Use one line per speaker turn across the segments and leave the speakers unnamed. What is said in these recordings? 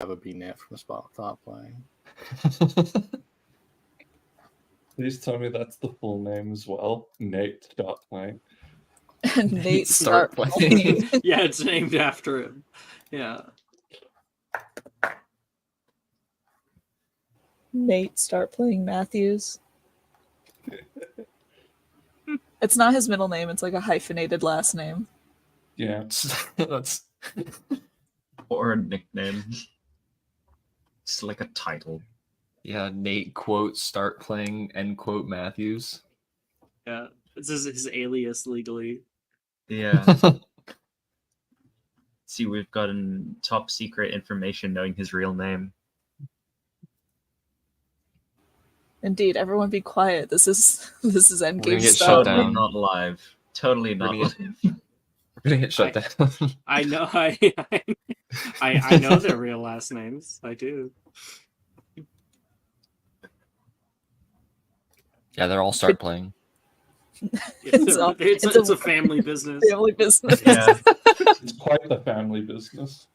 ever be Nate from Start Playing.
Please tell me that's the full name as well. Nate Start Playing.
Nate Start Playing.
Yeah, it's named after him. Yeah.
Nate Start Playing Matthews. It's not his middle name, it's like a hyphenated last name.
Yeah.
That's
Or a nickname. It's like a title.
yeah, Nate quote Start Playing end quote Matthews.
Yeah. This is his alias legally.
Yeah. See, we've gotten top secret information knowing his real name.
Indeed, everyone be quiet. This is
gonna
endgame
get
stuff.
shut
Totally
down.
not live. Totally not
We're
live.
gonna get shut down.
I know I know their real last names. I do.
Yeah, they're all Start Playing.
It's
It's
a family business.
Family business.
Yeah.
It's quite the family business.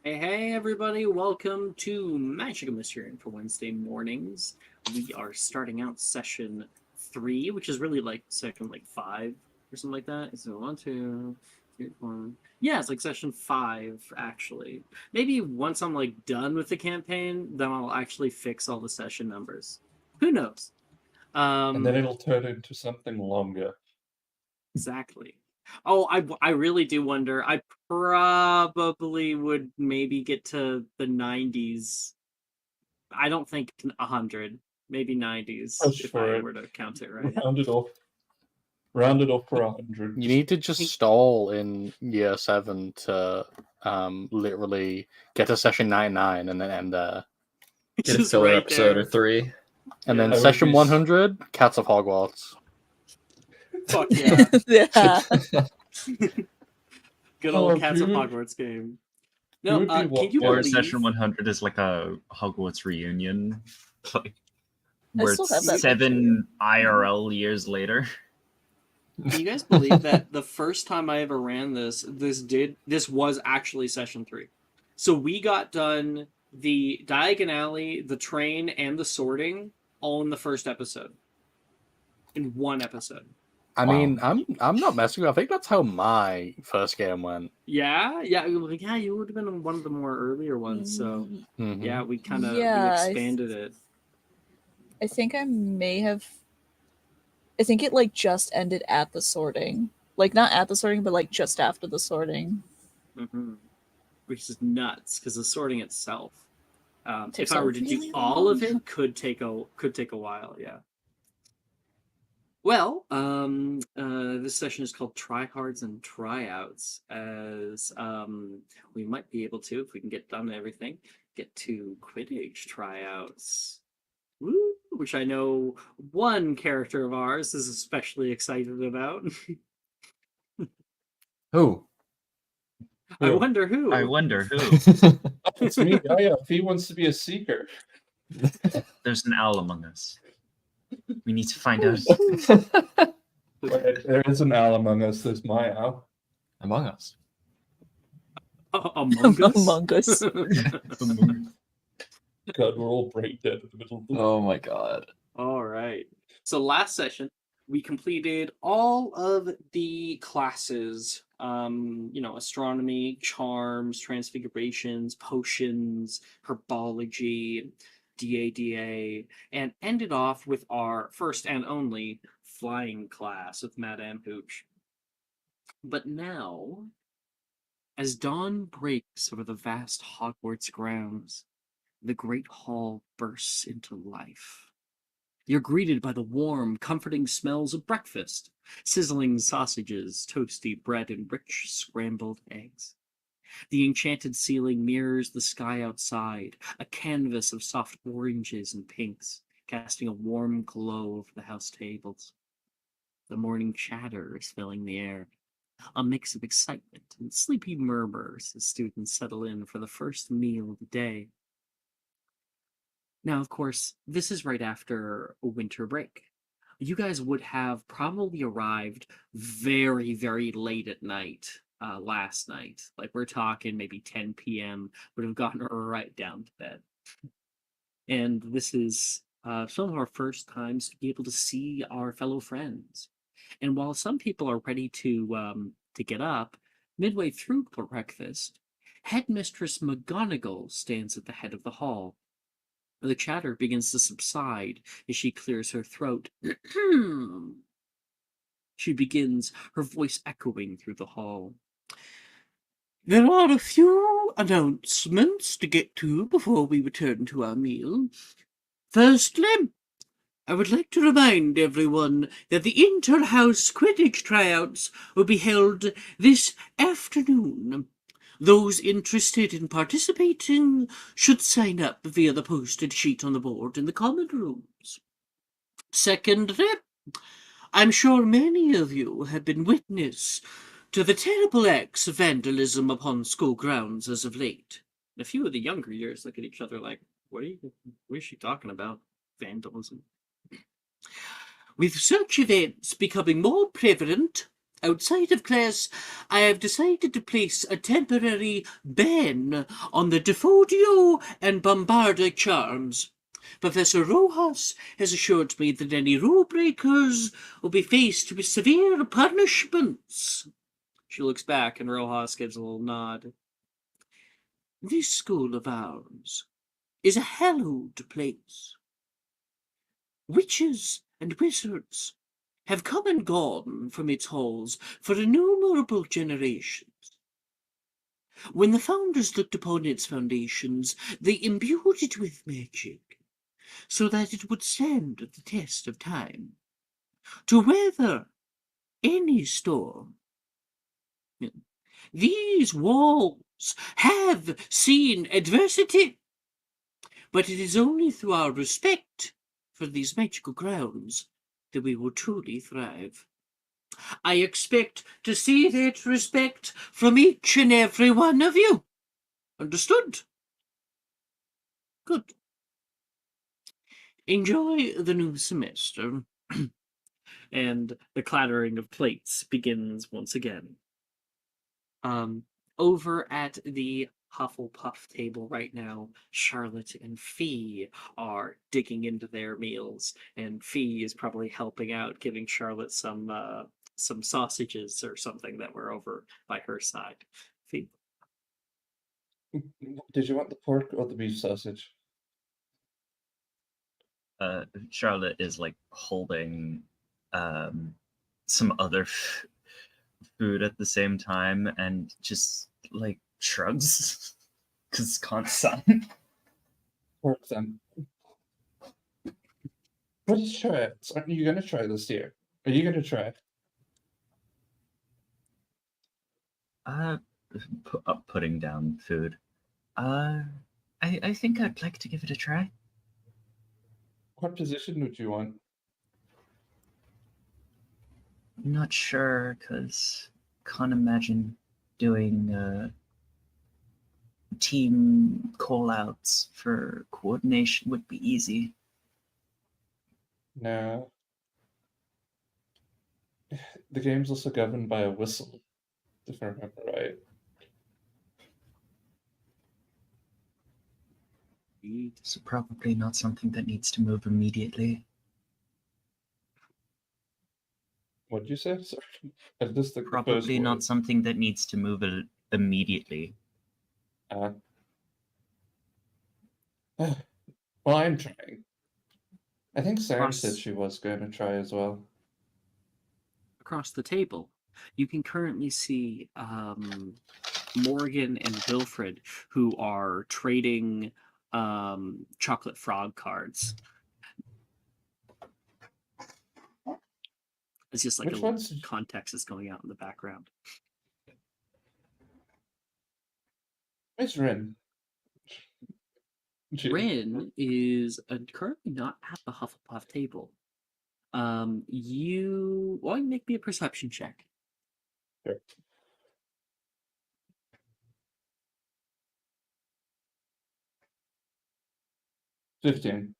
Hey everybody, welcome to Magic and Mysterium for Wednesday mornings. We are starting out session 3, which is really like session 5 or something like that. So 1, 2, 3, 4. Yeah, it's like session 5 actually. Maybe once I'm done with the campaign, then I'll actually fix all the session numbers. Who knows?
And then it'll turn into something longer.
Exactly. Oh, I really do wonder. I probably would maybe get to the 90s. I don't think 100. Maybe 90s
Push
if
for
I
it.
were to count it right.
Round it off. Round it off for 100.
You need to just stall in year 7 to literally get to session 99 and then end there.
Get a
Just
filler
right
episode
there.
or 3.
And then
I would
session
be
100, Cats of Hogwarts.
Fuck yeah.
Yeah.
Good
Oh,
old Cats of
dude.
Hogwarts game.
Who
No,
would be
can you
Or
believe...
session 100 is like a Hogwarts reunion. Like,
I
where
still have
it's
that
7 IRL years later.
Can you guys believe that the first time I ever ran this was actually session 3. So we got done the Diagon Alley, the train, and the sorting all in the first episode. In one episode.
I
Wow.
mean, I'm not messing with you. I think that's how my first game went.
Yeah, you would have been one of the more earlier ones. So
Mhm.
yeah, we kind of
Yeah,
expanded it.
I think I may have. I think it just ended at the sorting. Not at the sorting, but just after the sorting.
Mm-hmm. Which is nuts because the sorting itself,
Takes
if I
a
were to
really
do all of
long-
it, could take a while. Yeah. Well, this session is called Tryhards and Tryouts, as we might be able to, if we can get done everything, get to Quidditch tryouts. Woo! Which I know one character of ours is especially excited about.
Who?
I wonder who.
I wonder who.
It's me, Gaia. If he wants to be a seeker.
There's an owl among us. We need to find out.
Wait, there is an owl among us. There's my owl.
Among Us.
Among Us.
Among Us.
God, we're all brain dead in the middle of the
Oh my god.
All right. So last session, we completed all of the classes, astronomy, charms, transfigurations, potions, herbology, DADA, and ended off with our first and only flying class with Madame Hooch. But now, as dawn breaks over the vast Hogwarts grounds, the Great Hall bursts into life. You're greeted by the warm, comforting smells of breakfast, sizzling sausages, toasty bread, and rich scrambled eggs. The enchanted ceiling mirrors the sky outside, a canvas of soft oranges and pinks, casting a warm glow over the house tables. The morning chatter is filling the air, a mix of excitement and sleepy murmurs as students settle in for the first meal of the day. Now, of course, this is right after a winter break. You guys would have probably arrived very, very late at night last night. Like, we're talking maybe 10 p.m., would have gotten right down to bed. And this is some of our first times to be able to see our fellow friends. And while some people are ready to get up, midway through breakfast, Headmistress McGonagall stands at the head of the hall. The chatter begins to subside as she clears her throat. She begins, her voice echoing through the hall. There are a few announcements to get to before we return to our meal. Firstly, I would like to remind everyone that the inter-house Quidditch tryouts will be held this afternoon. Those interested in participating should sign up via the posted sheet on the board in the common rooms. Secondly, I'm sure many of you have been witness to the terrible acts of vandalism upon school grounds as of late. A few of the younger years look at each other like, what is she talking about? Vandalism. With such events becoming more prevalent outside of class, I have decided to place a temporary ban on the Defodio and Bombarda charms. Professor Rojas has assured me that any rule breakers will be faced with severe punishments. She looks back and Rojas gives a little nod. This school of ours is a hallowed place. Witches and wizards have come and gone from its halls for innumerable generations. When the founders looked upon its foundations, they imbued it with magic, so that it would stand the test of time, to weather any storm. These walls have seen adversity, but it is only through our respect for these magical grounds that we will truly thrive. I expect to see that respect from each and every one of you. Understood? Good. Enjoy the new semester. And the clattering of plates begins once again. Over at the Hufflepuff table right now, Charlotte and Fee are digging into their meals, and Fee is probably helping out, giving Charlotte some sausages or something that were over by her side. Fee.
Did you want the pork or the beef sausage?
Charlotte is like holding some other food at the same time and just like shrugs because can't sign.
Pork then. Let's try it. Aren't you gonna try this year? Are you gonna try?
Putting down food. I think I'd like to give it a try.
What position would you want?
Not sure, because can't imagine doing team call-outs for coordination would be easy.
No. The game's also governed by a whistle, if I remember right.
So probably not something that needs to move immediately.
What'd you say? Sorry. I just the first
Probably not
word.
something that needs to move immediately.
Well, I'm trying. I think Sarah said
Across-
she was going to try as well.
Across the table, you can currently see Morgan and Wilfred, who are trading chocolate frog cards. It's just like
Which
a little
one's
context is going out in the background.
Where's Rin?
Rin is currently not at the Hufflepuff table. You make me a perception check.
Sure. 15.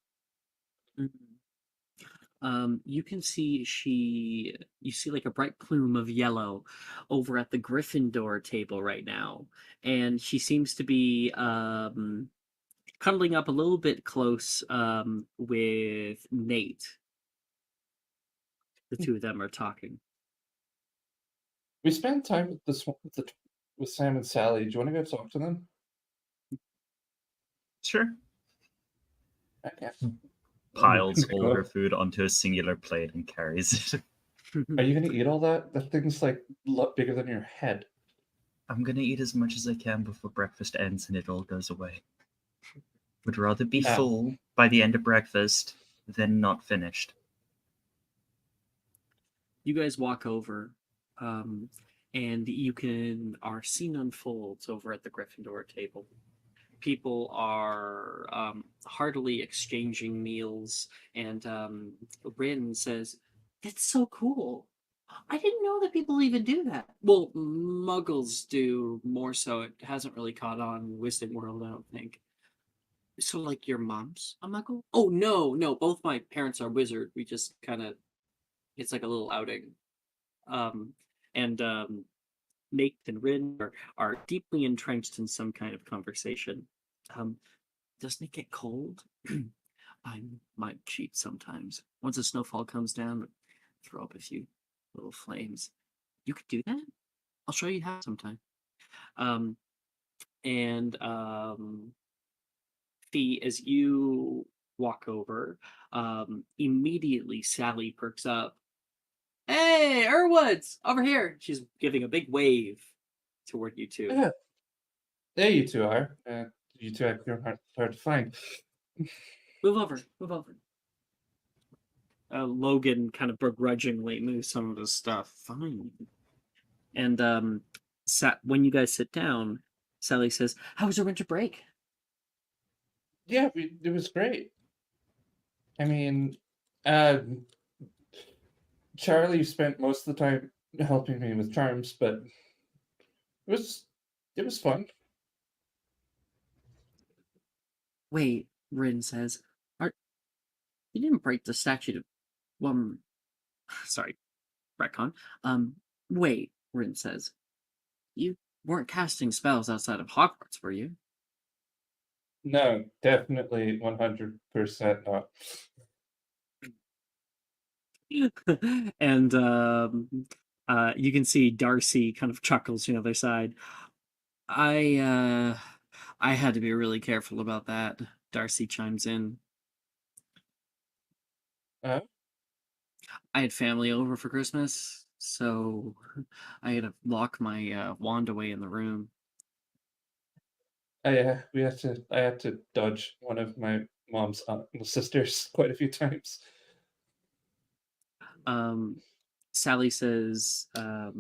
You can see you see like a bright plume of yellow over at the Gryffindor table right now, and she seems to be cuddling up a little bit close with Nate. The two of them are talking.
We spent time with with Sam and Sally. Do you want to go talk to them?
Sure.
Okay.
Piles all
Go.
her food onto a singular plate and carries it.
Are you gonna eat all that? That thing's like a lot bigger than your head.
I'm gonna eat as much as I can before breakfast ends and it all goes away. Would rather be
Ah.
full by the end of breakfast than not finished.
You guys walk over, and our scene unfolds over at the Gryffindor table. People are heartily exchanging meals, and Rin says, "That's so cool. I didn't know that people even do that." Well, Muggles do more so. It hasn't really caught on in Wizarding World, I don't think. So, like, your mom's a Muggle? Oh no, both my parents are wizard. We just kind of, it's like a little outing. And Nate and Rin are deeply entrenched in some kind of conversation. Doesn't it get cold? I might cheat sometimes. Once the snowfall comes down, throw up a few little flames. You could do that? I'll show you how sometime. And Fee, as you walk over, immediately Sally perks up. Hey, Erwoods, over here. She's giving a big wave toward you two.
Yeah. There you two are. You two are hard to find.
Move over. Logan kind of begrudgingly moves some of his stuff. Fine. And when you guys sit down, Sally says, "How was your winter break?"
Yeah, it was great. I mean, Charlie spent most of the time helping me with charms, but it was fun.
Wait, Rin says, you didn't break the statute of sorry, retcon. Wait, Rin says, you weren't casting spells outside of Hogwarts, were you?
No, definitely 100% not.
And you can see Darcy kind of chuckles to the other side. I had to be really careful about that. Darcy chimes in.
Uh,
I had family over for Christmas, so I had to lock my wand away in the room.
I had to dodge one of my mom's sisters quite a few times.
Sally says, out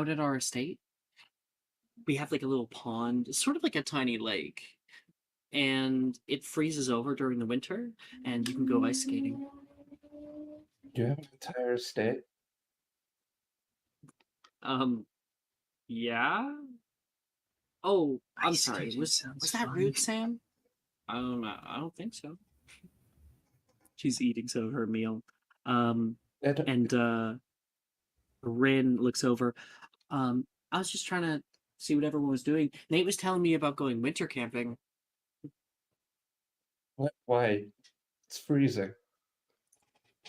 at our estate, we have like a little pond, sort of like a tiny lake, and it freezes over during the winter, and you can go ice skating.
Do you have an entire estate?
Yeah. Oh, I'm
Ice
sorry.
skating
Was
sounds
that
fun.
rude, Sam? I don't know. I don't think so. She's eating some of her meal. And Rin looks over. I was just trying to see what everyone was doing. Nate was telling me about going winter camping.
What? Why? It's freezing.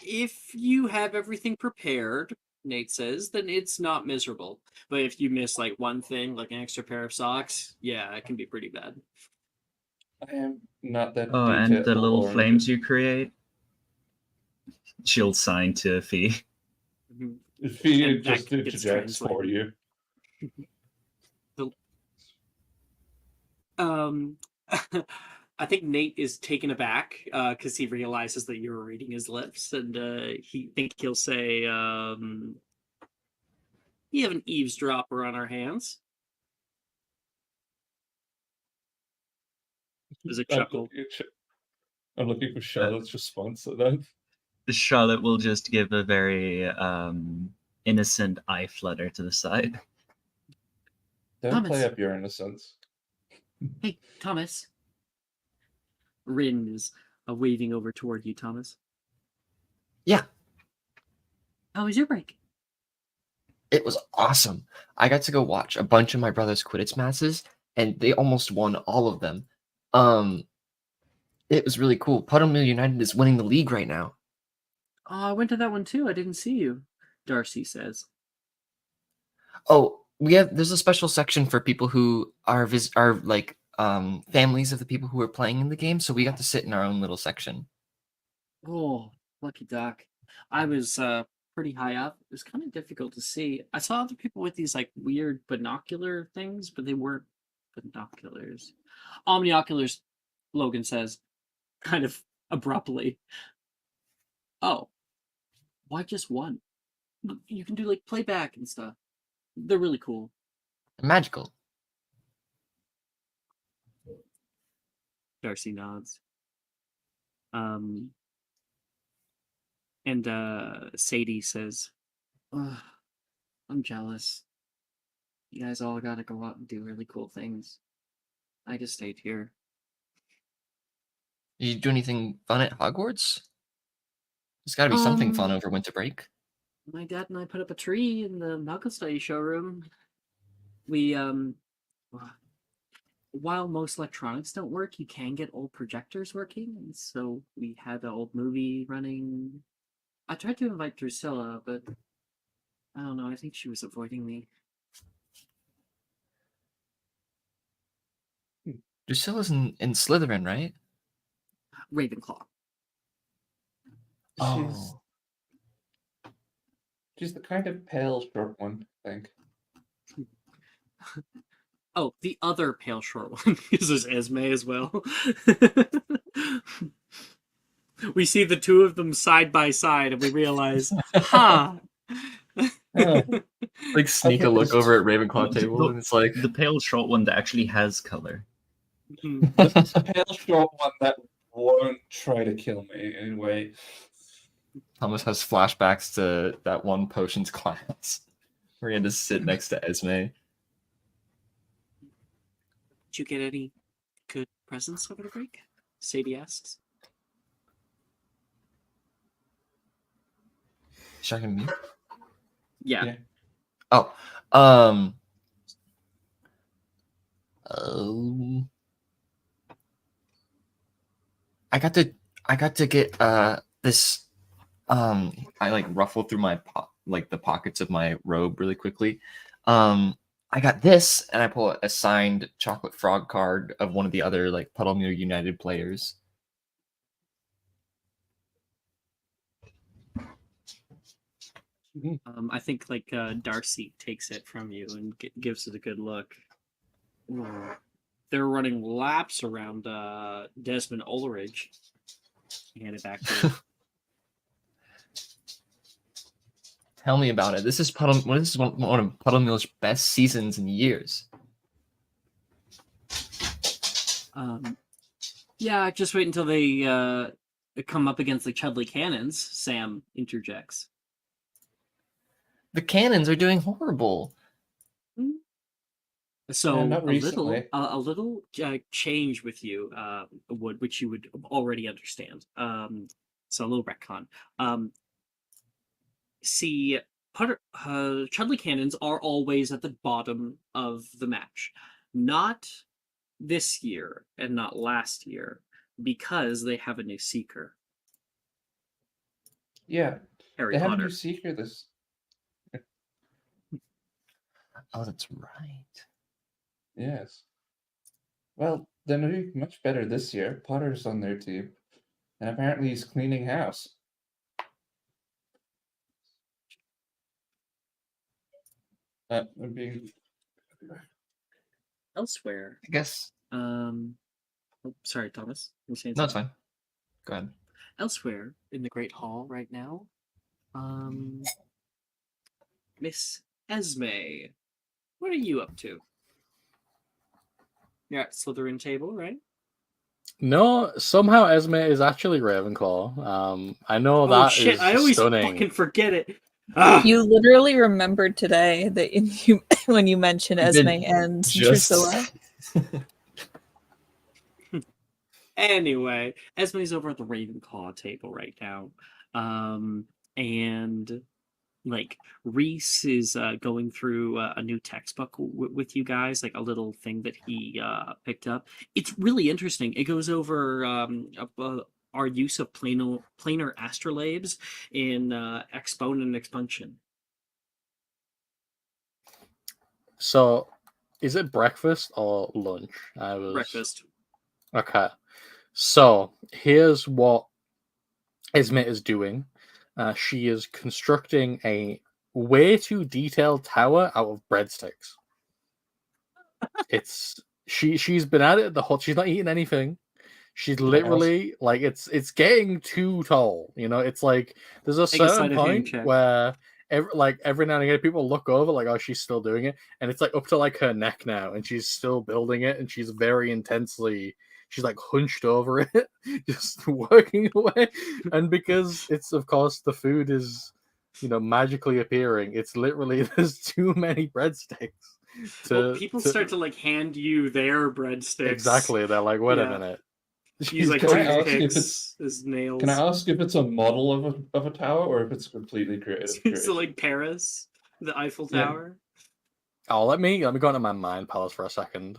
If you have everything prepared, Nate says, then it's not miserable. But if you miss like one thing, like an extra pair of socks, yeah, it can be pretty bad.
I am not that
Oh, and the little
detail-oriented.
flames you create? She'll sign to Fee.
Mhm.
If he
And that
just
gets
interjects for
translated.
you.
I think Nate is taken aback because he realizes that you're reading his lips, and he'll say, "We have an eavesdropper on our hands." There's a chuckle.
I'm looking for Charlotte's response to that.
Charlotte will just give a very innocent eye flutter to the side.
Don't play
Thomas.
up your innocence.
Hey, Thomas. Rin is waving over toward you, Thomas.
Yeah,
How was your break?
it was awesome. I got to go watch a bunch of my brother's Quidditch matches, and they almost won all of them. It was really cool. Puddlemill United is winning the league right now.
Oh, I went to that one too. I didn't see you, Darcy says.
Oh, there's a special section for people who are like families of the people who are playing in the game, so we got to sit in our own little section.
Oh, lucky duck. I was pretty high up. It was kind of difficult to see. I saw other people with these like weird binocular things, but they weren't binoculars. Omnioculars, Logan says, kind of abruptly. Oh, why just one? You can do like playback and stuff. They're really cool.
Magical.
Darcy nods. And Sadie says, "Ugh, I'm jealous. You guys all gotta go out and do really cool things. I just stayed here."
Did you do anything fun at Hogwarts? There's got to be something fun over winter break.
My dad and I put up a tree in the Malcolm Study showroom. We while most electronics don't work, you can get old projectors working, and so we had an old movie running. I tried to invite Drusilla, but I don't know. I think she was avoiding me.
Drusilla's in Slytherin, right?
Ravenclaw.
Oh,
She's the kind of pale, short one, I think.
Oh, the other pale short one uses Esme as well. We see the two of them side by side, and we realize, huh.
like sneak a look over at Ravenclaw table, and it's like
The pale short one that actually has color.
The pale, short one that won't try to kill me anyway.
Thomas has flashbacks to that one potions class where he had to sit next to Esme.
Did you get any good presents over the break? Sadie asks.
Shocking me.
Yeah.
Yeah.
Oh, I got to get this. I like ruffled through my the pockets of my robe really quickly. I got this, and I pull a signed chocolate frog card of one of the other like Puddlemere United players.
I think like Darcy takes it from you and gives it a good look. Ooh. They're running laps around Desmond Ulrich. Hand it back to you.
Tell me about it. This is this is one of Puddlemure's best seasons in years.
Yeah, just wait until they come up against the Chudley Cannons. Sam interjects.
The cannons are doing horrible.
So
not
a
recently.
little change with you, which you would already understand. So a little retcon. See, Chudley Cannons are always at the bottom of the match. Not this year and not last year, because they have a new Seeker.
Yeah,
Harry
they have a
Potter.
new Seeker this.
Oh, that's right.
Yes. Well, they're doing much better this year. Potter's on their team, and apparently he's cleaning house. I'm being.
Elsewhere.
I guess.
Sorry, Thomas. You saying
No, it's
something?
fine. Go ahead.
Elsewhere in the Great Hall right now, Miss Esme, what are you up to? You're at Slytherin table, right?
No, somehow Esme is actually Ravenclaw. I know
Oh
that
shit!
is
I always
stunning.
fucking forget it. Ah!
You literally remembered today that you when you mentioned
You
Esme
did
and
just-
Drusilla.
Anyway, Esme's over at the Ravenclaw table right now, and like Reese is going through a new textbook with you guys, like a little thing that he picked up. It's really interesting. It goes over our use of planar astrolabes in expone and expunction.
So, is it breakfast or lunch?
Breakfast.
Okay. So, here's what Esme is doing. She is constructing a way too detailed tower out of breadsticks. She's been at it the whole. She's not eating anything. She's literally like it's getting too tall. You know, it's like there's a
Make a
certain
sleight of hand
point
check.
where every now and again people look over like, oh, she's still doing it, and it's like up to like her neck now, and she's still building it, and she's very intensely. She's like hunched over it, just working away, and because it's of course the food is, magically appearing. It's literally there's too many breadsticks.
People start to like hand you their breadsticks.
Exactly. They're like, wait a minute.
Use like
Can I ask if
toothpicks as nails.
Can I ask if it's a model of a tower or if it's completely creative?
So like Paris, the Eiffel
Yeah.
Tower.
Oh, let me go into my mind palace for a second.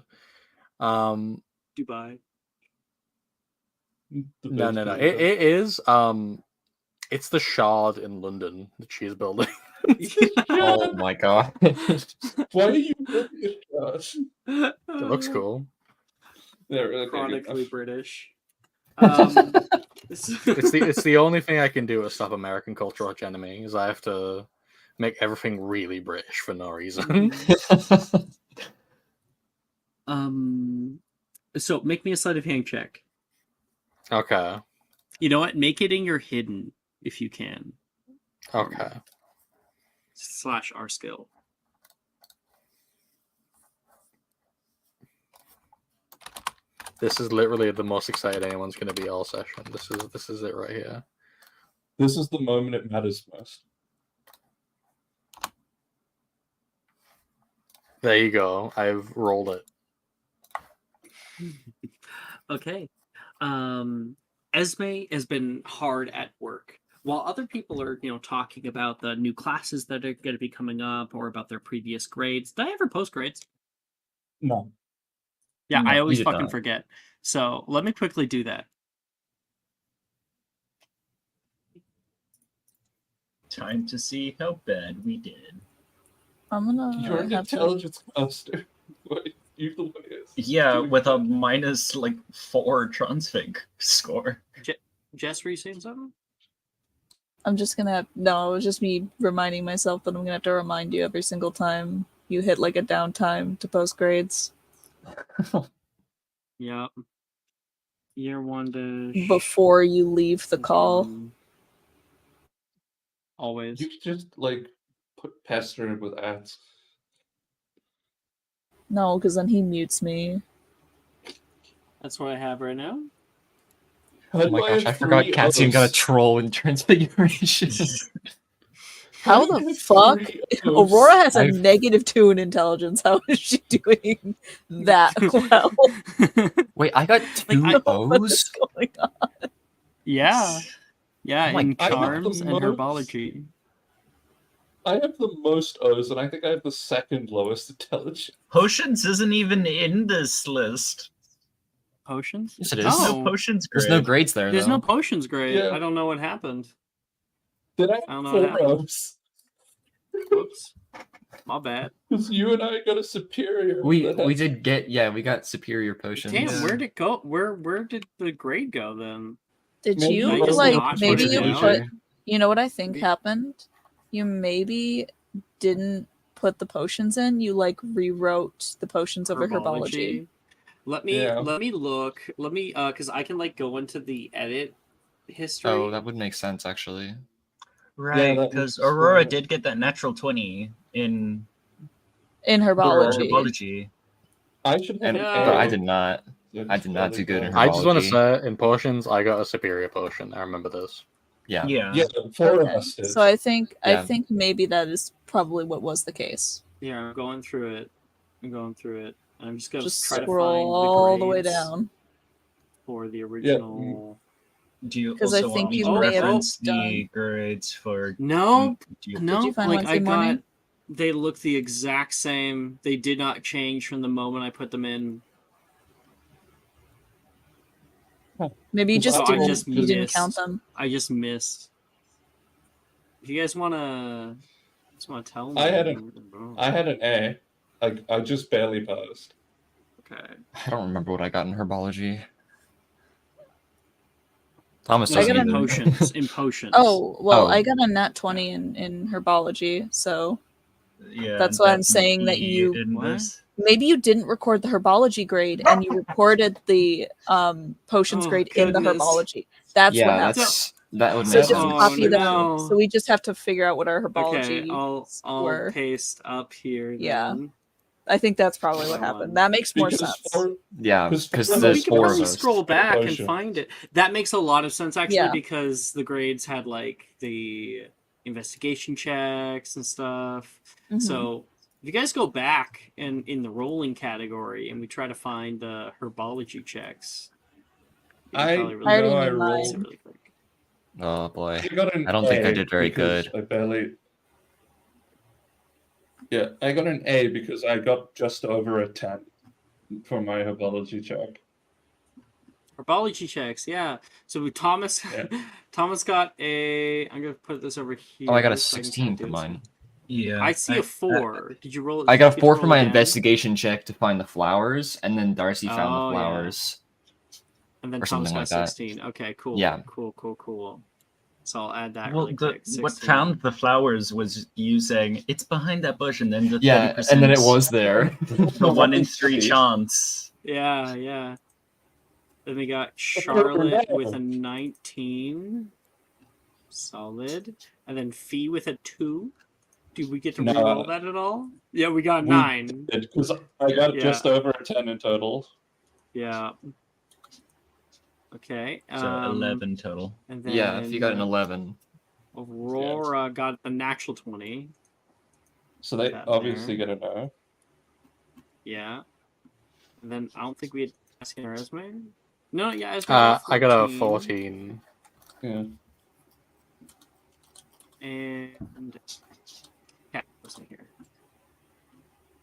Dubai.
No. It is it's the Shard in London that she's building.
Oh my god.
Why are you looking at us?
It looks cool.
Yeah, really
Chronically British.
It's the only thing I can do to stop American cultural hegemony is I have to make everything really British for no reason.
So make me a sleight of hand check.
Okay.
You know what? Make it in your hidden if you can.
Okay.
/ our skill.
This is literally the most excited anyone's going to be all session. This is it right here.
This is the moment it matters most.
There you go. I've rolled it.
Okay. Esme has been hard at work. While other people are, talking about the new classes that are going to be coming up or about their previous grades. Did I ever post grades?
No.
Yeah,
No,
I
you
always
did
fucking
not.
forget. So let me quickly do that.
Time to see how bad we did.
I'm gonna
You're an
have to.
intelligence master. You're the one who is.
Yeah, with a minus like 4 Transfig score.
Jess, were you saying something?
I'm just gonna have. No, it was just me reminding myself that I'm gonna have to remind you every single time you hit like a downtime to post grades.
Yeah. Year 1 dash.
Before you leave the call.
Always.
You just like pester him with ads.
No, because then he mutes me.
That's what I have right now.
Oh my gosh, I forgot Cassian got a troll in Transfiguration.
How the fuck? Aurora has a -2 in intelligence. How is she doing that well?
Wait, I got 2
What is
O's?
going on?
Yeah. Yeah,
Oh my
in
God.
charms and herbology.
I have the most O's, and I think I have the second lowest intelligence.
Potions isn't even in this list.
Potions?
Yes, it is.
There's
Oh.
no potions grade.
There's no grades there,
There's
though.
no potions grade.
Yeah.
I don't know what happened.
Did I
I don't
have
know what
4
happened.
O's?
Whoops. My bad.
Because you and I got a superior.
We
that had-
did get, yeah, we got superior potions.
Damn,
Yeah.
where'd it go? Where did the grade go then?
Did
Maybe
you
you just
like
notched
maybe
it
you
down.
put? You know what I think
Maybe-
happened? You maybe didn't put the potions in, you like rewrote the potions over herbology.
Let me
Yeah.
look. Let me because I can like go into the edit history.
Oh, that would make sense actually.
Right,
that
because
makes
Aurora
sense.
did get that natural 20 in
In herbology.
herbology.
I should have
And
an
Yeah.
but I
A.
did not.
in
I did not do good in
Valley
I just want to
herbology.
say, in potions, I got a superior potion. I remember this.
Yeah.
Yeah.
Yeah, 4 of
Okay.
us did.
So I think
Yeah.
maybe that is probably what was the case.
Yeah, I'm going through it. I'm just gonna
Just
try to
scroll
find the
all the way
grades
down.
for the original.
Do you
'Cause I
also
think
want me
you
to
may have
reference
done-
the grades for...
No,
do you-
no.
Did you find
like
Wednesday
I got,
morning?
they look the exact same. They did not change from the moment I put them in.
Maybe you just
So I
didn't.
just
You didn't count
missed.
them.
I just missed. If you guys wanna tell me,
I had an A. I just barely passed.
Okay.
I don't remember what I got in herbology. Thomas
No,
I
doesn't
got
in
an-
either.
potions. In potions.
Oh well,
Oh.
I got a nat 20 in herbology, so
Yeah,
That's why I'm
that
saying
might
that
be
you-
in
What?
this.
maybe you didn't record the herbology grade and you recorded the potions
Oh,
grade in the
goodness.
herbology. That's what
Yeah,
happened.
that would
So
make
just
sense.
copy that.
no.
So we just have to figure out what our
Okay,
herbology
I'll
were.
paste up here.
Yeah.
Then.
I think that's probably what
Hold on.
happened. That makes more
Because
sense.
Yeah,
Because
because
four of
No, we
there's
us
can
four
probably
of us.
scroll back and
Potion.
find it. That makes a lot of sense actually
Yeah.
because the grades had like the investigation checks and stuff.
Mhm.
So if you guys go back and in the rolling category and we try to find the herbology checks, you can
I
probably
I already
know I
knew
fix it
mine.
really quick.
Oh boy.
I got an
I don't think I
A
did very
because
good.
I barely. Yeah, I got an A because I got just over a 10 for my herbology check.
Herbology checks, yeah. So we Thomas
Yeah.
Thomas got a. I'm gonna put this over here.
Oh, I got a
so can
16
kinda
for
do this.
mine.
Yeah.
I see a 4. Did you roll?
I
did
got
you
a
get
4
to
for
roll
my
again?
investigation check to find the flowers, and then Darcy found
Oh,
the
yeah.
flowers.
And then
or
Thomas
something
got
like that.
16. Okay, cool.
Yeah.
Cool. So I'll add that
Well,
really quick.
what
16.
found the flowers was you saying it's behind that bush, and then the
Yeah,
30%.
and then it was there.
the 1 in 3 chance.
Yeah. Then we got
for
Charlotte
now.
with a 19. Solid. And then Fee with a 2. Did we get to
No.
reroll that at all? Yeah, we got
We
9.
Because I got
Yeah.
just over a 10 in total.
Yeah. Okay.
So 11 total.
And then
Yeah, if you got an 11.
Aurora got the natural 20.
So they
That
obviously
there.
get a no.
Yeah. And then I don't think we had Esme or Esme. No, yeah, Esme
I got a 14.
Yeah.
And Cat wasn't here.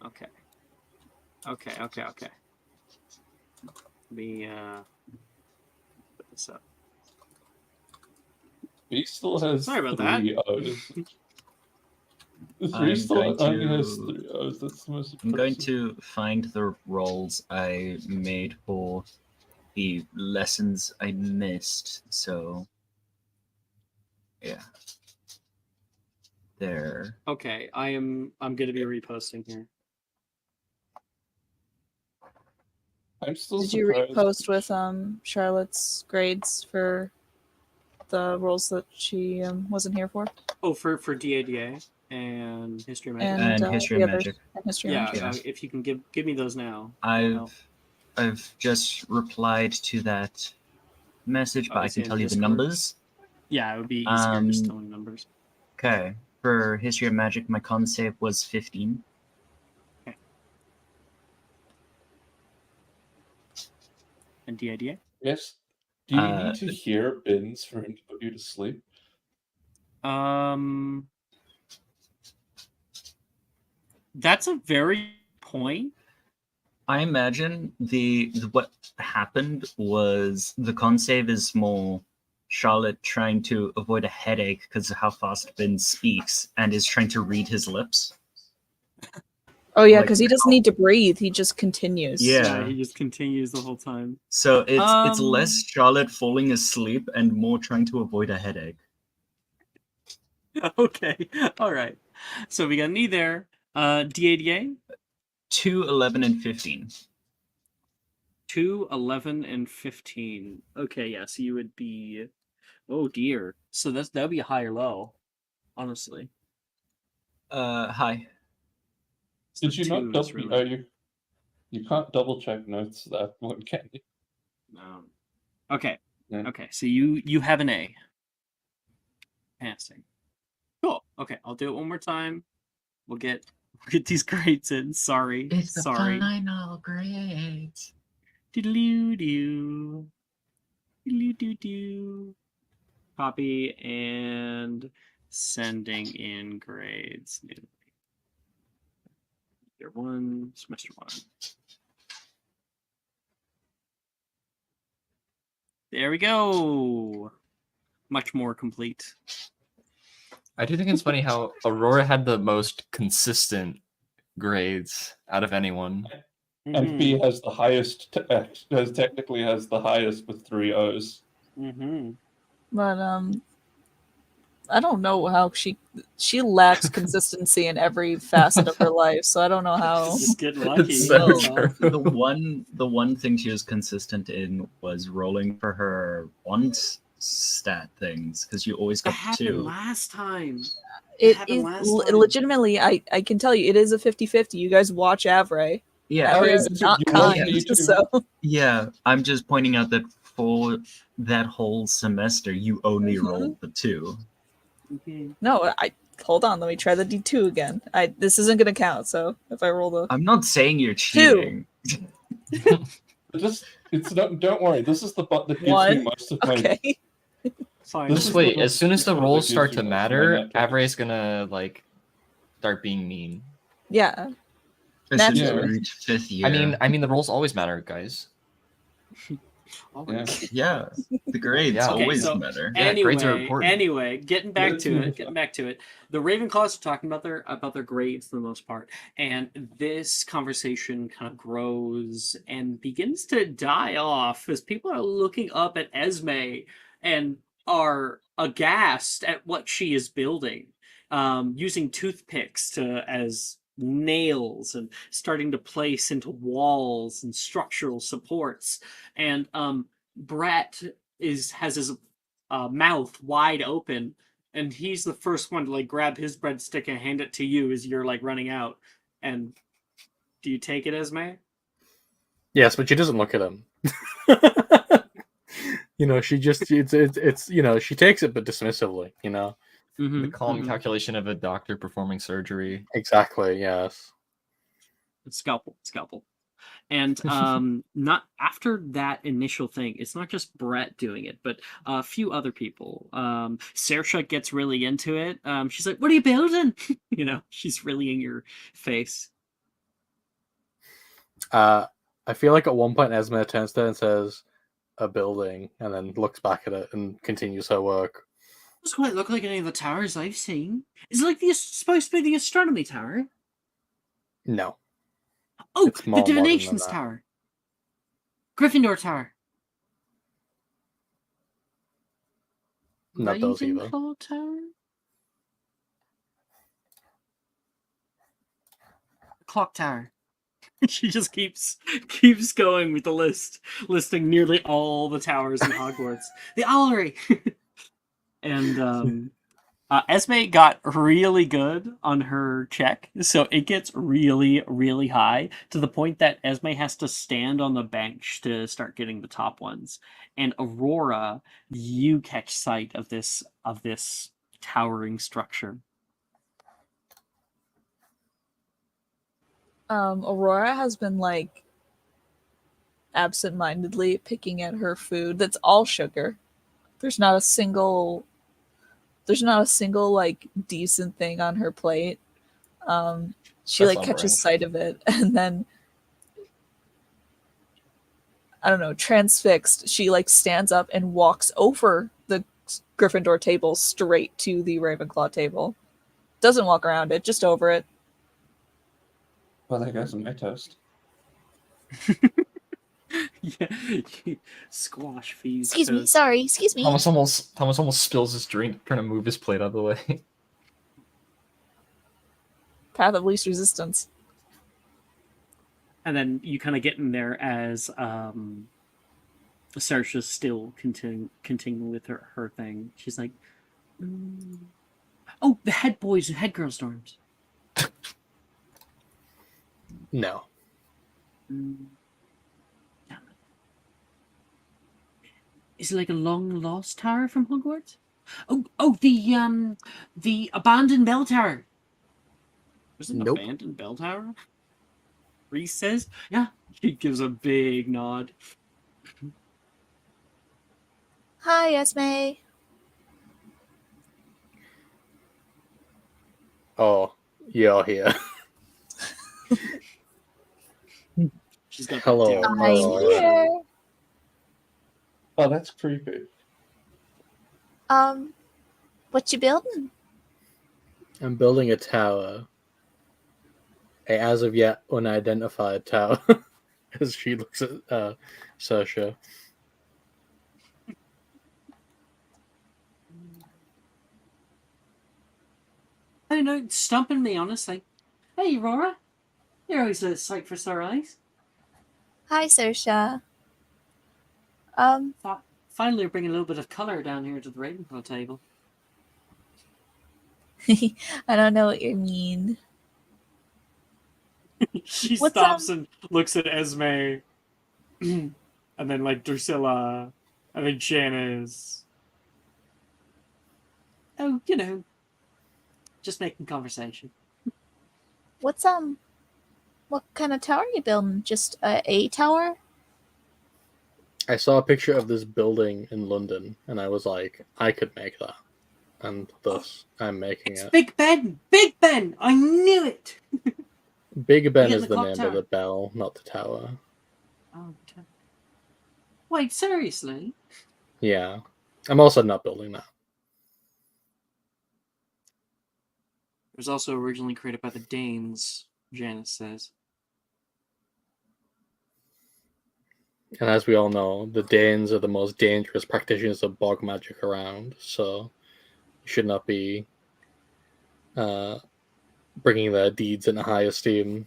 Okay. Let me put this up.
He still has
Sorry about
3 O's.
I'm
He still
going
only has
to-
3 O's. That's the most
I'm going
impressive.
to find the rolls I made for the lessons I missed. So, yeah. There.
Okay, I'm gonna be reposting here.
I'm still
Did you
surprised.
repost with Charlotte's grades for the roles that she wasn't here for?
Oh, for DADA and History of Magic.
And History
the
of
others-
Magic.
and History of
Yeah,
Magic.
Yeah.
if you can give me those now. that'll help.
I've just replied to that message, but I
it's
can
in
tell you the
Discord.
numbers.
Yeah, it would be easier just
Um,
telling numbers.
Okay. For History of Magic, my con save was 15.
And DADA?
Yes. Do you
Uh,
need to hear bins for him to put you to sleep?
That's a very point.
I imagine what happened was the con save is more Charlotte trying to avoid a headache because of how fast Ben speaks and is trying to read his lips.
Oh yeah,
Like-
because he doesn't need to breathe. He just continues.
Yeah.
He just continues the whole time.
So it's
Um,
less Charlotte falling asleep and more trying to avoid a headache.
Okay, all right. So we got an E there. DADA?
2, 11, and 15.
2, 11, and 15. Okay, yeah, so you would be... Oh, dear. So that would be a high or low, honestly.
High.
So
Did you not
2 is
double?
really...
You can't double check notes that one, can you?
No. Okay.
Yeah.
Okay, so you have an A. Passing. Cool. Okay, I'll do it one more time. We'll get these grades in. Sorry. Sorry.
final grades.
Doodaloo-doo. Doodaloo-doo-doo. Copy and sending in grades. Year 1, semester 1. There we go. Much more complete.
I do think it's funny how Aurora had the most consistent grades out of anyone.
And B has the highest. Technically has the highest with 3 O's.
Mm-hmm.
But I don't know how she lacks consistency in every facet of her life, so I don't know how.
Just get lucky.
It's so
that's
true.
all.
The one thing she was consistent in was rolling for her wand stat things, because you always
That
got
happened
2.
last time.
It
happened
is
last time.
legitimately, I can tell you, it is a 50-50. You guys watch Avray.
Yeah,
Avray
yeah,
is
it's-
not
you love
kind,
me too.
so
yeah. I'm just pointing out that for that whole semester, you only
Mhm.
rolled the 2.
Mhm.
no. Hold on. Let me try the D2 again. This isn't gonna count. So if I roll the
I'm not saying you're cheating.
Don't worry. This is the butt that gives me
One.
most of my.
Okay.
Fine.
This
Just
is
wait,
the-
as soon as the
this is what
rolls
gives
start
you
to
most of my
matter,
net points.
Avray is gonna like start being mean.
Yeah.
This is
Naturally.
Root 5th year.
I mean the rolls always matter, guys.
Oh,
Yeah.
yeah, the grades
Yeah.
Okay,
always
so-
matter.
Yeah, grades are important.
Anyway, getting back
Grades
to
are
it. Getting back to it. The Ravenclaws are talking about their grades for the most part, and this conversation kind of grows and begins to die off as people are looking up at Esme and are aghast at what she is building, using toothpicks as nails and starting to place into walls and structural supports. And Brett has his mouth wide open, and he's the first one to like grab his breadstick and hand it to you as you're like running out. And do you take it, Esme?
Yes, but she doesn't look at him. You know, she just it's you know, she takes it but dismissively, you know.
The calm calculation of a doctor performing surgery.
Exactly, yes.
Scalpel. And not after that initial thing, it's not just Brett doing it, but a few other people. Saoirse gets really into it. She's like, "What are you building?" You know, she's really in your face.
I feel like at one point Esme turns to her and says, "A building," and then looks back at it and continues her work.
Doesn't quite look like any of the towers I've seen. Is it like supposed to be the astronomy tower?
No.
Oh,
It's
the
more modern than
divinations
that.
tower. Gryffindor tower.
Not those either.
Ravenclaw tower. Clock tower. She just keeps going with the list, listing nearly all the towers in Hogwarts. The Owlery. And Esme got really good on her check, so it gets really, really high to the point that Esme has to stand on the bench to start getting the top ones. And Aurora, you catch sight of this towering structure.
Aurora has been like absentmindedly picking at her food that's all sugar. There's not a single like decent thing on her plate. She
That's
like catches
lumbering.
sight of it and then I don't know, transfixed, she like stands up and walks over the Gryffindor table straight to the Ravenclaw table. Doesn't walk around it, just over it.
Well, there goes my toast.
Yeah, squash fees.
Excuse me,
toast.
sorry, excuse me.
Thomas almost spills his drink, trying to move his plate out of the way.
path of least resistance.
And then you kind of get in there as Saoirse's still continuing with her thing. She's like, "Oh, the head boys and head girls dorms."
No.
Damn it. Is it like a long lost tower from Hogwarts? Oh, the abandoned bell tower. Was it an
Nope.
abandoned bell tower? Reese says, yeah. She gives a big nod.
Hi, Esme.
Oh, you're here.
She's got
Hello.
that down.
I'm
Oh.
here.
Oh, that's creepy.
What you building?
I'm building a tower. A as of yet unidentified tower. As she looks at Saoirse.
I don't know, stumping me, honestly. Hey, Aurora. You're always a sight for sore eyes.
Hi, Saoirse.
Finally, we're bringing a little bit of colour down here to the Ravenclaw table.
I don't know what you mean.
She
What's,
stops and looks at Esme, and then like Drusilla, and then Janice. Oh, just making conversation.
What kind of tower are you building? Just a tower?
I saw a picture of this building in London, and I was like, I could make that. And thus, I'm making
It's
it.
Big Ben! Big Ben! I knew it!
Big Ben
Yeah,
is
the
the
clock
name
tower.
of the bell, not the tower.
Oh, wait, seriously?
Yeah. I'm also not building that.
It was also originally created by the Danes, Janice says.
And as we all know, the Danes are the most dangerous practitioners of bog magic around, so you should not be bringing their deeds into high esteem.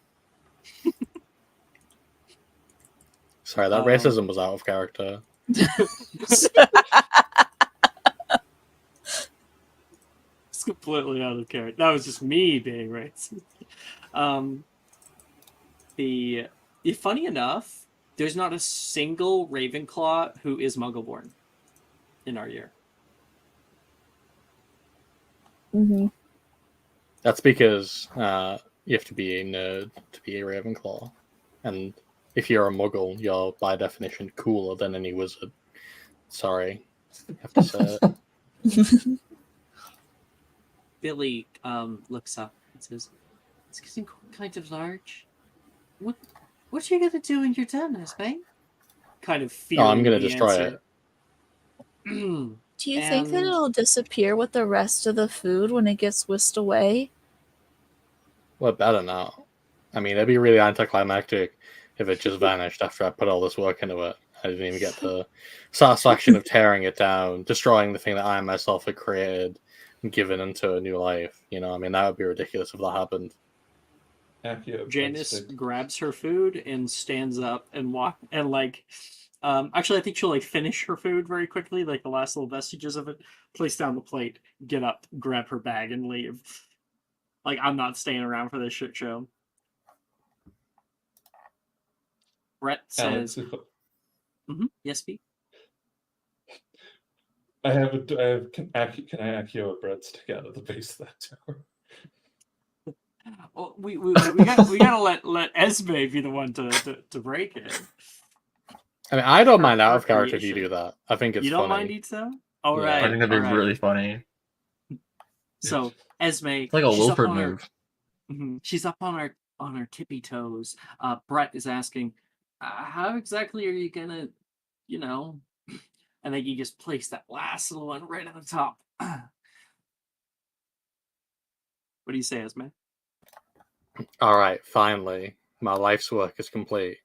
Sorry, that racism was out of character.
It's completely out of character. That was just me being racist. Funny enough, there's not a single Ravenclaw who is Muggleborn in our year.
Mm-hmm.
That's because you have to be a nerd to be a Ravenclaw. And if you're a Muggle, you're by definition cooler than any wizard. Sorry, I have to say it.
Billy looks up and says, "It's getting kind of large. What are you gonna do when you're done, Esme?" Kind of feeling
I'm gonna
the
destroy
answer.
Do you think that
And-
it'll disappear with the rest of the food when it gets whisked away?
Well, better not. I mean, it'd be really anticlimactic if it just vanished after I put all this work into it. I didn't even get the satisfaction of tearing it down, destroying the thing that I myself had created and given into a new life. I mean, that would be ridiculous if that happened.
Janice grabs her food and stands up and actually I think she'll finish her food very quickly, like the last little vestiges of it, place down the plate, get up, grab her bag, and leave. Like, I'm not staying around for this shit show. Brett says, yes, Pete?
Can I accio a breadstick out of the base of that tower?
Well, we gotta let Esme be the one to break it.
I mean, I don't
Her-
mind out
her
of character if you
creation.
do that. I think it's
You don't
funny.
mind Itzo? All
Yeah.
right.
I think that'd be
all right.
really funny.
So Esme,
It's like a
she's up
Wilford
on her-
move.
She's up on her tippy toes. Brett is asking, "How exactly are you gonna, And then you just place that last little one right on the top." What do you say, Esme?
All right, finally, my life's work is complete.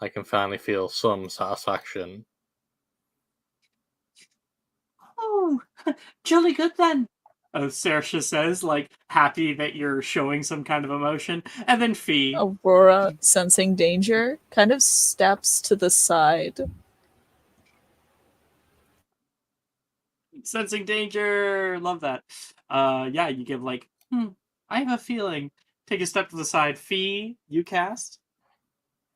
I can finally feel some satisfaction.
Oh, jolly good then. Saoirse says, like, happy that you're showing some kind of emotion. And then Fee.
Aurora, sensing danger, kind of steps to the side.
Sensing danger. Love that. Yeah, you give like, I have a feeling. Take a step to the side. Fee, you cast.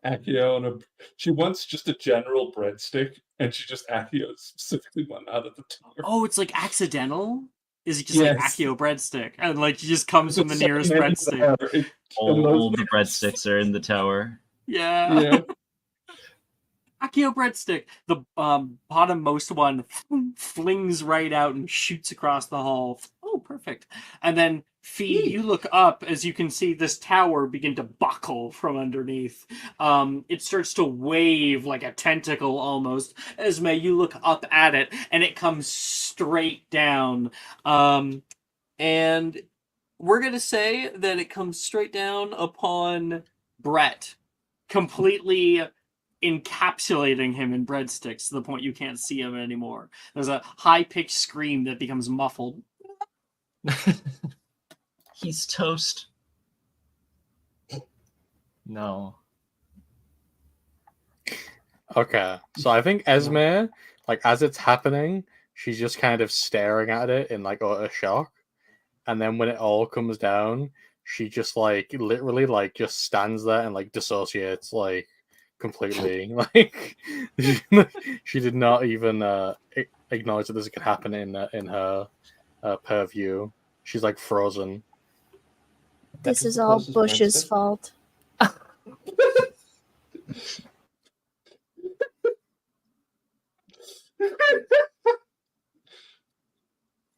Accio on a. She wants just a general breadstick, and she just Accio specifically one out of the tower.
Oh, it's like accidental? Is it just like
Yes.
Accio breadstick? And like she just comes from the nearest breadstick.
All the breadsticks are in the tower.
Yeah.
Yeah.
Accio breadstick. The bottommost one flings right out and shoots across the hall. Oh, perfect. And then Fee, you look up as you can see this tower begin to buckle from underneath. It starts to wave like a tentacle almost. Esme, you look up at it and it comes straight down. And we're gonna say that it comes straight down upon Brett, completely encapsulating him in breadsticks to the point you can't see him anymore. There's a high-pitched scream that becomes muffled.
He's toast.
No.
Okay, so I think Esme, like as it's happening, she's just kind of staring at it in like utter shock, and then when it all comes down, she just like literally like just stands there and like dissociates like completely. Like she did not even acknowledge that this could happen in her purview. She's like frozen.
This is all Bush's fault.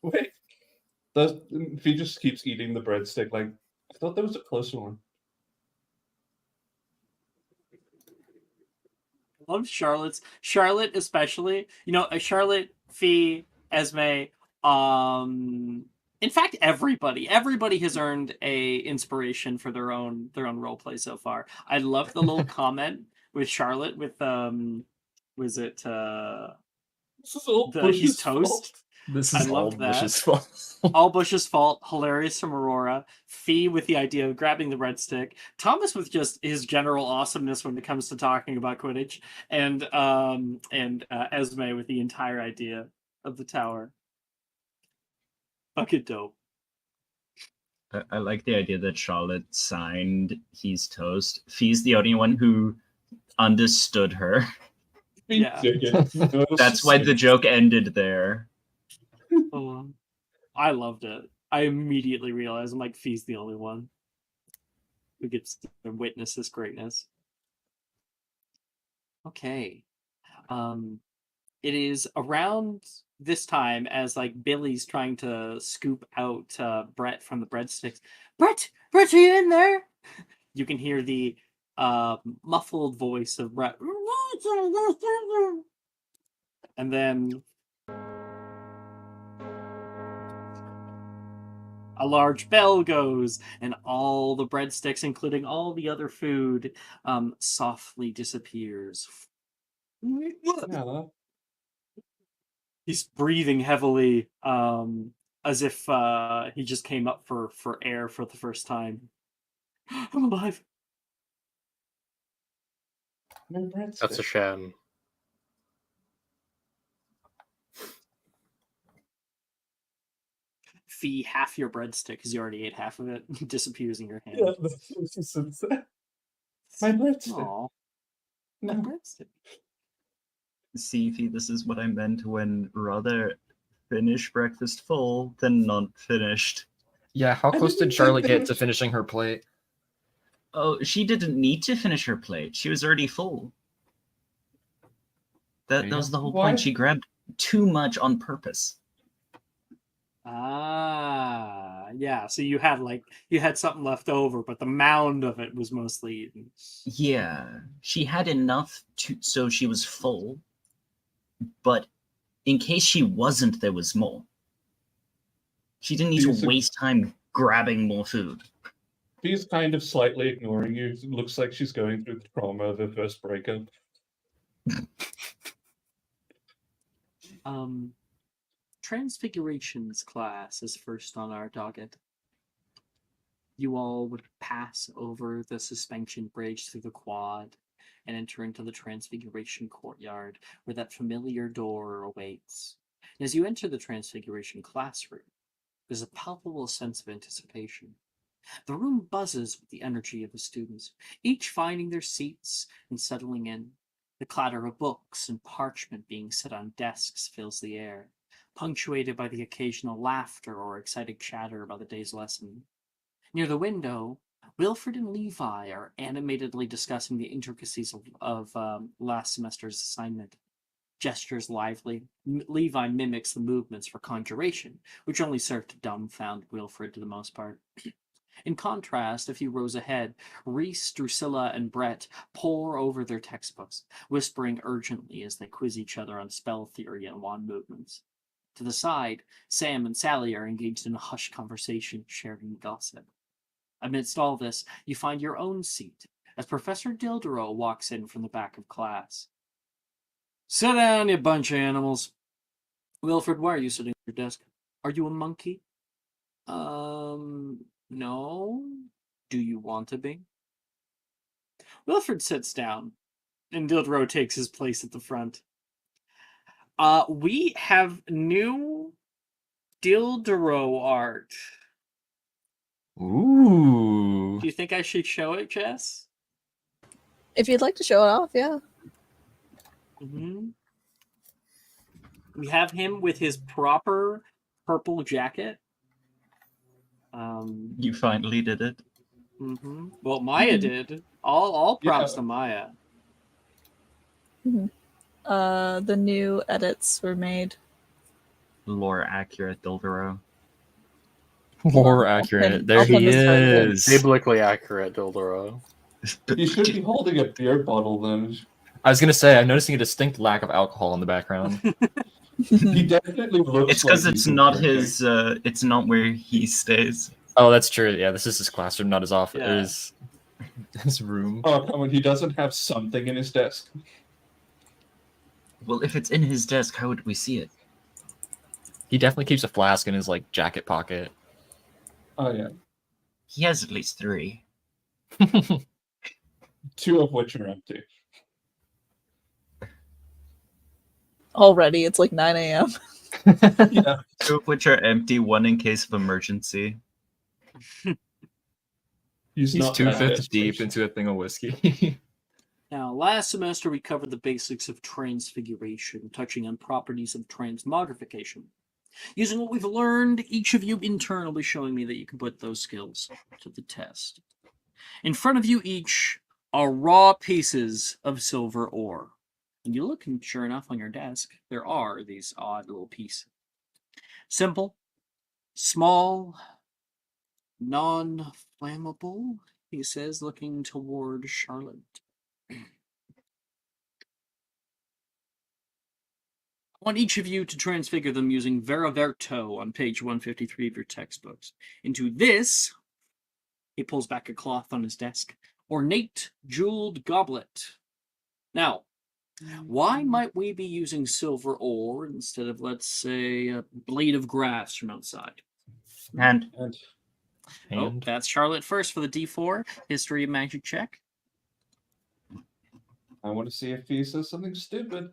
Wait. He just keeps eating the breadstick. Like, I thought that was a closer one.
Love Charlotte especially. You know, Charlotte, Fee, Esme. In fact, everybody has earned a inspiration for their own role play so far. I love the little comment with Charlotte with was it
This is all
he's toast.
This
I
is all
love that.
Bush's fault.
All Bush's fault. Hilarious from Aurora. Fee with the idea of grabbing the breadstick. Thomas with just his general awesomeness when it comes to talking about Quidditch, and Esme with the entire idea of the tower. Fucking dope.
I like the idea that Charlotte signed He's Toast. Fee's the only one who understood her.
Yeah.
That's why the joke ended there.
I loved it. I immediately realized I'm like, Fee's the only one who gets to witness this greatness. Okay. It is around this time as like Billy's trying to scoop out Brett from the breadsticks. Brett, are you in there? You can hear the muffled voice of Brett. And then a large bell goes, and all the breadsticks, including all the other food, softly disappears.
Yeah.
He's breathing heavily, as if he just came up for air for the first time. I'm alive.
That's a shame.
Fee half your breadstick because you already ate half of it. Disappears in your hand.
Yeah, that's my breadstick.
Aww. My
No.
breadstick.
See, Fee, this is what I meant when rather finish breakfast full than not finished.
Yeah, how close did Charlotte get to finishing her plate?
Oh, she didn't need to finish her plate. She was already full. That was the whole point. She grabbed too much on purpose.
Ah, yeah. So you had something left over, but the mound of it was mostly eaten.
Yeah, she had enough so she was full, but in case she wasn't, there was more. She didn't need to waste time grabbing more food.
She's kind of slightly ignoring you. It looks like she's going through the trauma of her first breakup.
Transfigurations class is first on our docket. You all would pass over the suspension bridge through the quad and enter into the Transfiguration courtyard, where that familiar door awaits. And as you enter the Transfiguration classroom, there's a palpable sense of anticipation. The room buzzes with the energy of the students, each finding their seats and settling in. The clatter of books and parchment being set on desks fills the air, punctuated by the occasional laughter or excited chatter about the day's lesson. Near the window, Wilfred and Levi are animatedly discussing the intricacies of last semester's assignment. Gestures lively, Levi mimics the movements for conjuration, which only serve to dumbfound Wilfred to the most part. In contrast, a few rows ahead, Reese, Drusilla, and Brett pore over their textbooks, whispering urgently as they quiz each other on spell theory and wand movements. To the side, Sam and Sally are engaged in a hushed conversation, sharing gossip. Amidst all this, you find your own seat, as Professor Dildero walks in from the back of class. "Sit down, you bunch of animals." "Wilfred, why are you sitting at your desk? Are you a monkey?" No. Do you want to be?" Wilfred sits down, and Dildero takes his place at the front. We have new Dildero art.
Ooh.
Do you think I should show it, Jess?
If you'd like to show it off, yeah.
Mm-hmm. We have him with his proper purple jacket.
You finally did it.
Mm-hmm. Well, Maya did. All props
Yeah.
to Maya.
The new edits were made.
Lore accurate Dildero.
More
I'll
accurate.
pin-
There
I'll pin
he
this right here.
is.
Biblically accurate, Dildero.
You should be holding a beer bottle then.
I was gonna say, I'm noticing a distinct lack of alcohol in the background.
He definitely looks.
It's because
like
it's
he's
not
drinking.
his. It's not where he stays.
Oh, that's true. Yeah, this is his classroom, not his office.
Yeah.
His room.
Oh, come on, he doesn't have something in his desk.
Well, if it's in his desk, how would we see it?
He definitely keeps a flask in his like jacket pocket.
Oh yeah,
He has at least 3.
2 of which are empty.
Already, it's like 9 a.m.
Yeah,
2 of which are empty, 1 in case of emergency.
he's
He's
not
2/5
that
deep
desperate.
into a thing of whiskey.
Now, last semester we covered the basics of transfiguration, touching on properties of transmogrification. Using what we've learned, each of you in turn will be showing me that you can put those skills to the test. In front of you each are raw pieces of silver ore. And you look, and sure enough, on your desk, there are these odd little pieces. Simple, small, non-flammable, he says, looking toward Charlotte. I want each of you to transfigure them using Veraverto on page 153 of your textbooks into this, he pulls back a cloth on his desk, ornate jeweled goblet. Now, why might we be using silver ore instead of, let's say, a blade of grass from outside?
And
And
Oh,
And
that's Charlotte first for the D4 History of Magic check.
I want to see if he says something stupid.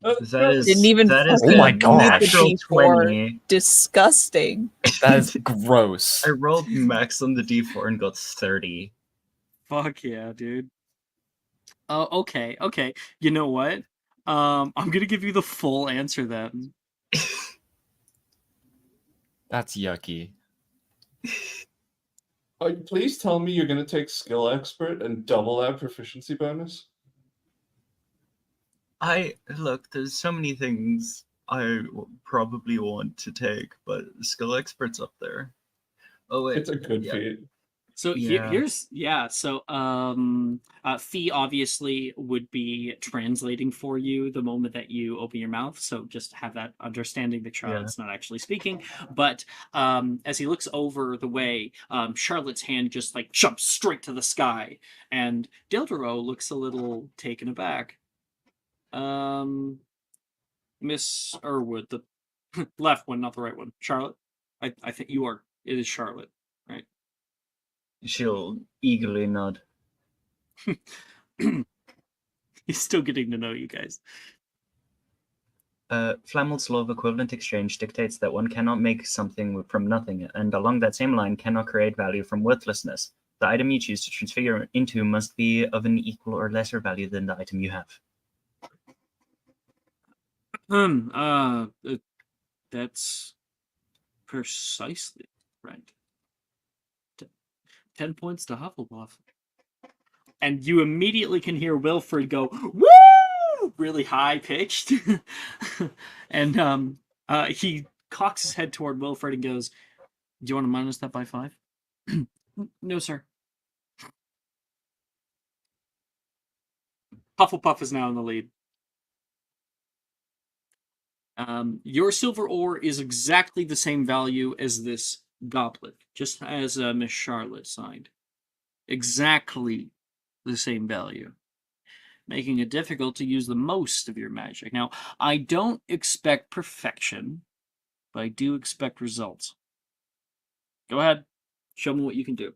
that is
Didn't even
that is
Oh my
a
gosh.
natural
Need the D4.
20.
Disgusting.
that is gross.
I rolled max on the D4 and got 30.
Fuck yeah, dude. Oh, okay. You know what? I'm gonna give you the full answer then.
That's yucky.
Please tell me you're going to take skill expert and double that proficiency bonus.
Look, there's so many things I probably want to take, but skill expert's up there. Oh wait,
It's a good
yeah.
feat.
So Fee obviously would be translating for you the moment that you open your mouth. So just have that understanding that Charlotte's not actually speaking. But as he looks over the way, Charlotte's hand just like jumps straight to the sky, and Dildero looks a little taken aback. Miss Irwood, the left one, not the right one. Charlotte, I think you are. It is Charlotte, right?
She'll eagerly nod.
He's still getting to know you guys.
Flamel's law of equivalent exchange dictates that one cannot make something from nothing, and along that same line cannot create value from worthlessness. The item you choose to transfigure into must be of an equal or lesser value than the item you have.
That's precisely right. 10 points to Hufflepuff. And you immediately can hear Wilfred go, woo! Really high pitched. And he cocks his head toward Wilfred and goes, do you want to minus that by 5? No, sir. Hufflepuff is now in the lead. Your silver ore is exactly the same value as this goblet, just as Miss Charlotte signed. Exactly the same value, making it difficult to use the most of your magic. Now, I don't expect perfection, but I do expect results. Go ahead, show me what you can do.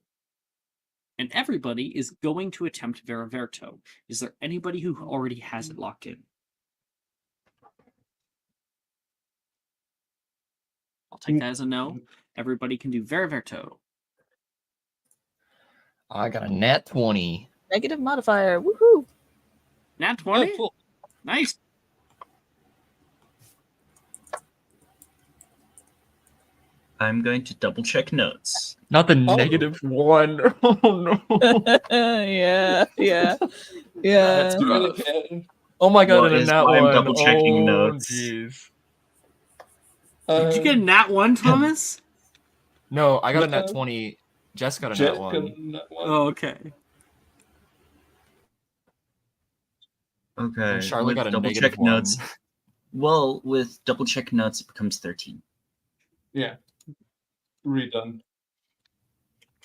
And everybody is going to attempt Vera Verto. Is there anybody who already has it locked in? I'll take that as a no. Everybody can do Vera Verto.
I got a nat 20.
Negative modifier. Woohoo!
Nat 20?
Oh, cool.
Nice.
I'm going to double check notes.
Not the -1. Oh no.
yeah.
That's really bad.
Oh my god,
What
and a
is
nat
why I'm
1.
double-checking notes?
Jeez.
Did you get a nat 1, Thomas?
No, I got a nat 20. Jess got a
Jet
nat 1.
got a nat 1.
Oh, okay.
Okay.
And Charlotte
with
got a
double
negative
check
1.
notes. Well, with double check notes, it becomes 13.
Yeah. Redone.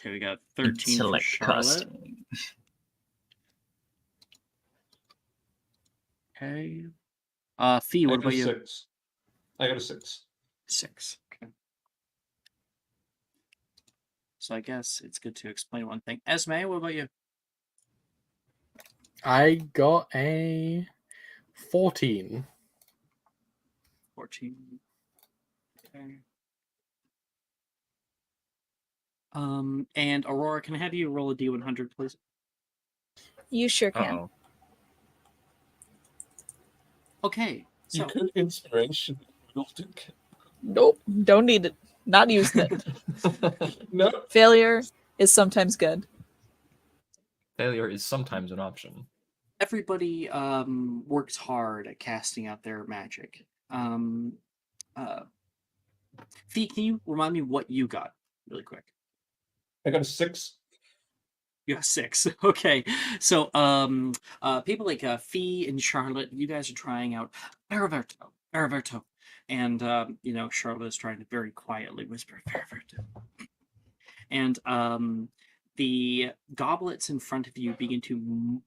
Okay, we got 13 for
Intellect
Charlotte.
costing.
Okay. Fee, what
I got
about
a
you?
6. I got a 6.
6. Okay. So I guess it's good to explain one thing. Esme, what about you?
I got a 14.
14. Okay. And Aurora, can I have you roll a D100, please?
You sure can.
Uh-oh.
Okay.
You
So
could inspiration.
Nope. Don't need it. Not using it.
No.
Failure is sometimes good.
Failure is sometimes an option.
everybody works hard at casting out their magic. Fee, can you remind me what you got really quick?
I got a 6.
You got 6. Okay. So people like Fee and Charlotte, you guys are trying out Araverto. And Charlotte is trying to very quietly whisper Araverto. And the goblets in front of you begin to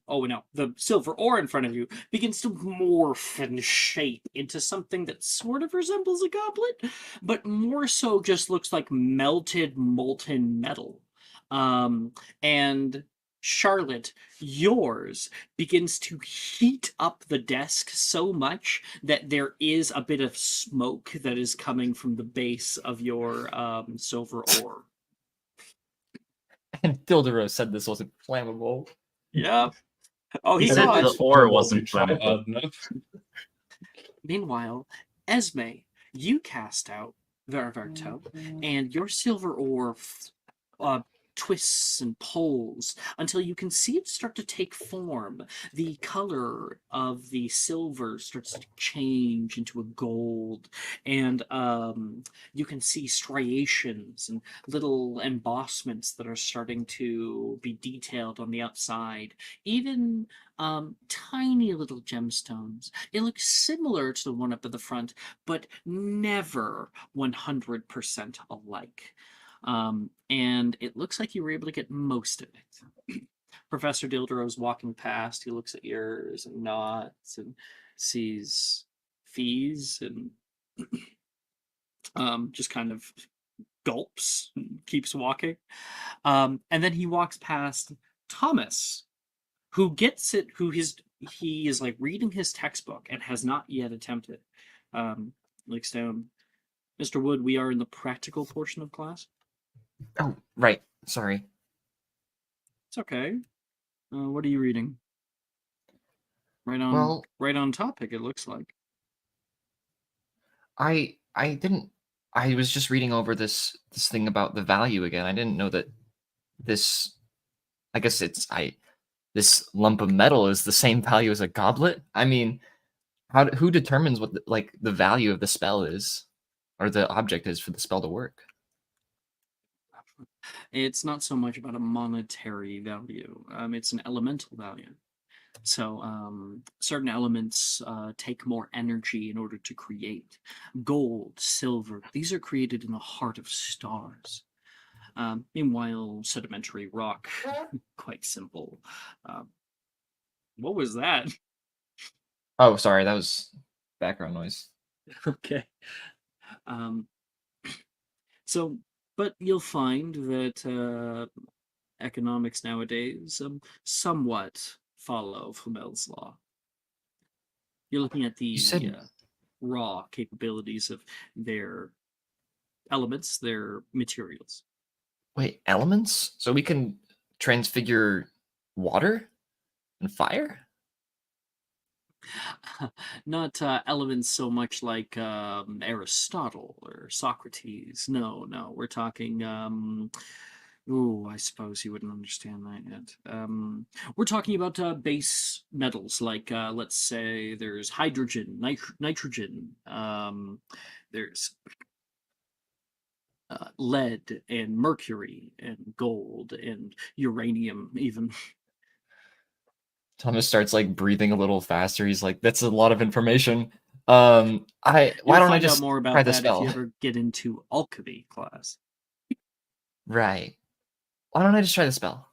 the silver ore in front of you begins to morph and shape into something that sort of resembles a goblet, but more so just looks like melted molten metal. And Charlotte, yours begins to heat up the desk so much that there is a bit of smoke that is coming from the base of your silver ore.
And Dildero said this wasn't flammable.
Yep. Oh, he
said
saw
the
it.
ore wasn't flammable.
Meanwhile, Esme, you cast out Veraverto, and your silver ore twists and pulls until you can see it start to take form. The color of the silver starts to change into a gold, and you can see striations and little embossments that are starting to be detailed on the outside. Even tiny little gemstones. It looks similar to the one up at the front, but never 100% alike. And it looks like you were able to get most of it. Professor Dildero's walking past. He looks at yours and nods and sees fees and just kind of gulps and keeps walking. And then he walks past Thomas, who gets it, he is like reading his textbook and has not yet attempted. Looks down. Mr. Wood, we are in the practical portion of class.
Oh, right. Sorry.
It's okay. What are you reading?
Well,
right on topic, it looks like.
I didn't. I was just reading over this thing about the value again. I didn't know that this. I guess this lump of metal is the same value as a goblet. I mean, who determines what the value of the spell is, or the object is for the spell to work?
It's not so much about a monetary value. It's an elemental value. So certain elements take more energy in order to create. Gold, silver, these are created in the heart of stars. Meanwhile, sedimentary rock, quite simple. What was that?
Oh, sorry, that was background noise.
Okay. So, but you'll find that economics nowadays somewhat follow Flamel's law. You're looking at
You
the
said
raw capabilities of their elements, their materials.
wait, elements? So we can transfigure water and fire?
Not elements so much like Aristotle or Socrates. No, no, we're talking. I suppose you wouldn't understand that yet. We're talking about base metals, like let's say there's hydrogen, nitrogen. There's lead and mercury and gold and uranium, even.
Thomas starts like breathing a little faster. He's like, "That's a lot of information."
You'll
why don't I
find out
just
more
try
about
the
that if you
spell?
ever get into alchemy class.
Right. Why don't I just try the spell?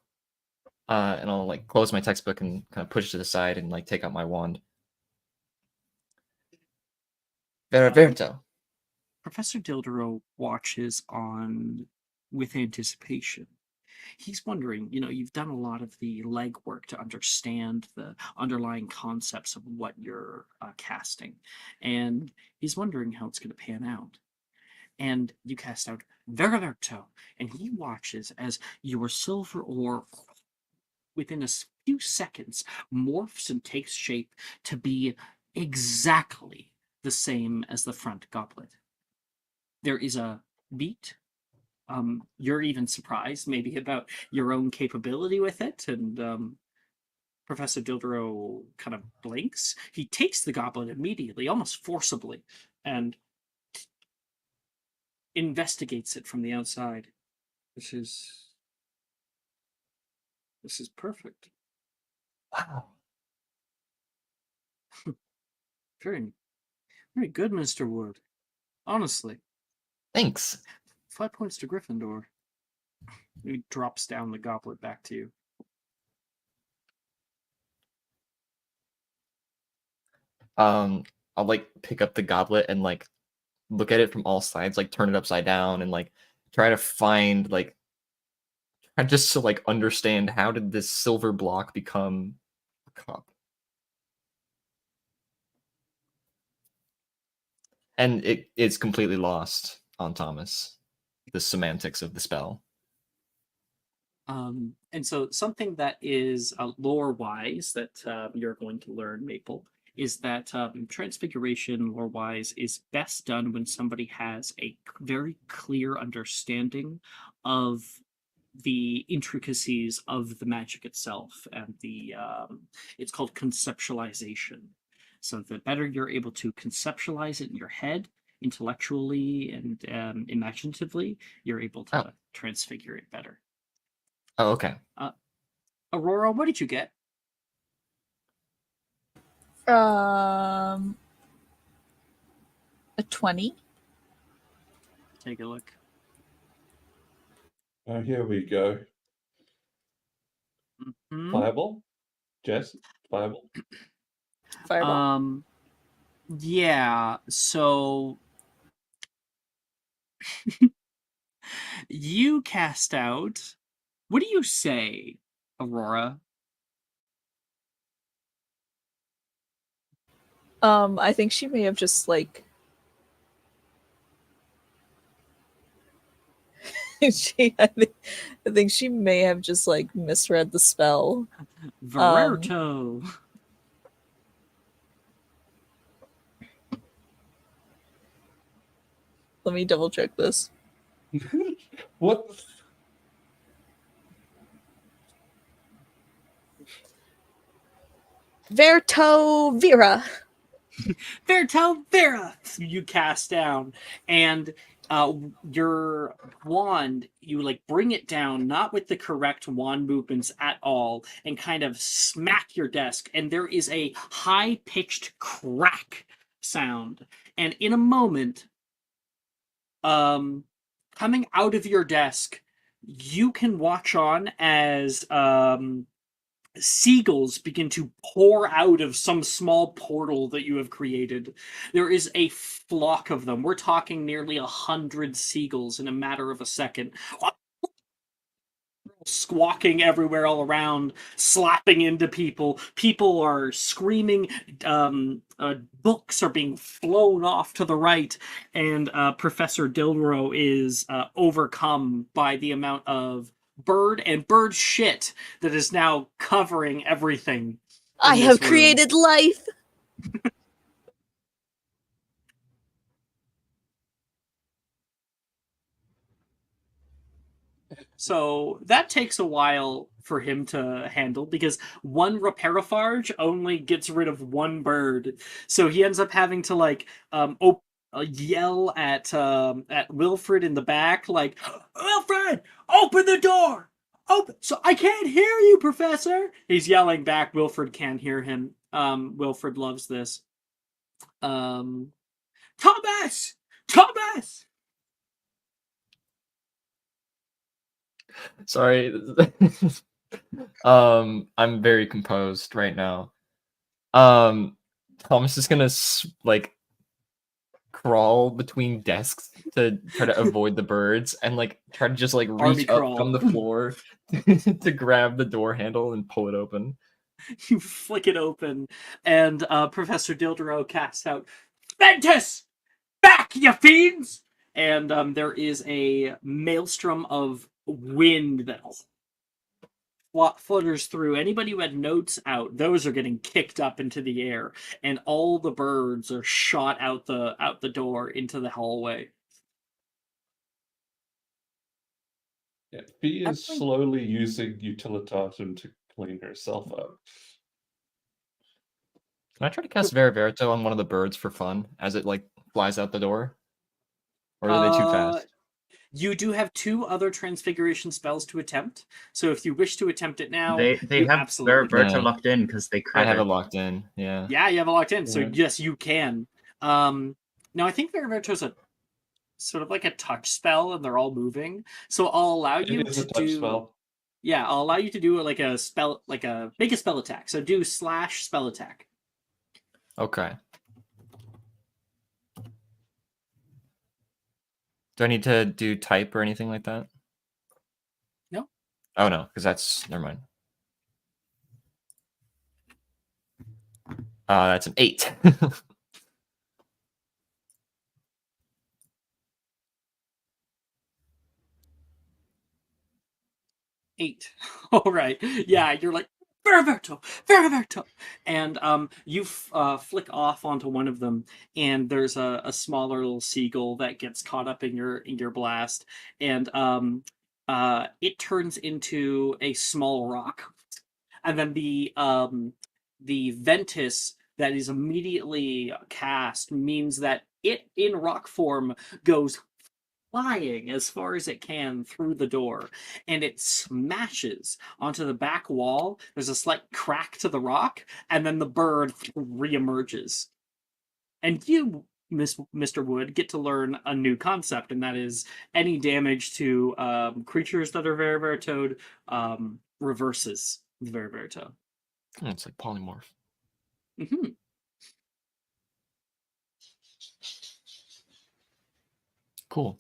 And I'll like close my textbook and kind of push it to the side and like take out my wand. Verto.
Professor Dildero watches on with anticipation. He's wondering, you've done a lot of the legwork to understand the underlying concepts of what you're casting, and he's wondering how it's going to pan out. And you cast out Veriverto, and he watches as your silver ore, within a few seconds, morphs and takes shape to be exactly the same as the front goblet. There is a beat. You're even surprised, maybe, about your own capability with it, and Professor Dildero kind of blinks. He takes the goblet immediately, almost forcibly, and investigates it from the outside. This is perfect.
Wow.
Very, very good, Mr. Wood. Honestly.
Thanks.
5 points to Gryffindor. He drops down the goblet back to you.
I'll like pick up the goblet and like look at it from all sides, like turn it upside down and like try to find like just to like understand how did this silver block become a cup. And it's completely lost on Thomas, the semantics of the spell.
And so something that is lore-wise that you're going to learn, Maple, is that transfiguration, lore-wise, is best done when somebody has a very clear understanding of the intricacies of the magic itself and the it's called conceptualization. So the better you're able to conceptualize it in your head, intellectually and imaginatively, you're able to transfigure it better.
Oh, okay.
Aurora, what did you get?
A 20.
Take a look.
Oh, here we go.
Mhm.
Fireball? Jess? Fireball?
Fireball.
Yeah, so you cast out. What do you say, Aurora?
I think she may have just like I think she may have just like misread the spell.
Vererto.
Let me double check this.
What?
Verto Vera.
Verto Vera. You cast down, and your wand, you like bring it down, not with the correct wand movements at all, and kind of smack your desk, and there is a high pitched crack sound, and in a moment, coming out of your desk, you can watch on as seagulls begin to pour out of some small portal that you have created. There is a flock of them. We're talking nearly 100 seagulls in a matter of a second. Squawking everywhere all around, slapping into people. People are screaming. Books are being flown off to the right, and Professor Dilro is overcome by the amount of bird shit that is now covering everything.
I have created life.
So that takes a while for him to handle because one Reparafarge only gets rid of one bird. So he ends up having to like yell at Wilfred in the back, like, Wilfred, open the door! Open! So I can't hear you, Professor! He's yelling back. Wilfred can't hear him. Wilfred loves this. Thomas! Thomas!
Sorry. I'm very composed right now. Thomas is gonna like crawl between desks to try to avoid the birds and like try to just like
Army
reach up
crawl.
from the floor to grab the door handle and pull it open.
You flick it open, and Professor Dildero casts out, Ventus! Back, you fiends! And there is a maelstrom of wind that flutters through. Anybody who had notes out, those are getting kicked up into the air, and all the birds are shot out the door into the hallway.
Yeah, Fee is slowly using Utilitatum to clean herself up.
Can I try to cast Verito on one of the birds for fun as it like flies out the door? Or are they too fast?
You do have 2 other transfiguration spells to attempt, so if you wish to attempt it now,
They
you
have
absolutely
Verita
can.
locked in because they
I
crit
have
it.
it locked in, yeah.
Yeah, you have it locked in, so
Yeah.
yes, you can. Now I think Verito's a sort of like a touch spell, and they're all moving. So I'll allow you
It is
to
a touch
do.
spell.
Yeah, I'll allow you to do like a spell, make a spell attack. So do / spell attack.
Okay. Do I need to do type or anything like that?
No.
Oh no, because that's never mind. That's an 8.
8. All right. Yeah, you're like Veriverto, and you flick off onto one of them, and there's a smaller little seagull that gets caught up in your blast, and it turns into a small rock, and then the ventus that is immediately cast means that it in rock form goes flying as far as it can through the door, and it smashes onto the back wall. There's a slight crack to the rock, and then the bird reemerges. And you, Mr. Wood, get to learn a new concept, and that is any damage to creatures that are very, very toad reverses the very, very toad.
It's like polymorph.
Mm-hmm.
Cool.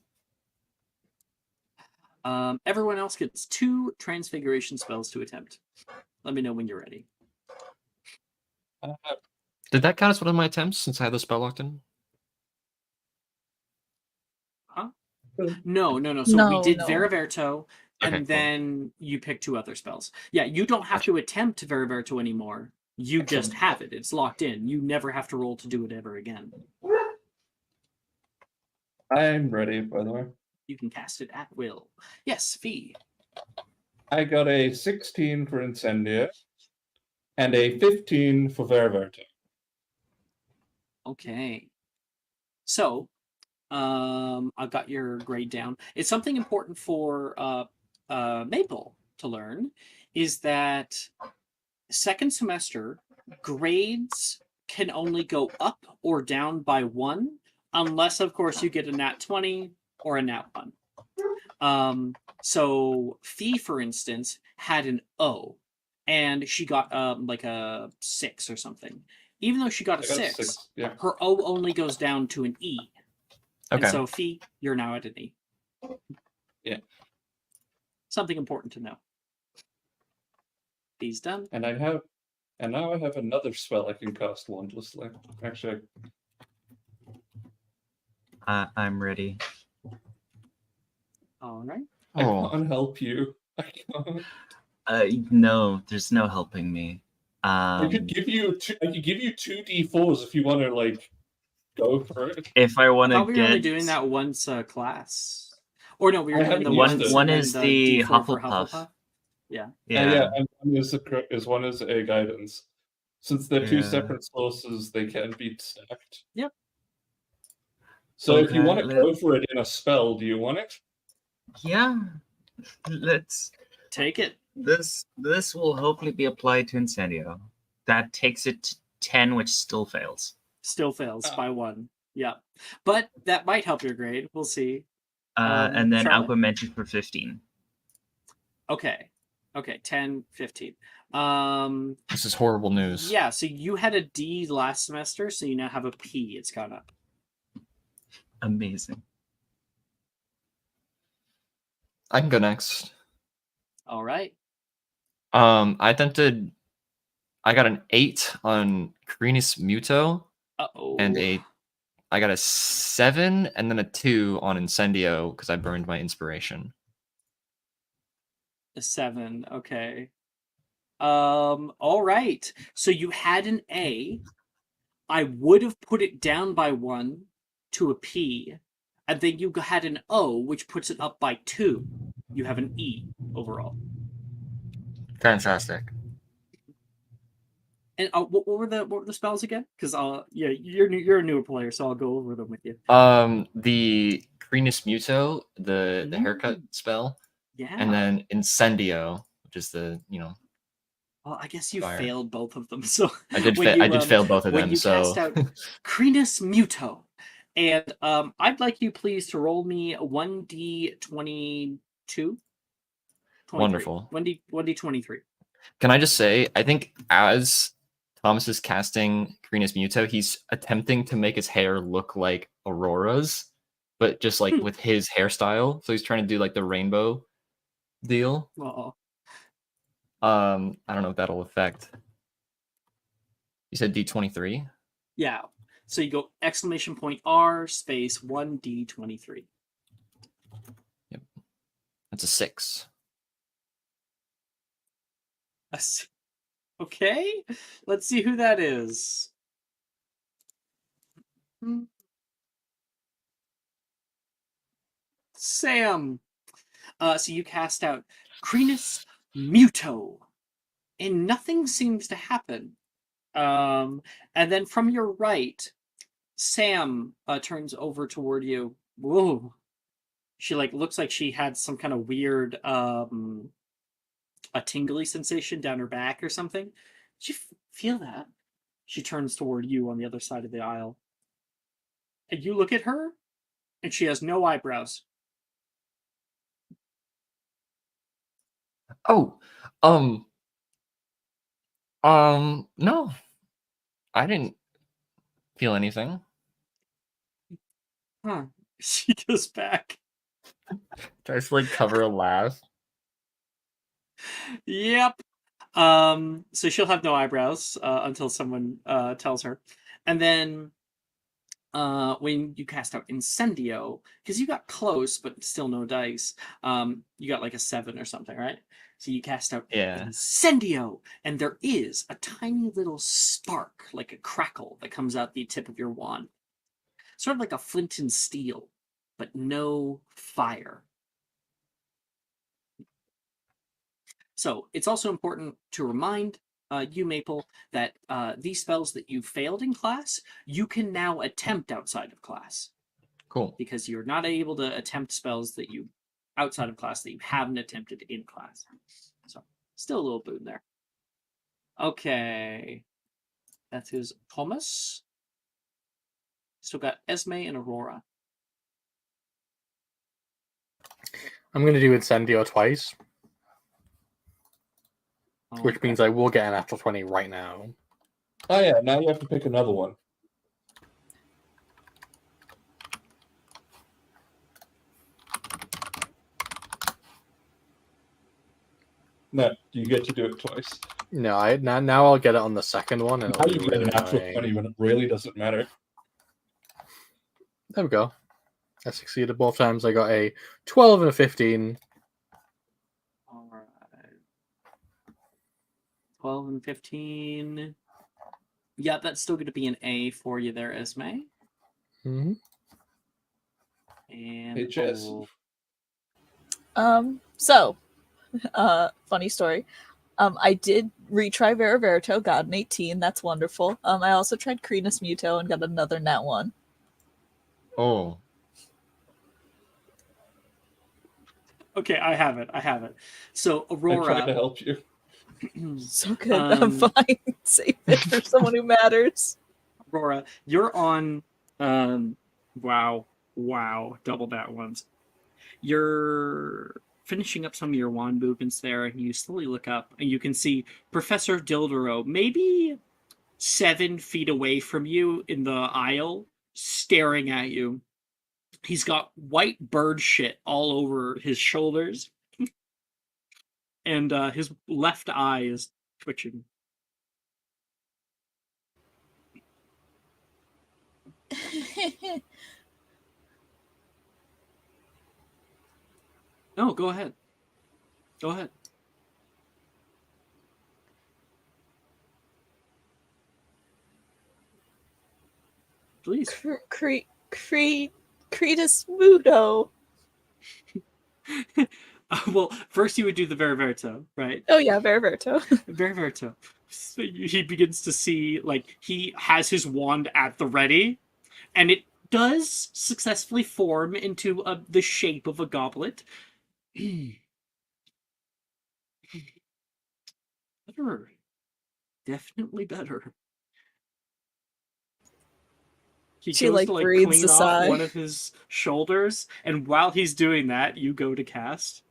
Everyone else gets 2 transfiguration spells to attempt. Let me know when you're ready.
Did that count as one of my attempts since I had the spell locked in?
Huh? No. So we
No,
did
no.
Veriverto, and
Okay, cool.
then you pick 2 other spells. Yeah, you don't have to attempt Veriverto anymore. You just have it. It's locked in. You never have to roll to do it ever again.
I'm ready, by the way.
You can cast it at will. Yes, Fee.
I got a 16 for Incendia and a 15 for Veriverto.
Okay. So, I've got your grade down. It's something important for Maple to learn is that second semester grades can only go up or down by 1, unless, of course, you get a nat 20 or a nat 1. So Fee, for instance, had an O, and she got like a 6 or something. Even though she got a
I got a
6,
6, yeah.
her O only goes down to an E.
Okay.
And so Fee, you're now at an E.
Yeah.
Something important to know. Fee's done.
And now I have another spell I can cast wandlessly. Actually,
I'm ready.
All right.
I
Oh,
can't help you. I can't.
No, there's no helping me.
I could give you two. I could give you 2d4s if you want to like go for it.
If I want
I
to
thought we were only doing that once a class. Or no, we were
I
doing the
haven't used
ones
it.
One
and
is
then
the
D4 for
Hufflepuff.
Hufflepuff. Yeah.
Yeah, and one is one is a guidance. Since they're 2
Yeah.
separate sources, they can be stacked.
Yep.
So if you
Okay,
want to go for it in a spell, do you want it?
Yeah, let's.
Take it.
This will hopefully be applied to Incendio. That takes it to 10, which still fails.
Still fails by 1. Yeah. But that might help your grade. We'll see.
And then
Charlotte?
Aqua Magic for 15.
Okay. 10, 15.
this is horrible news.
Yeah, so you had a D last semester, so you now have a P. It's gone up.
Amazing.
I can go next.
All right.
I got an 8 on Crenus Muto,
Uh-oh.
and I got a 7 and then a 2 on Incendio because I burned my inspiration.
A 7. Okay. All right. So you had an A. I would have put it down by 1 to a P, and then you had an O, which puts it up by 2. You have an E overall.
Fantastic.
And what were the spells again? Because yeah, you're a newer player, so I'll go over them with you.
The Crenus Muto, the haircut spell,
Yeah.
and then Incendio, which is the
Well, I guess you
Fire.
failed both of them. So
I did
when
fail both of
when
them.
you
So
cast out Crenus Muto, and I'd like you please to roll me 1d22.
Wonderful.
1d23.
Can I just say, I think as Thomas is casting Crenus Muto, he's attempting to make his hair look like Aurora's, but just like with his hairstyle. So he's trying to do like the rainbow deal.
Uh-oh.
I don't know if that'll affect. You said D23?
Yeah. So you go !R space 1d23.
Yep. That's a 6.
Okay. Let's see who that is. Sam. So you cast out Crenus Muto, and nothing seems to happen. And then from your right, Sam turns over toward you. Whoa. She looks like she had some kind of weird a tingly sensation down her back or something. Did you feel that? She turns toward you on the other side of the aisle. And you look at her, and she has no eyebrows.
Oh, no, I didn't feel anything.
Huh. She goes back.
Tries to like cover a laugh.
Yep. So she'll have no eyebrows until someone tells her. And then when you cast out Incendio, because you got close but still no dice, you got like a 7 or something, right? So you cast out
Yeah.
Incendio, and there is a tiny little spark, like a crackle, that comes out the tip of your wand. Sort of like a flint and steel, but no fire. So it's also important to remind you, Maple, that these spells that you failed in class, you can now attempt outside of class.
Cool.
Because you're not able to attempt spells that you outside of class that you haven't attempted in class. So still a little boon there. Okay. That is Thomas. Still got Esme and Aurora.
I'm going to do Incendio twice, which
Okay.
means I will get an natural 20 right now.
Oh yeah, now you have to pick another one. No, you get to do it twice.
No, now I'll get it on the second one, and
Now
it'll
you
be
get
really
a natural
annoying.
20 when it really doesn't matter.
There we go. I succeeded both times. I got a 12 and a 15.
All right. 12 and 15. Yeah, that's still going to be an A for you there, Esme.
Mm-hmm.
And
Hey, Jess.
So, funny story. I did retry Vera Verito, got an 18. That's wonderful. I also tried Crenus Muto and got another nat 1.
Oh,
Okay, I have it. So
I tried to
Aurora,
help you.
So good. I'm fine. Save it for someone who matters.
Aurora, you're on. Wow, double that ones. You're finishing up some of your wand movements there, and you slowly look up, and you can see Professor Dildero, maybe 7 feet away from you in the aisle, staring at you. He's got white bird shit all over his shoulders, and his left eye is twitching. No, go ahead. Go ahead. Please.
Cretus Muto.
Well, first you would do the Veriverto, right?
Oh yeah, Vera Verito.
Veriverto. So he begins to see, like, he has his wand at the ready, and it does successfully form into the shape of a goblet. Better. Definitely better. He
She,
goes
like,
to
breathes
clean
a
off
sigh.
one of his shoulders, and while he's doing that, you go to cast.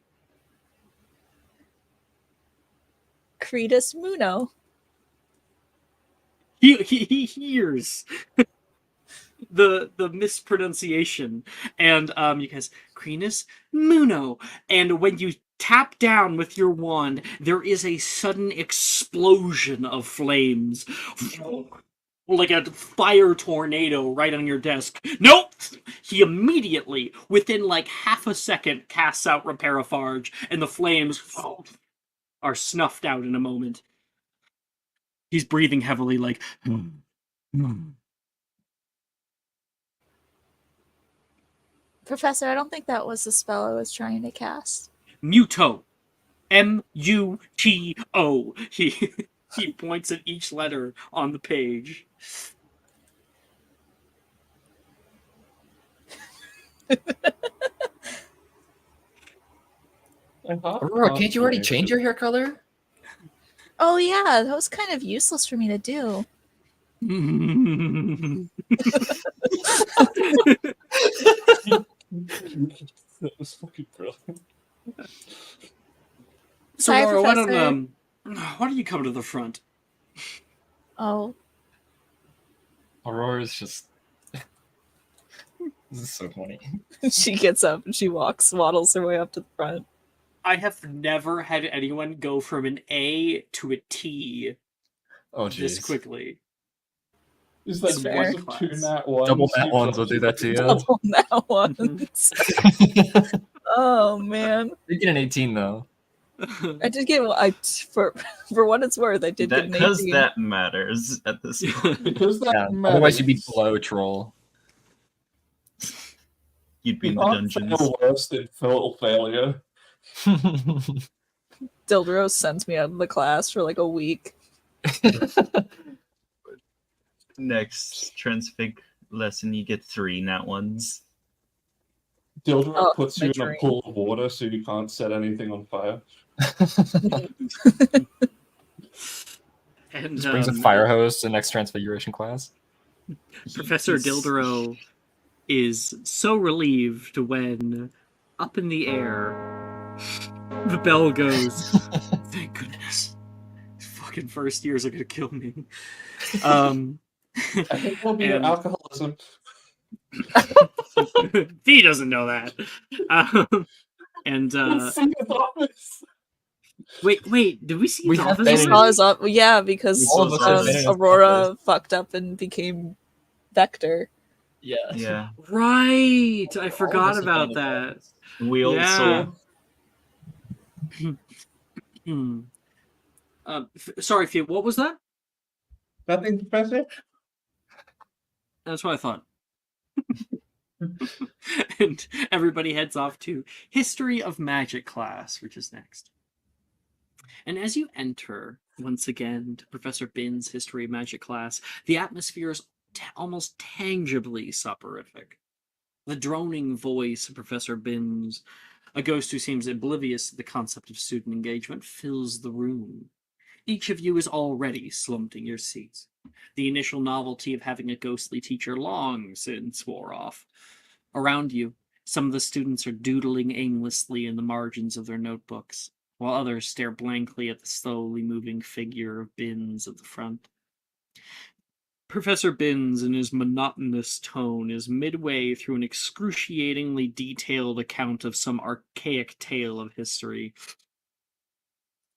Cretus Muno.
He hears the mispronunciation, and you guys, Crenus Muno, and when you tap down with your wand, there is a sudden explosion of flames, like a fire tornado right on your desk. Nope. He immediately, within like half a second, casts out Reparafarge, and the flames are snuffed out in a moment. He's breathing heavily, like.
Professor, I don't think that was the spell I was trying to cast.
Muto. M-U-T-O. He points at each letter on the page.
Aurora, can't you already change your hair color?
Oh yeah, that was kind of useless for me to do.
That was fucking brilliant.
So
Hi,
Laura,
Professor.
why don't you come to the front?
Oh,
Aurora's just. This is so funny.
she gets up and she waddles her way up to the front.
I have never had anyone go from an A to a T
Oh,
this
jeez.
quickly.
Is that
It's fair.
one of 2 nat ones?
Double nat ones will do that to you.
Double that ones. Oh man,
You get an 18 though.
I did get for what it's worth. I did get an
Because
18.
that matters at this point.
Because that
Yeah.
matters.
Otherwise, you'd be below troll.
You'd be in
You
the
can't
dungeons.
fail worse than total failure.
Dildro sends me out of the class for like a week.
Next transfig lesson, you get 3 nat ones.
Dildra
Oh,
puts
my
you in a
dream.
pool of water so you can't set anything on fire.
And
Just brings a fire hose to the next transfiguration class.
Professor Dildro is so relieved when, up in the air, the bell goes. Thank goodness. These fucking first years are gonna kill me.
I think it'll be
And-
alcoholism.
He doesn't know that. And
See his office.
wait, did we see
We
his
have
office?
We
been in-
saw his up. Yeah, because
All of us
have been
in his
Aurora fucked up and became Vector.
Yeah.
Yeah.
Right, I
All of
forgot
us have
about
been in
that.
office.
We also
Hmm. Sorry, Fia, what was that?
Nothing, Professor?
That's what I thought. And everybody heads off to History of Magic class, which is next. And as you enter once again to Professor Bin's History of Magic class, the atmosphere is almost tangibly soporific. The droning voice of Professor Bin's, a ghost who seems oblivious to the concept of student engagement, fills the room. Each of you is already slumped in your seats. The initial novelty of having a ghostly teacher long since wore off. Around you, some of the students are doodling aimlessly in the margins of their notebooks, while others stare blankly at the slowly moving figure of Binns at the front. Professor Binns, in his monotonous tone, is midway through an excruciatingly detailed account of some archaic tale of history.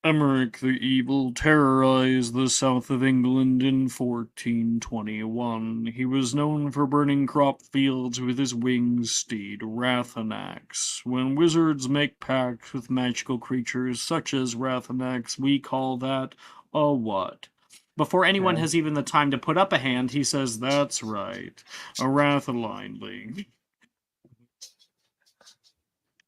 Emmerich the Evil terrorized the south of England in 1421. He was known for burning crop fields with his winged steed, Rathanax. When wizards make pacts with magical creatures such as Rathanax, we call that a what? Before anyone
Yeah.
has even the time to put up a hand, he says, "That's right, a Rathalinely."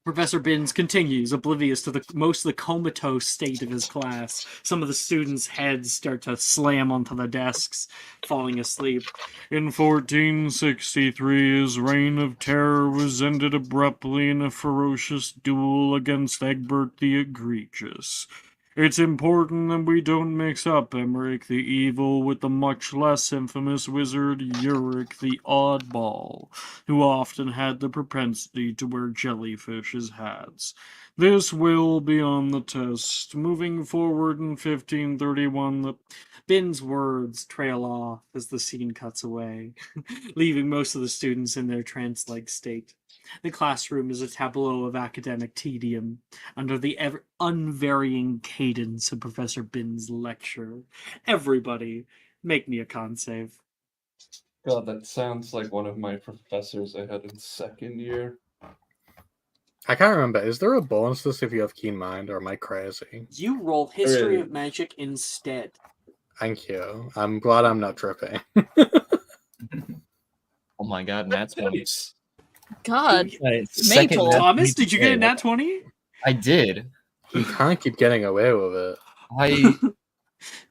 Professor Binns continues, oblivious to most of the comatose state of his class. Some of the students' heads start to slam onto the desks, falling asleep. In 1463, his reign of terror was ended abruptly in a ferocious duel against Egbert the Egregious. It's important that we don't mix up Emmerich the Evil with the much less infamous wizard Uric the Oddball, who often had the propensity to wear jellyfish as hats. This will be on the test. Moving forward in 1531, Bin's words trail off as the scene cuts away, leaving most of the students in their trance-like state. The classroom is a tableau of academic tedium, under the unvarying cadence of Professor Bin's lecture. Everybody, make me a con save.
God, that sounds like one of my professors I had in second year.
I can't remember. Is there a bonus to this if you have keen mind, or am I crazy?
You roll History
Really?
of Magic instead.
Thank you. I'm glad I'm not tripping.
Oh my god, Nat's ones.
God,
Right,
Maple.
nat
Thomas,
20
did you get a
today.
nat 20?
I did.
He can't keep getting away with it.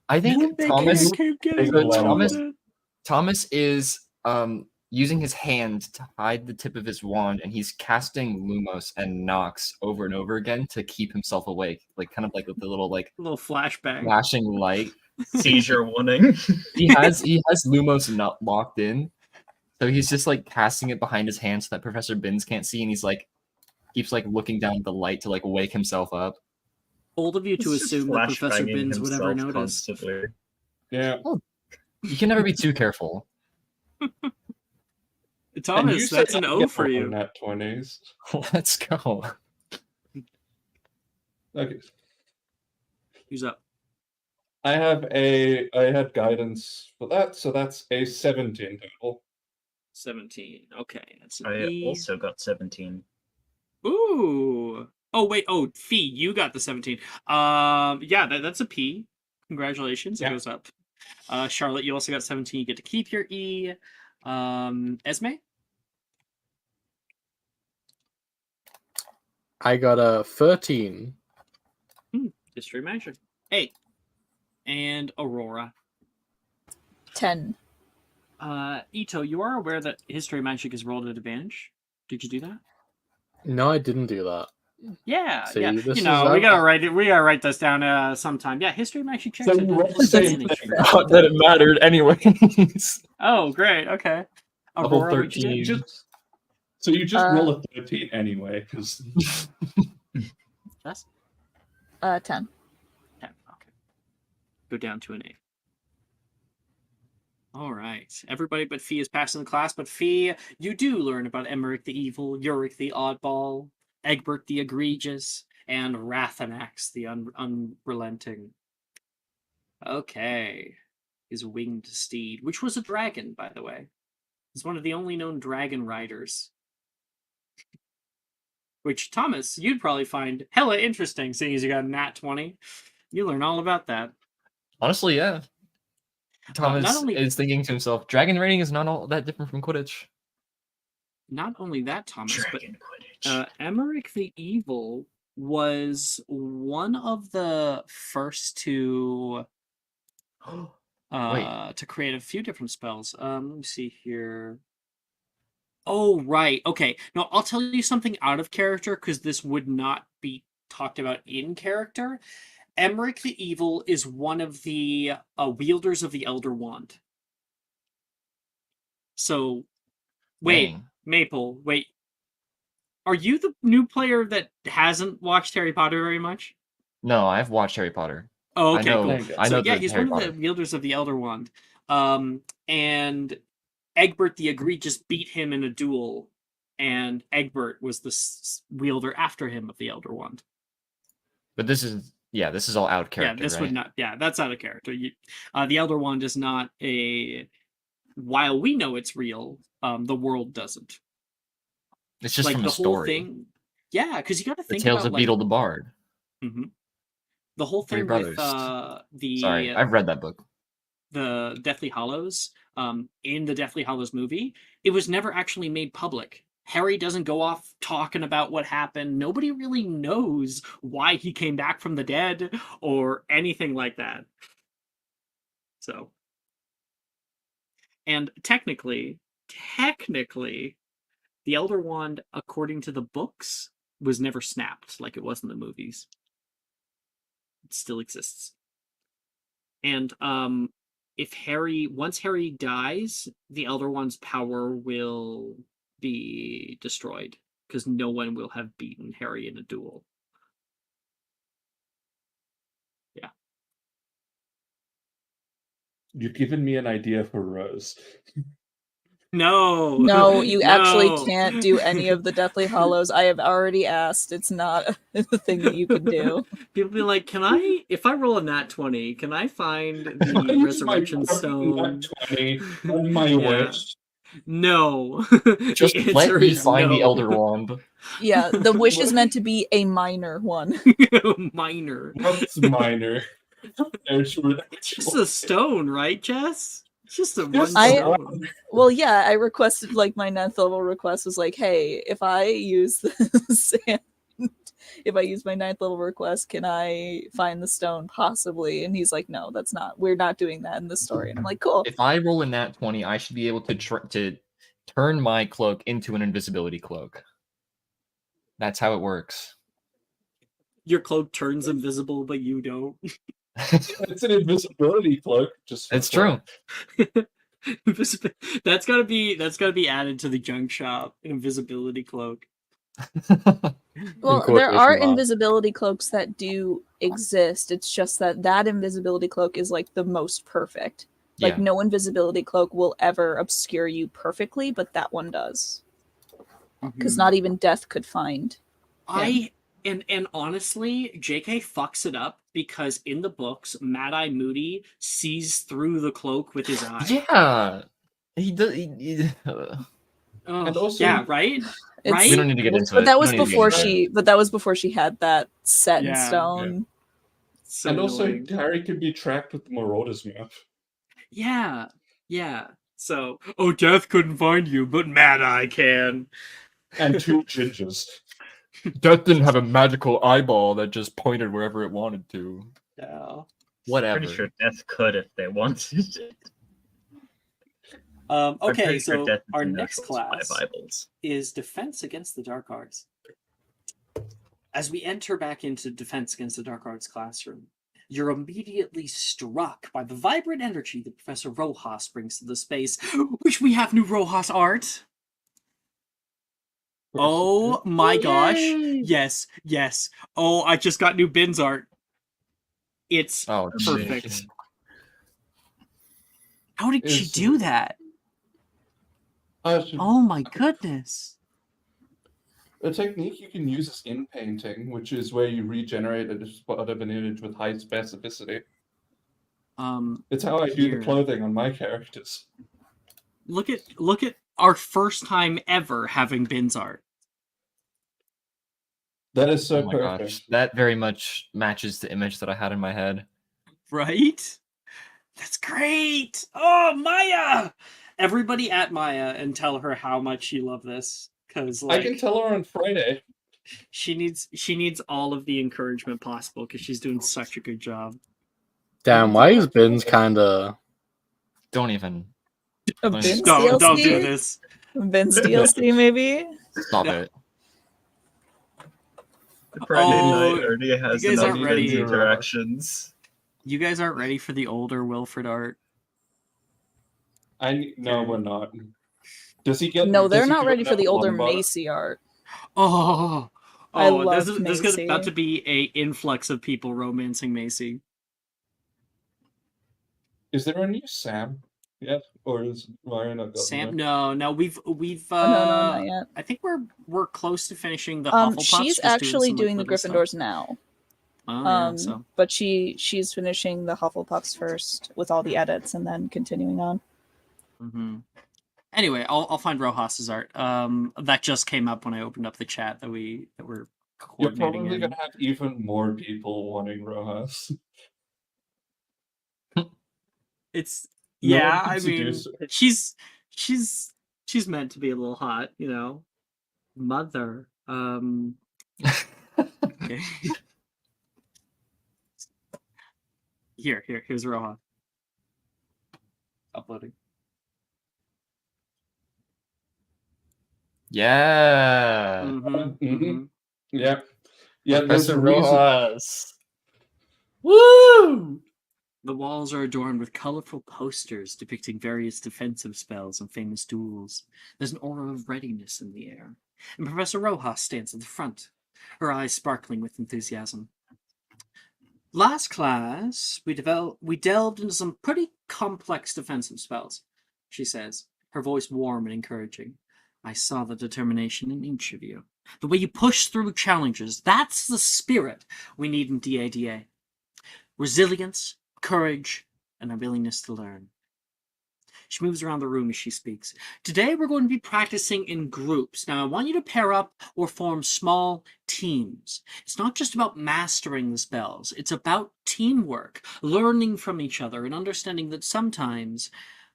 I think Thomas
keep
getting
so
away
Thomas
with
Thomas is using his hand to hide the tip of his wand, and he's casting Lumos and Nox over and over again to keep himself awake, like kind of like with the little like
A little flashbang.
flashing light.
Seizure warning.
He has Lumos not locked in, so he's just like casting it behind his hand so that Professor Binns can't see, and he's like keeps like looking down at the light to like wake himself up.
Bold of you to
He's just
assume that Professor
flashbanging
Binns would ever
himself
notice.
constantly.
Yeah.
You can never be too careful.
Thomas, that's an O for you.
Nat 20s.
Let's go.
Okay.
Who's up?
I had guidance for that, so that's a 17 total.
17. Okay, that's an
I
E.
also got 17.
Ooh. Oh wait. Oh, Fee, you got the 17. Yeah, that's a P. Congratulations.
Yeah.
It goes up. Charlotte, you also got 17. You get to keep your E. Esme.
I got a 13.
History Magic. 8. And Aurora.
10.
Ito, you are aware that History Magic is rolled at advantage. Did you do that?
No, I didn't do that.
Yeah,
See,
yeah.
this
You
is
know, we
that-
gotta write it. We gotta write this down sometime. Yeah, History Magic checks.
So
are
you
done
roll
at
the same
advantage.
thing.
Not that it mattered anyways.
Oh, great. Okay.
The whole
Aurora, what'd you do?
13.
So you just roll a 13 anyway, because
Jess?
10.
10. Okay. Go down to an 8. All right. Everybody but Fee is passing the class, but Fee, you do learn about Emmerich the Evil, Uric the Oddball, Egbert the Egregious, and Rathanax the Unrelenting. Okay. His winged steed, which was a dragon, by the way. He's one of the only known dragon riders. Which, Thomas, you'd probably find hella interesting, seeing as you got a nat 20. You learn all about that.
Honestly, yeah. Thomas
not only-
is thinking to himself, dragon raiding is not all that different from Quidditch.
Not only that, Thomas,
Dragon Quidditch.
but Emmerich the Evil was one of the first to create a few different spells. Let me see here. Oh, right. Okay. No, I'll tell you something out of character because this would not be talked about in character. Emmerich the Evil is one of the wielders of the Elder Wand. So, wait,
Dang.
Maple, wait. Are you the new player that hasn't watched Harry Potter very much?
No, I've watched Harry Potter.
Oh, okay,
I know,
cool.
I know
So, yeah,
the
he's
Harry
one of
Potter.
the wielders of the Elder Wand. And Egbert the Egregious beat him in a duel, and Egbert was the wielder after him of the Elder Wand.
But this is all out character.
Yeah, this
right?
would not. Yeah, that's out of character. The Elder Wand is not a. While we know it's real, the world doesn't.
It's just
like
from
the
a story.
whole thing. Yeah, because you got to
The
think
Tales
about
of
like,
Beetle the Bard.
the whole
Three
thing with
Brothers.
the
Sorry, I've read that book.
the Deathly Hallows. In the Deathly Hallows movie, it was never actually made public. Harry doesn't go off talking about what happened. Nobody really knows why he came back from the dead or anything like that. So, and technically, the Elder Wand, according to the books, was never snapped like it was in the movies. It still exists. And once Harry dies, the Elder Wand's power will be destroyed because no one will have beaten Harry in a duel. Yeah.
you've given me an idea for Rose.
No.
No, you actually
No.
can't do any of the Deathly Hollows. I have already asked. It's not a thing that you can do.
People be like, if I roll a nat 20, can I find
I
the
use my
resurrection stone?
nat 20 on my
Yeah.
wish.
No.
Just
The
let
answer
me
is
find the
no.
Elder Wand.
Yeah, the wish is meant to be a minor one.
Minor.
What's minor?
It's just a stone, right, Jess? It's just a one
Just
I-
stone.
Well, yeah, I requested, like, my 9th level request was like, hey, if I use this and if I use my 9th level request, can I find the stone? Possibly. And he's like, no, we're not doing that in this story. And I'm like, cool.
If I roll in that 20, I should be able to turn my cloak into an invisibility cloak. That's how it works.
Your cloak turns invisible, but you don't.
It's an invisibility cloak. Just
It's true.
That's gotta be added to the junk shop. An invisibility cloak.
Well,
quotation
there are
marks.
invisibility cloaks that do exist. It's just that invisibility cloak is like the most perfect. Like
Yeah.
no invisibility cloak will ever obscure you perfectly, but that one does. Because not even death could find.
And honestly, JK fucks it up because in the books, Mad Eye Moody sees through the cloak with his eye.
Yeah. He does.
Oh,
And also-
yeah, right?
It's-
Right?
We don't need to get into
But
it.
that
We
was
don't need to get
before
into it.
she had that set in
Yeah,
stone.
So
and also,
annoying.
Harry can be tracked with the Marauder's map.
Yeah. So, Death couldn't find you, but Mad Eye can.
And 2 gingers.
Death didn't have a magical eyeball that just pointed wherever it wanted to.
Yeah.
Whatever.
Pretty sure Death could if they wanted. I'm
Okay,
pretty sure
so
Death is
our
a
next
natural with
class
5 eyeballs.
is Defense Against the Dark Arts. As we enter back into Defense Against the Dark Arts classroom, you're immediately struck by the vibrant energy that Professor Rojas brings to the space, which we have new Rojas art. Oh my gosh. Yes. Oh, I just got new bins art. It's
Oh,
perfect.
jeez.
How did she
Is-
do that? Oh my goodness.
A technique you can use is in painting, which is where you regenerate a spot of an image with high specificity. It's how I do
Here.
the clothing on my characters.
Look at our first time ever having bins art.
That is so
Oh my
perfect.
gosh. That very much matches the image that I had in my head.
Right? That's great. Oh, Maya! Everybody at Maya and tell her how much you love this, because
I can tell her on Friday.
she needs all of the encouragement possible because she's doing such a good job.
Damn, why is Bins kind of...
Don't even.
A
Don't
Vince
Don't
DLC?
do this.
Vince DLC, maybe?
Stop
No.
it.
The Friday
Oh,
night already has
you guys
enough
aren't ready.
Vince interactions.
You guys aren't ready for the older Wilfred art.
No, we're not. Does he get?
No,
does
they're
he
not
do
ready for
enough
the older
lumbar?
Macy art.
Oh,
I
this
love
is
Macy.
about to be a influx of people romancing Macy.
Is there a new Sam yet, or is Ryan not gotten
Sam,
there?
no, we've
Oh, no, not yet.
I think we're close to finishing the Hufflepuffs.
She's
just
actually
some,
doing the
little stuff.
Gryffindors now.
Oh, yeah, so.
But she's finishing the Hufflepuffs first with all the edits and then continuing on.
Mm-hmm. Anyway, I'll find Rojas's art. That just came up when I opened up the chat that we're
You're
coordinating.
probably
in.
gonna have even more people wanting Rojas.
It's
No one
yeah.
can
I mean,
seduce her.
she's meant to be a little hot, you know. Mother. Okay. Here's Roja. Uploading.
Yeah.
Mm-hmm.
Yeah, yeah. There's
Professor
a reason.
Rojas.
Woo! The walls are adorned with colorful posters depicting various defensive spells and famous duels. There's an aura of readiness in the air, and Professor Rojas stands at the front, her eyes sparkling with enthusiasm. Last class, we delved into some pretty complex defensive spells, she says, her voice warm and encouraging. I saw the determination in each of you. The way you push through challenges, that's the spirit we need in DADA. Resilience, courage, and a willingness to learn. She moves around the room as she speaks. Today we're going to be practicing in groups. Now I want you to pair up or form small teams. It's not just about mastering the spells. It's about teamwork, learning from each other, and understanding that sometimes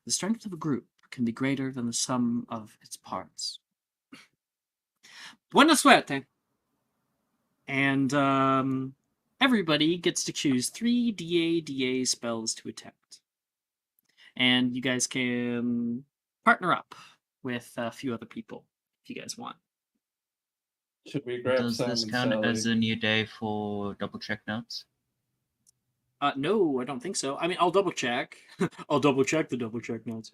the strength of a group can be greater than the sum of its parts. Buena suerte! And everybody gets to choose 3 DA spells to attempt. And you guys can partner up with a few other people if you guys want.
Should we grab
Does
Sam
this
and
count
Sally?
as a new day for double check notes?
No, I don't think so. I mean, I'll double check. I'll double check the double check notes.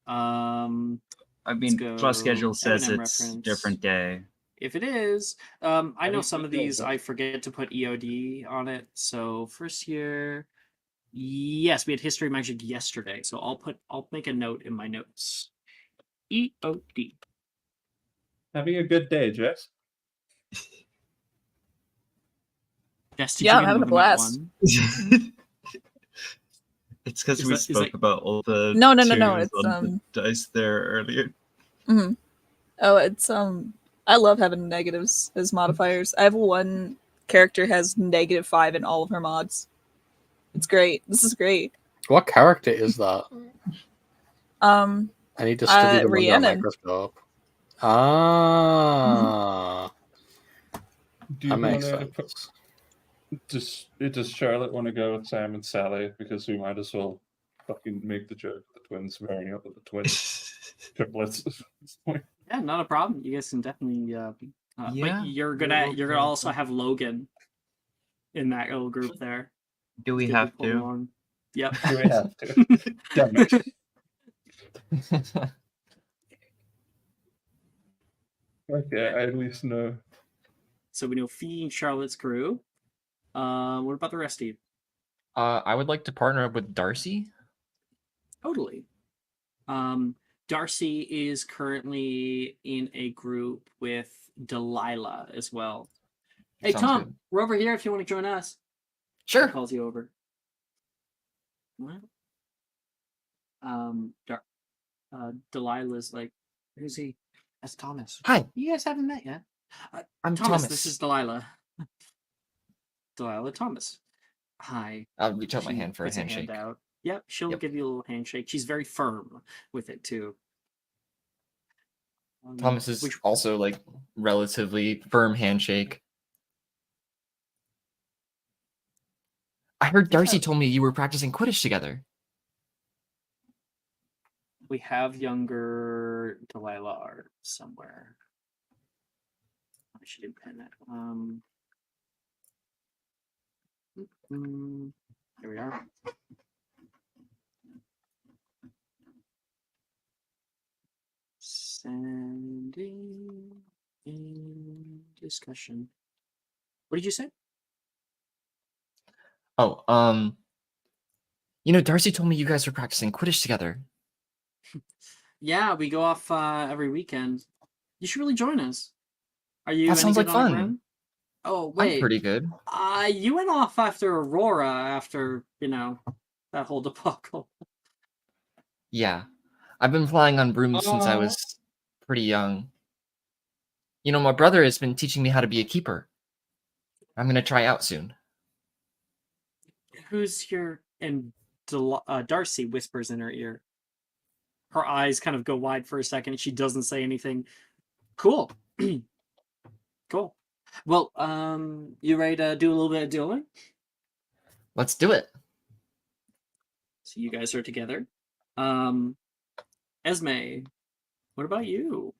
I mean,
Let's go
class schedule says
M&M
it's
reference.
different day.
If it is, I know
mean,
some of
good
these
day,
I forget to put EOD on it. So first year, yes, we had history magic yesterday. So I'll make a note in my notes. EOD.
Having a good day, Jess.
Jess, did
Yeah,
you
I'm
get
having a
movement
blast.
one?
It's because
Is
we
that- is
spoke
that-
about all the
No.
twos
It's
on the dice there earlier.
Oh, it's I love having negatives as modifiers. I have one character has -5 in all of her mods. It's great. This is great.
What character is that?
Um,
I need to study them under a
Rhiannon.
microscope. Ah,
Do
that
you
makes
want to
sense.
does Charlotte want to go with Sam and Sally? Because we might as well fucking make the joke of the twins marrying up with the twins triplets at this point.
Yeah, not a problem. You guys can definitely.
Yeah,
But you're
we're
gonna
okay
also
with that.
have Logan in that little group there.
Do we
He's gonna be
have
pulling
to?
along. Yep.
Do we have to? Damn it. Okay, I at least know.
So we know Fee and Charlotte's crew. What about the rest of you?
I would like to partner up with Darcy.
Totally. Darcy is currently in a group with Delilah as well. Hey,
Sounds
Tom,
good.
we're over here if you want to join us. He
Sure.
calls you over. What? Delilah's like, who's he? That's Thomas.
Hi,
You guys haven't met yet.
I'm
Thomas,
Thomas.
this is Delilah. Delilah Thomas. Hi.
I'll reach out my
She
hand for a
puts
handshake.
hand out. Yep, she'll
Yep.
give you a little handshake. She's very firm with it too.
Thomas is
Which-
also like relatively firm handshake. I heard Darcy told me you were practicing Quidditch together.
we have younger Delilah art somewhere. I should pen it. Here we are. Sending in discussion. What did you say?
Oh, Darcy told me you guys were practicing Quidditch together.
Yeah, we go off every weekend. You should really join us. Are you?
That
any
sounds
good
like
on a
fun.
grim? Oh
I'm
wait,
pretty good.
you went off after Aurora after that whole debacle.
Yeah. I've been flying on brooms since I was pretty young. My brother has been teaching me how to be a keeper. I'm going to try out soon.
Who's your and Darcy whispers in her ear. Her eyes kind of go wide for a second and she doesn't say anything. Cool. Cool. Well, you ready to do a little bit of dueling?
Let's do it.
So you guys are together. Esme, what about you?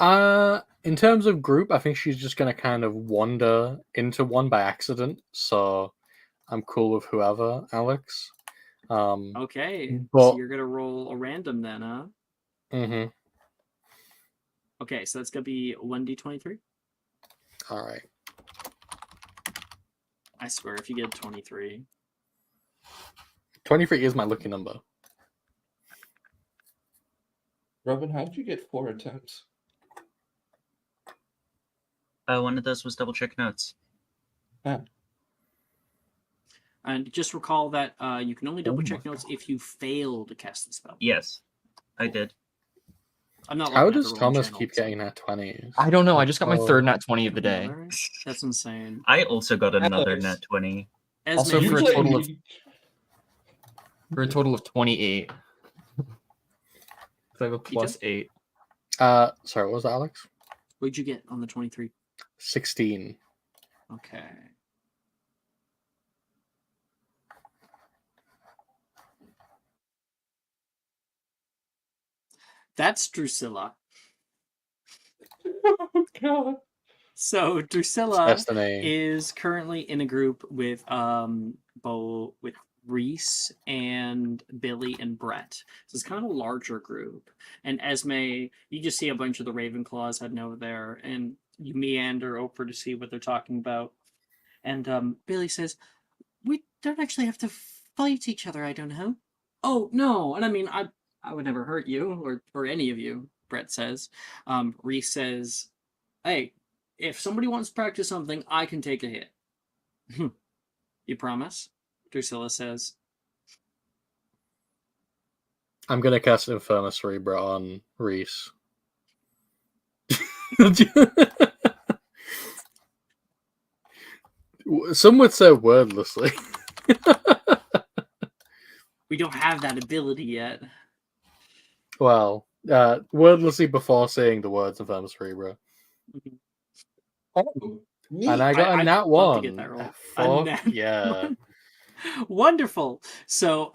In terms of group, I think she's just gonna kind of wander into one by accident. So I'm cool with whoever, Alex.
Okay, so
but-
you're gonna roll a random then, huh?
Mm-hmm.
Okay, so that's gonna be 1d23.
All right.
I swear, if you get 23.
23 is my lucky number.
Robin, how did you get 4 attempts?
One of those was double check notes.
And just recall that you can only double check notes if you fail to cast the spell.
Yes, I did.
I'm not.
How
looking at
does
the rolling
Thomas
channel,
keep
so-
getting that 20s?
I don't know. I just got my
Oh.
third nat 20 of the day.
Another? That's insane.
I also got another
Alex.
net 20.
Esme,
Also
You
for a
play
total of-
me-
For a total of 28. So I have a plus 8.
Sorry, what was that, Alex?
what'd you get on the 23?
16.
Okay. That's Drusilla.
Oh god.
So Drusilla
Destiny.
is currently in a group with with Reese and Billy and Brett. So it's kind of a larger group. And Esme, you just see a bunch of the Ravenclaws heading over there, and you meander over to see what they're talking about. And Billy says, "We don't actually have to fight each other, I don't know." "Oh no, and I mean, I would never hurt you or any of you," Brett says. Reese says, "Hey, if somebody wants to practice something, I can take a hit." "You promise?" Drusilla says.
I'm gonna cast Inferno Cerebra on Reese. Some would say wordlessly.
We don't have that ability yet.
Well, wordlessly before saying the words Inferno Cerebra.
Oh, neat.
And I got a
I'd
nat
love to get
1.
that roll.
Fuck
nat
yeah.
Wonderful. So,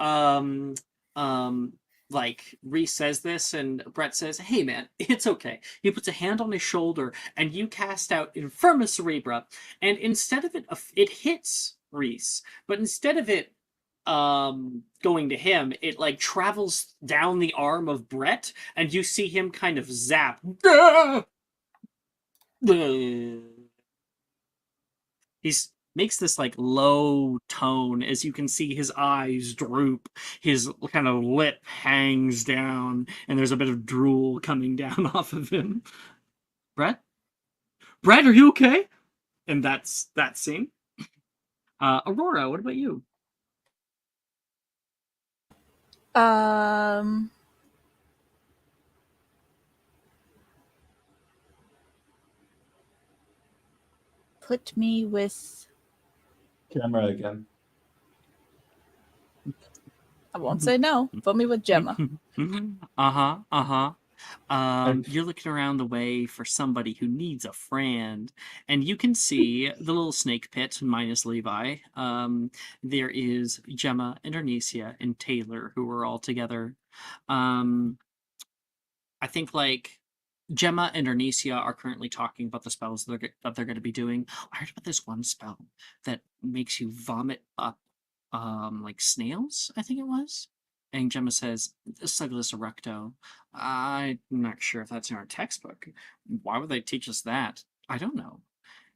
like Reese says this, and Brett says, "Hey, man, it's okay." He puts a hand on his shoulder, and you cast out Infirma Cerebra, and instead of it hits Reese, but instead of it going to him, it like travels down the arm of Brett, and you see him kind of zap. He's makes this like low tone as you can see his eyes droop, his kind of lip hangs down, and there's a bit of drool coming down off of him. Brett, are you okay? And that's that scene. Aurora, what about you?
Put me with.
Camera again.
I won't say no. Put me with Gemma.
You're looking around the way for somebody who needs a friend, and you can see the little snake pit minus Levi. There is Gemma and Arnesia and Taylor who are all together. I think like Gemma and Arnesia are currently talking about the spells that they're going to be doing. I heard about this one spell that makes you vomit up like snails, I think it was. And Gemma says, Sigillus erecto. I'm not sure if that's in our textbook. Why would they teach us that? I don't know.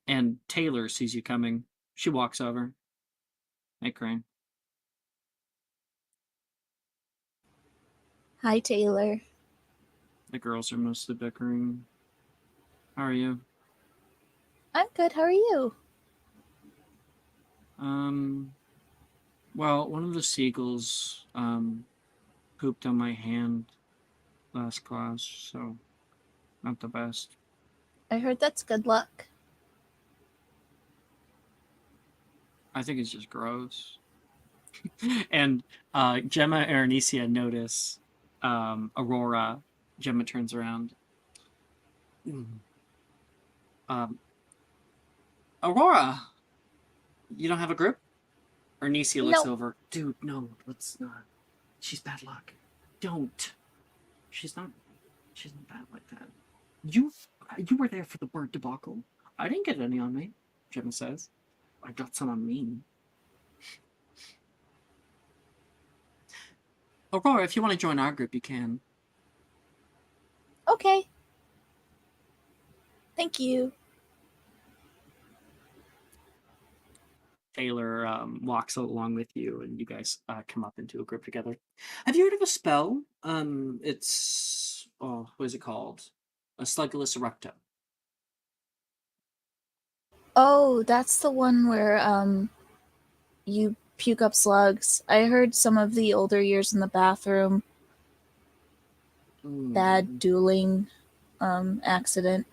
And Taylor sees you coming. She walks over. "Hey, Crane."
Hi, Taylor.
The girls are mostly bickering. "How are you?"
I'm good. How are you?
Well, one of the seagulls pooped on my hand last class, so not the best.
I heard that's good luck.
I think it's just gross. And Gemma and Arnesia notice Aurora. Gemma turns around. Aurora, you don't have a grip? Arnesia looks over. "Dude, no, let's not. She's bad luck. Don't. She's not bad like that. You were there for the bird debacle. I didn't get any on me," Gemma says. "I got some on me." Aurora, if you want to join our group, you can.
Okay. Thank you.
Taylor walks along with you, and you guys come up into a group together. Have you heard of a spell? It's what is it called? A Slugulus erecto.
Oh, that's the one where you puke up slugs. I heard some of the older years in the bathroom. Bad dueling accident.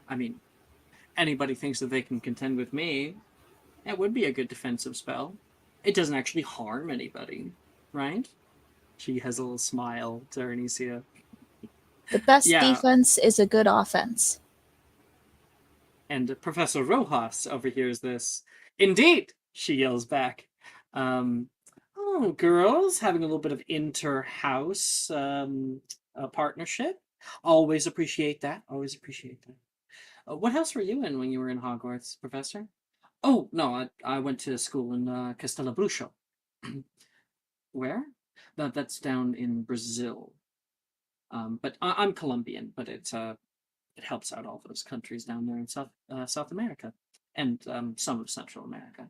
I mean, anybody thinks that they can contend with me. It would be a good defensive spell. It doesn't actually harm anybody, right? She has a little smile to Arnesia.
The best
Yeah.
defense is a good offense.
And Professor Rojas overhears this. Indeed, she yells back. Oh, girls, having a little bit of inter-house partnership. Always appreciate that. Always appreciate that. What house were you in when you were in Hogwarts, Professor? Oh, no, I went to school in Castellabrucho. Where? That's down in Brazil. But I'm Colombian, but it helps out all those countries down there in South America and some of Central America.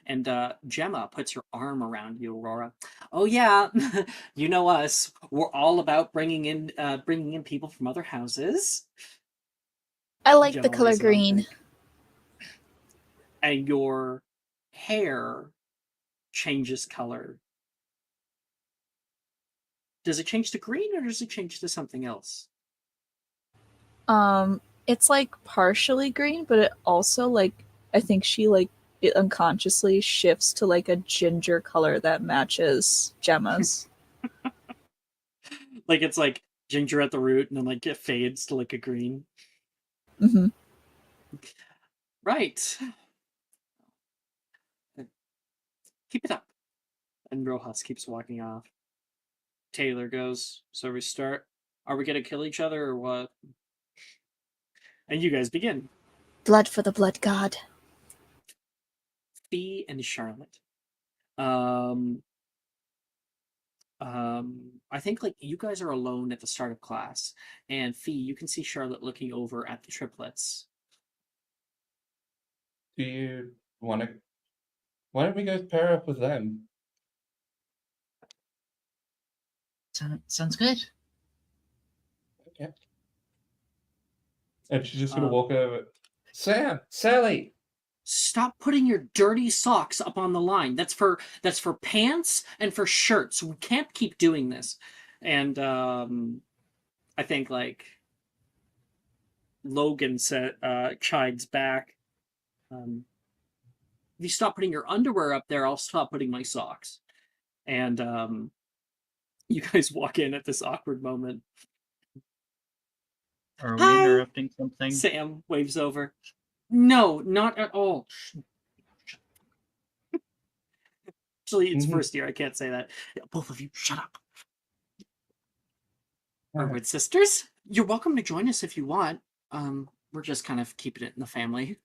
And Gemma puts her arm around you, Aurora. Oh yeah, you know us. We're all about bringing in people from other houses.
I like the
Gemma
color
lays it on
green.
thick. And your hair changes color. Does it change to green or does it change to something else?
It's like partially green, but it also like I think she like it unconsciously shifts to like a ginger color that matches Gemma's.
Like it's like ginger at the root and then like it fades to like a green.
Mm-hmm.
Right. Keep it up. And Rojas keeps walking off. Taylor goes, so we start. Are we gonna kill each other or what? And you guys begin.
Blood for the blood god.
Fee and Charlotte. I think like you guys are alone at the start of class, and Fee, you can see Charlotte looking over at the triplets.
Do you want to? Why don't we go pair up with them?
Sounds good.
Okay. And she's just gonna
Um,
walk over. Sam, Sally.
Stop putting your dirty socks up on the line. That's for pants and for shirts. We can't keep doing this. And I think like Logan chides back. If you stop putting your underwear up there, I'll stop putting my socks. And you guys walk in at this awkward moment.
Are we
Hi!
interrupting something?
Sam waves over. No, not at all. Actually, it's first year. I can't say that. Both of you, shut up. We're with sisters. You're welcome to join us if you want. We're just kind of keeping it in the family.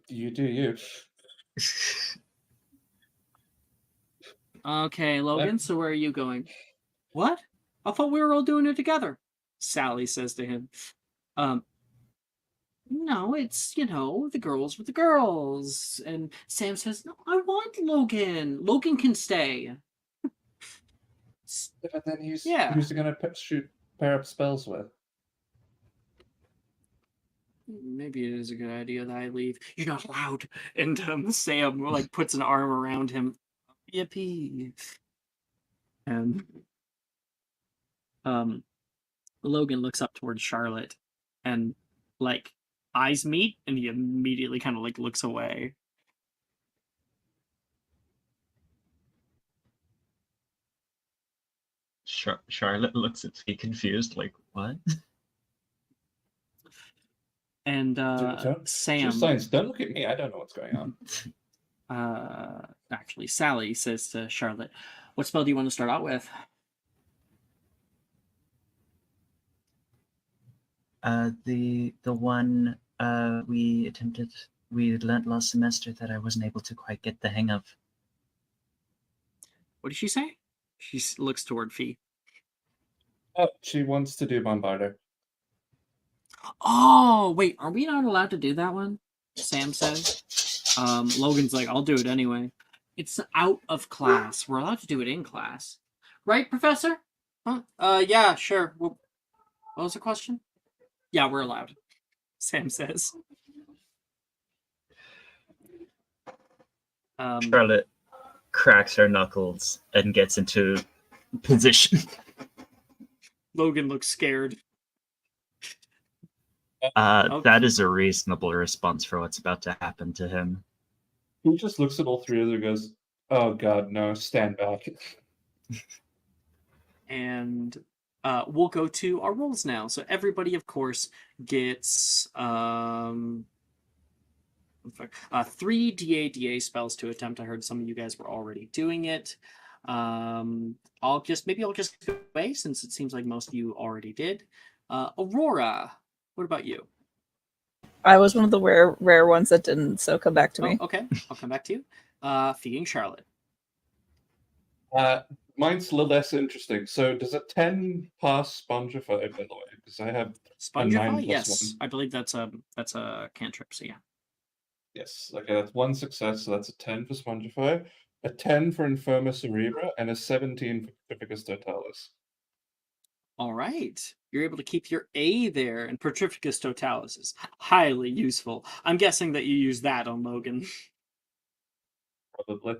You do you.
Okay, Logan, so where are you going? What? I thought we were all doing it together. Sally says to him. No, it's, the girls with the girls. And Sam says, no, I want Logan. Logan can stay.
But then who's he gonna pair up spells with?
Maybe it is a good idea that I leave. You're not allowed. And Sam like puts an arm around him. Yippee. And Logan looks up towards Charlotte and like eyes meet and he immediately kind of like looks away.
Charlotte looks at me confused, like, what?
And Sam.
Science, don't look at me. I don't know what's going
on. Actually, Sally says to Charlotte, "What spell do you want to start out with?"
The one we learnt last semester that I wasn't able to quite get the hang of.
What did she say? She looks toward Fee.
Oh, she wants to do Bombarder.
Oh, wait, are we not allowed to do that one? Sam says. Logan's like, I'll do it anyway. It's out of class. We're allowed to do it in class. Right, Professor? Huh? Yeah, sure. What was the question? Yeah, we're allowed. Sam says.
Charlotte cracks her knuckles and gets into position.
Logan looks scared.
Okay. That is a reasonable response for what's about to happen to him.
He just looks at all three of them and goes, oh god, no, stand back.
And we'll go to our rolls now. So everybody, of course, gets 3 DA spells to attempt. I heard some of you guys were already doing it. I'll just go away since it seems like most of you already did. Aurora, what about you?
I was one of the rare ones that didn't, so come back to me.
Okay, I'll come back to you. Fee and Charlotte.
Mine's a little less interesting. So does a 10 pass Spongify, by the way? Because I have
Spongify?
9+1.
Yes, I believe that's a cantrip. So yeah.
Yes. Okay, that's 1 success, so that's a 10 for Spongify, a 10 for Infirma Cerebra, and a 17 for Petrificus Totalis.
All right. You're able to keep your A there, and Petrificus Totalis is highly useful. I'm guessing that you use that on Logan.
Probably.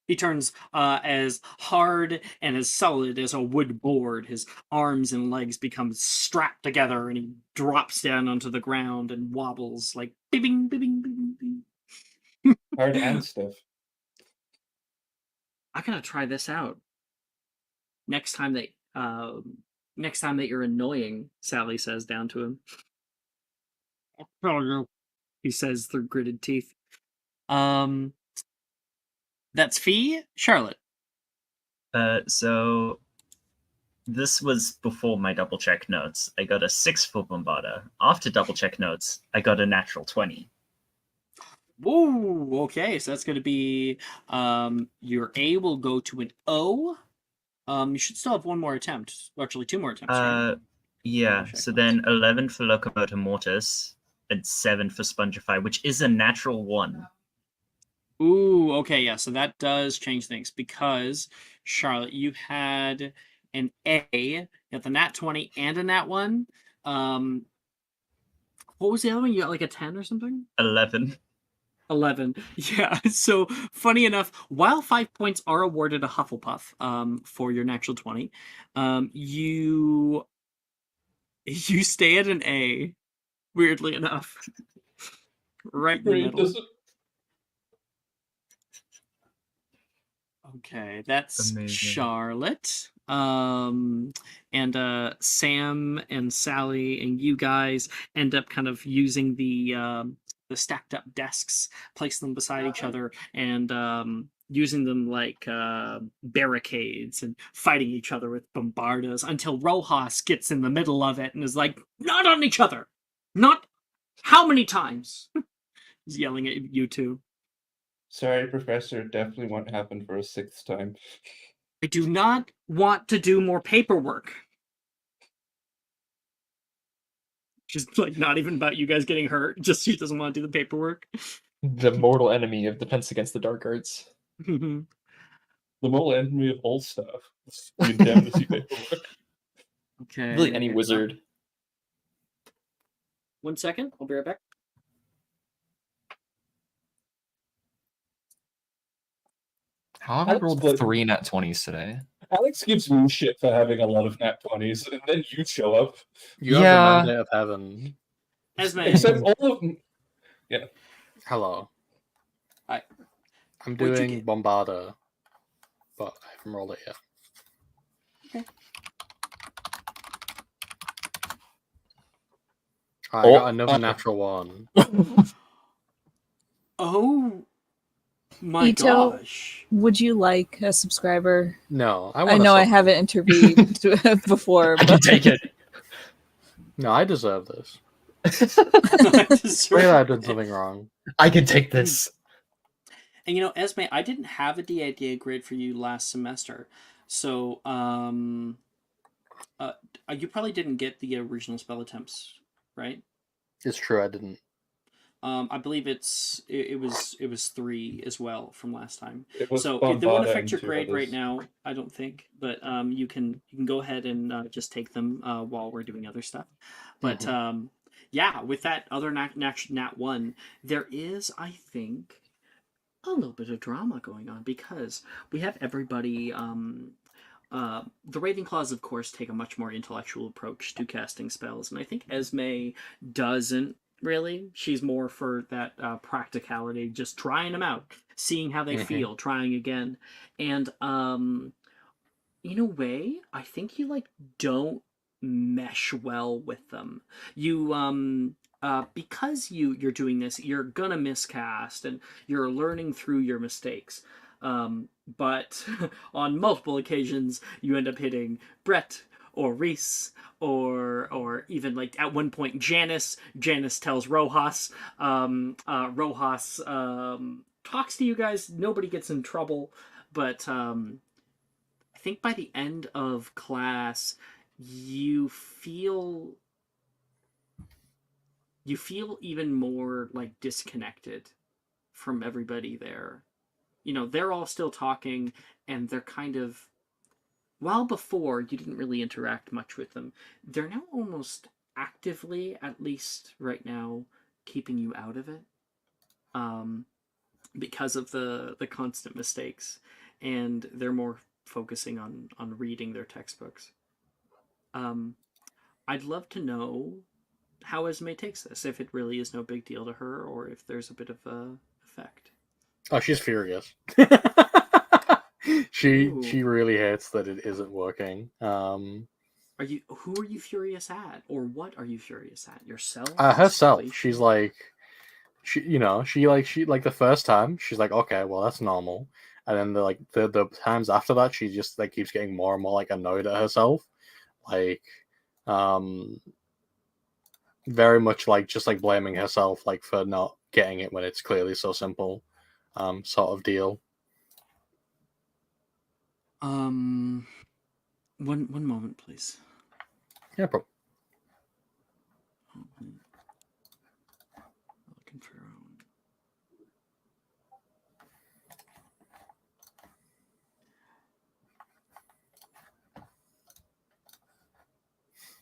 He turns as hard and as solid as a wood board. His arms and legs become strapped together, and he drops down onto the ground and wobbles like bibbing, bibbing, bibbing, bibbing.
Hard and stiff.
I gotta try this out. Next time that you're annoying, Sally says down to him. He says through gritted teeth. That's Fee, Charlotte.
So this was before my double check notes. I got a 6 for Bombarda. After double check notes, I got a natural 20.
Whoa, okay, so that's going to be your A will go to an O. You should still have one more attempt. Actually, 2 more attempts, right?
Yeah, so then 11 for Locomotor Mortis and 7 for Spongify, which is a natural 1.
Ooh, okay, yeah, so that does change things because, Charlotte, you had an A, you got the nat 20 and a nat 1. What was the other one? You got like a 10 or something?
11.
11. Yeah, so funny enough, while 5 points are awarded a Hufflepuff for your natural 20, you stay at an A, weirdly enough. Right in the middle. Okay, that's
Amazing.
Charlotte. And Sam and Sally and you guys end up kind of using the stacked up desks, placing them beside each other, and using them like barricades and fighting each other with bombardas until Rojas gets in the middle of it and is like, "Not on each other! Not how many times?" He's yelling at you two.
Sorry, Professor, it definitely won't happen for a 6th time.
I do not want to do more paperwork. Just like not even about you guys getting hurt, just she doesn't want to do the paperwork.
The mortal enemy of Defense Against the Dark Arts.
The mortal enemy of all stuff. The indemnity paperwork.
Okay.
Really, any wizard.
1 second, I'll be right back.
How have I rolled 3 nat 20s today?
Alex gives you shit for having a lot of nat 20s, and then you show up.
You have the mandate of heaven.
Esme.
Except all of them. Yeah.
Hello.
Hi.
I'm
What'd you
doing
get?
Bombarda, but I haven't rolled it yet.
Okay.
I got another natural 1.
Oh my
Ito,
gosh.
would you like a subscriber?
No,
I know I haven't intervened before,
I can
but
take it.
No, I deserve this.
I deserve
Maybe I've done
it.
something wrong.
I can take this.
And Esme, I didn't have a DADA grade for you last semester, so you probably didn't get the original spell attempts, right?
It's true, I didn't.
I believe it was 3 as well from last time. So
Bombarda
they won't affect
and
your
2
grade right
others.
now, I don't think. But you can go ahead and just take them while we're doing other stuff. But yeah, with that other nat 1, there is, I think, a little bit of drama going on because we have everybody. The Ravenclaws, of course, take a much more intellectual approach to casting spells, and I think Esme doesn't really. She's more for that practicality, just trying them out, seeing how they feel, trying again. And in a way, I think you like don't mesh well with them. You because you're doing this, you're gonna miscast and you're learning through your mistakes. But on multiple occasions, you end up hitting Brett or Reese or even like at one point Janice. Janice tells Rojas. Rojas talks to you guys. Nobody gets in trouble, but I think by the end of class, you feel even more like disconnected from everybody there. You know, they're all still talking and they're kind of, while before you didn't really interact much with them, they're now almost actively, at least right now, keeping you out of it. Because of the constant mistakes, and they're more focusing on reading their textbooks. I'd love to know how Esme takes this, if it really is no big deal to her, or if there's a bit of a effect.
Oh, she's furious. She really hates that it isn't working.
Who are you furious at, or what are you furious at? Yourself?
Herself. She's like, she the first time she's like, okay, well that's normal, and then the times after that she just like keeps getting more and more like annoyed at herself, like very much like just like blaming herself like for not getting it when it's clearly so simple, sort of deal.
One moment, please.
Yeah, problem.
Looking for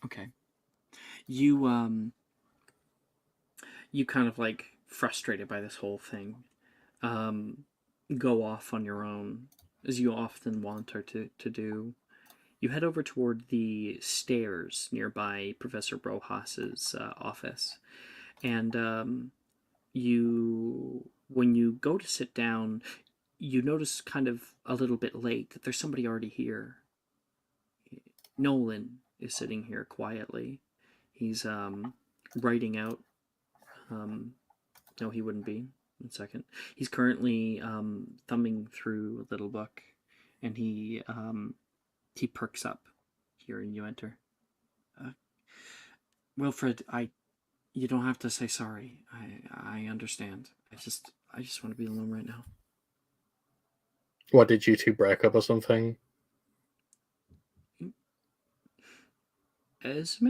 Okay. You kind of like frustrated by this whole thing, go off on your own, as you often want her to do. You head over toward the stairs nearby Professor Brojas's office, and when you go to sit down, you notice kind of a little bit late that there's somebody already here. Nolan is sitting here quietly. He's writing out. No, he wouldn't be. 1 second. He's currently thumbing through a little book, and he perks up hearing you enter. Wilfred, you don't have to say sorry. I understand. I just want to be alone right now.
What, did you two break up or something?
Esme?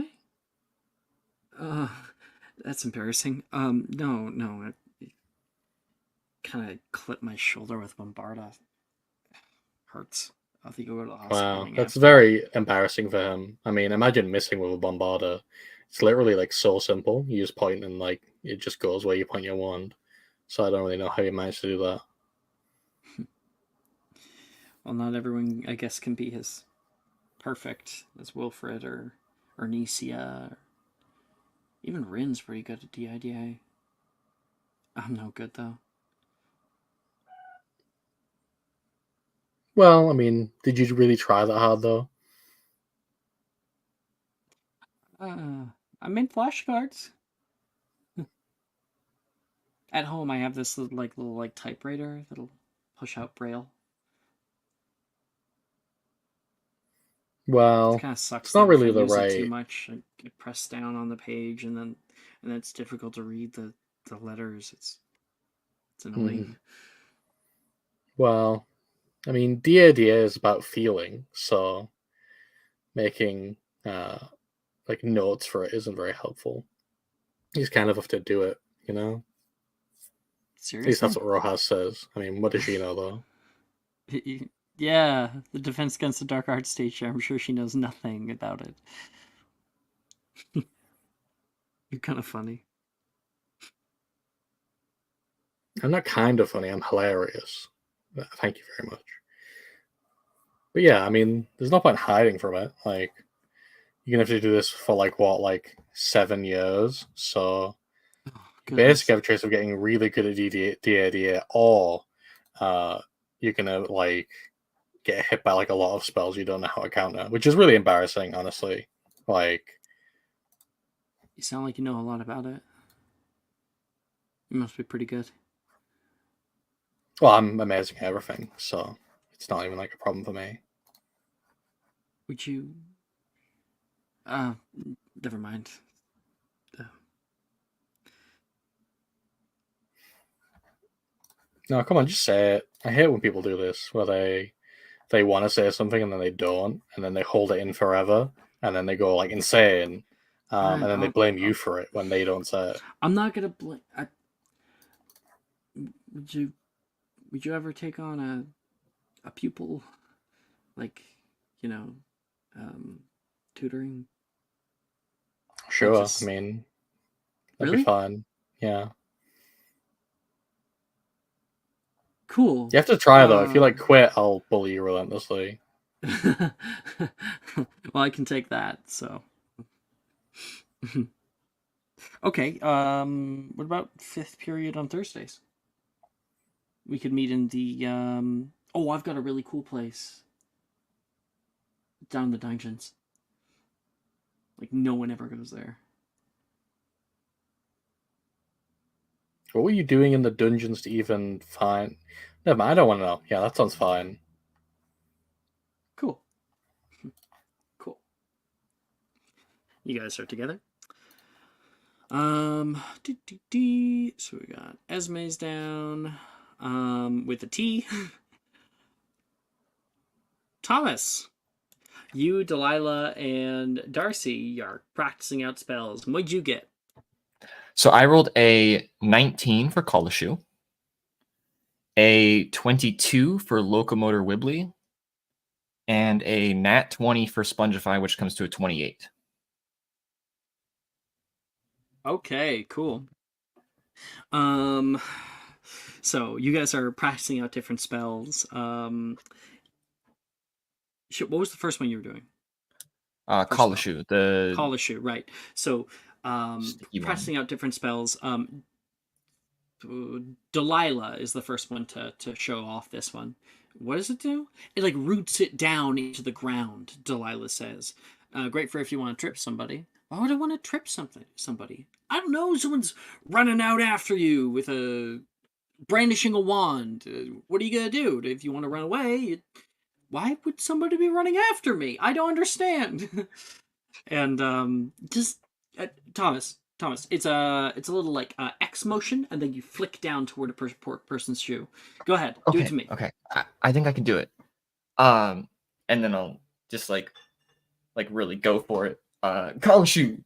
That's embarrassing. No. I kind of clipped my shoulder with Bombarda. Hurts. I think I'll go to the hospital.
Wow, that's very embarrassing for him. I mean, imagine missing with a bombarder. It's literally like so simple. You just point and like it just goes where you point your wand. So I don't really know how you managed to do that.
Well, not everyone, I guess, can be as perfect as Wilfred or Nicia. Even Rin's pretty good at DIDA. I'm no good, though.
Well, I mean, did you really try that hard, though?
I made flashcards. At home, I have this little typewriter that'll push out Braille.
Well,
it kind of sucks.
It's not really
if I
the
use it
right.
too much. I press down on the page, and then it's difficult to read the letters. It's annoying.
Well, I mean, DADA is about feeling, so making like notes for it isn't very helpful. You just kind of have to do it, you know?
Seriously?
At least that's what Rojas says. I mean, what does she know, though?
Yeah, the Defense Against the Dark Arts teacher. I'm sure she knows nothing about it. You're kind of funny.
I'm not kind of funny, I'm hilarious. Thank you very much. But yeah, I mean, there's no point hiding from it. Like, you're gonna have to do this for like 7 years. So basically have a choice of getting really good at DADA, or you're gonna like get hit by like a lot of spells you don't know how to counter, which is really embarrassing, honestly. Like,
You sound like you know a lot about it. You must be pretty good.
well, I'm amazing at everything, so it's not even like a problem for me.
Would you? Never mind.
No, come on, just say it. I hate when people do this, where they want to say something and then they don't, and then they hold it in forever, and then they go like insane, and then they blame you for it when they don't say it.
I'm not gonna blame. Would you ever take on a pupil, like, you know, tutoring?
Sure,
Just-
I mean, that'd
Really?
be fine. Yeah,
Cool.
you have to try though. If you like quit, I'll bully you relentlessly.
Well, I can take that. So. Okay. What about fifth period on Thursdays? We could meet in the Oh, I've got a really cool place down in the dungeons. Like no one ever goes there.
What were you doing in the dungeons to even find? Never mind, I don't want to know. Yeah, that sounds fine.
Cool. Cool. You guys are together. So we got Esme's down. With a T. Thomas. You, Delilah, and Darcy are practicing out spells. What'd you get?
So I rolled a 19 for Call the Shoe, a 22 for Locomotor Wibbly, and a nat 20 for Spongify, which comes to a 28.
Okay, cool. So you guys are practicing out different spells. What was the first one you were doing?
Call the Shoe. The
Call the Shoe, right. So
sticky one.
practicing out different spells. Delilah is the first one to show off this one. What does it do? It like roots it down into the ground, Delilah says. Great for if you want to trip somebody. Why would I want to trip somebody? I don't know. Someone's running out after you with brandishing a wand. What are you gonna do if you want to run away? Why would somebody be running after me? I don't understand. And just Thomas, it's a little like X motion, and then you flick down toward a person's shoe. Go ahead, do it to me.
Okay, I think I can do it. And then I'll just like really go for it. Call the Shoe.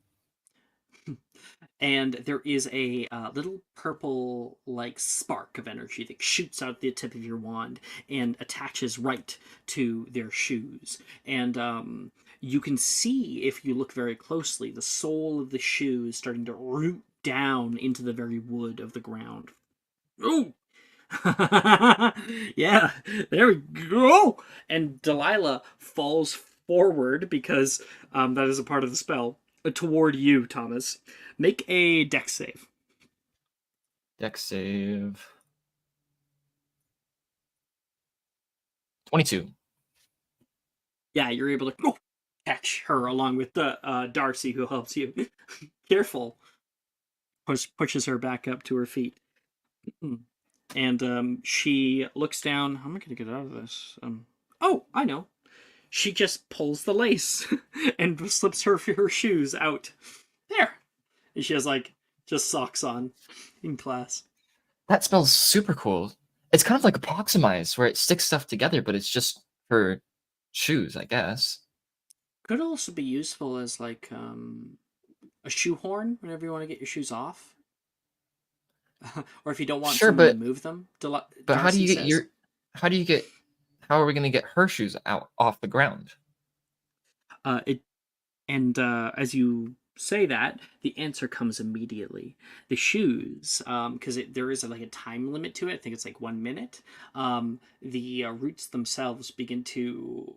And there is a little purple like spark of energy that shoots out the tip of your wand and attaches right to their shoes. And you can see, if you look very closely, the sole of the shoe is starting to root down into the very wood of the ground. Ooh! Yeah, there we go. And Delilah falls forward because that is a part of the spell toward you, Thomas. Make a dex save.
Dex save. 22.
Yeah, you're able to catch her along with the Darcy, who helps you. Careful. Pushes her back up to her feet. And she looks down. How am I going to get out of this? Oh, I know. She just pulls the lace and slips her shoes out. There. And she has like just socks on in class.
That spell's super cool. It's kind of like Approximize, where it sticks stuff together, but it's just for shoes, I guess.
Could also be useful as like a shoehorn whenever you want to get your shoes off. Or if you don't want someone to move them.
But how do you get how are we going to get her shoes out off the ground?
As you say that, the answer comes immediately. The shoes, because there is like a time limit to it. I think it's like 1 minute. The roots themselves begin to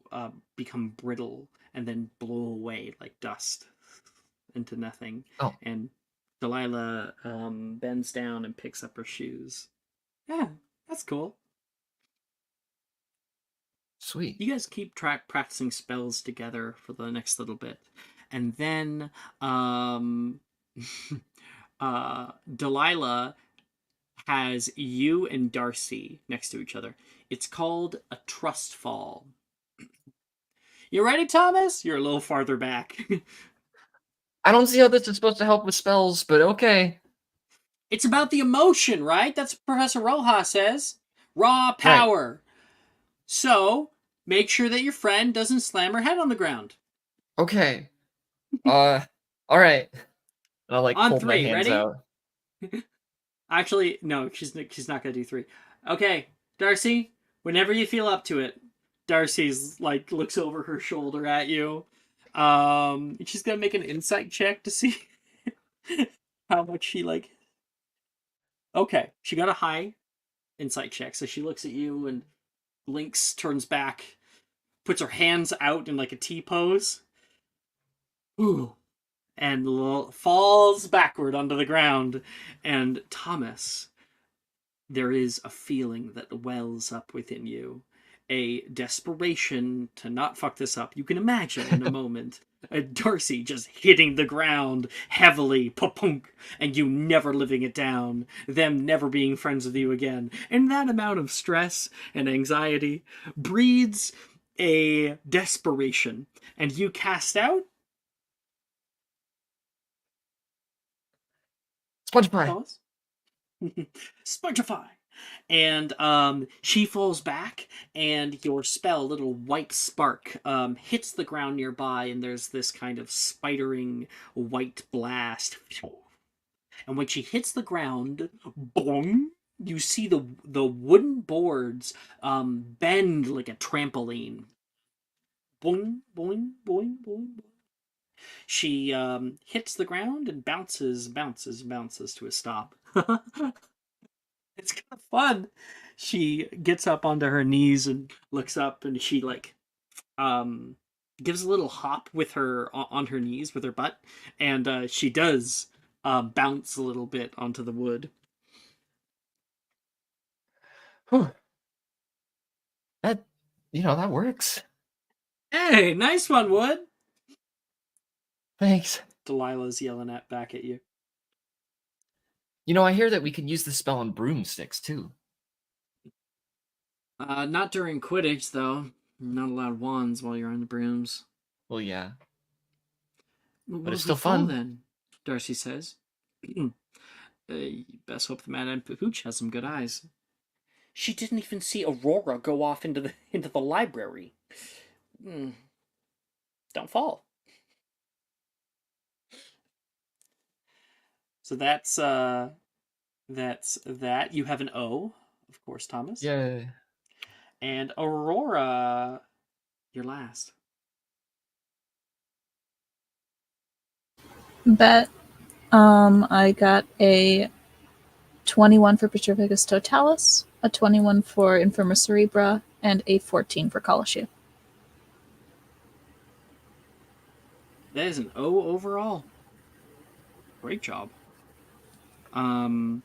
become brittle and then blow away like dust into nothing.
Oh.
And Delilah bends down and picks up her shoes. Yeah, that's cool.
Sweet.
You guys keep practicing spells together for the next little bit, and then Delilah has you and Darcy next to each other. It's called a trust fall. You ready, Thomas? You're a little farther back.
I don't see how this is supposed to help with spells, but okay.
It's about the emotion, right? That's what Professor Rojas says. Raw power. Right. So, make sure that your friend doesn't slam her head on the ground.
Okay. All right. And I'll like
on
hold
3,
my hands
ready?
out.
Actually, no, she's not gonna do 3. Okay, Darcy, whenever you feel up to it. Darcy's like looks over her shoulder at you. She's gonna make an insight check to see how much she like. Okay, she got a high insight check, so she looks at you and blinks, turns back, puts her hands out in like a T pose. Ooh. And falls backward onto the ground. And Thomas, there is a feeling that wells up within you. A desperation to not fuck this up. You can imagine in a moment a Darcy just hitting the ground heavily, pa-punk, and you never living it down, them never being friends with you again. And that amount of stress and anxiety breeds a desperation. And you cast out
Spongify.
Spongify. And she falls back, and your spell, little white spark, hits the ground nearby, and there's this kind of spidering white blast. And when she hits the ground, boing, you see the wooden boards bend like a trampoline. Boing, boing, boing, boing, boing. She hits the ground and bounces to a stop. It's kind of fun. She gets up onto her knees and looks up, and she like gives a little hop with her on her knees with her butt, and she does bounce a little bit onto the wood.
Whew. That works.
Hey, nice one, Wood.
Thanks.
Delilah's yelling back at you.
I hear that we can use the spell on broomsticks too.
Not during Quidditch, though. You're not allowed wands while you're on the brooms.
Well, yeah.
But
it's still fun.
Then, Darcy says. Best hope the Madame Pooch has some good eyes. She didn't even see Aurora go off into the library. Don't fall. So that's that. You have an O, of course, Thomas.
Yeah.
And Aurora, you're last.
Bet. I got a 21 for Petrificus Totalis, a 21 for Infirma Cerebra, and a 14 for Colossu.
That is an O overall. Great job. Infirma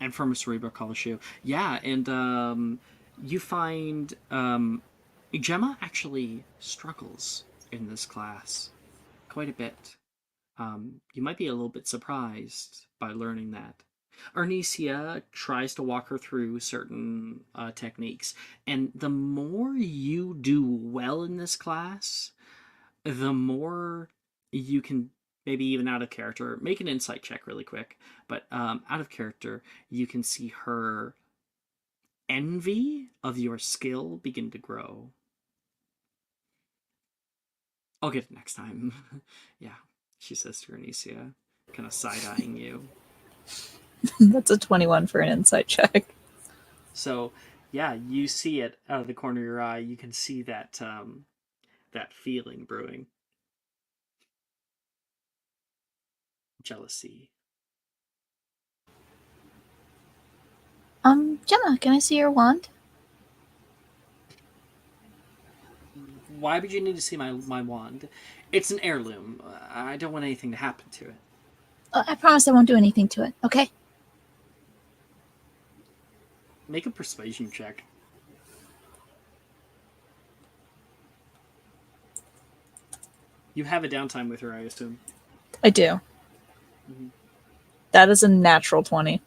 Cerebra, Colossu. Yeah, and you find Gemma actually struggles in this class quite a bit. You might be a little bit surprised by learning that. Arnesia tries to walk her through certain techniques, and the more you do well in this class, the more you can, maybe even out of character, make an insight check really quick, but out of character, you can see her envy of your skill begin to grow. I'll get it next time. Yeah, she says to Arnesia, kind of side-eyeing you.
That's a 21 for an insight check.
So, yeah, you see it out of the corner of your eye. You can see that that feeling brewing. Jealousy.
Gemma, can I see your wand?
Why would you need to see my wand? It's an heirloom. I don't want anything to happen to it.
I promise I won't do anything to it, okay?
Make a persuasion check. You have a downtime with her, I assume.
I do.
Mhm.
That is a natural 20.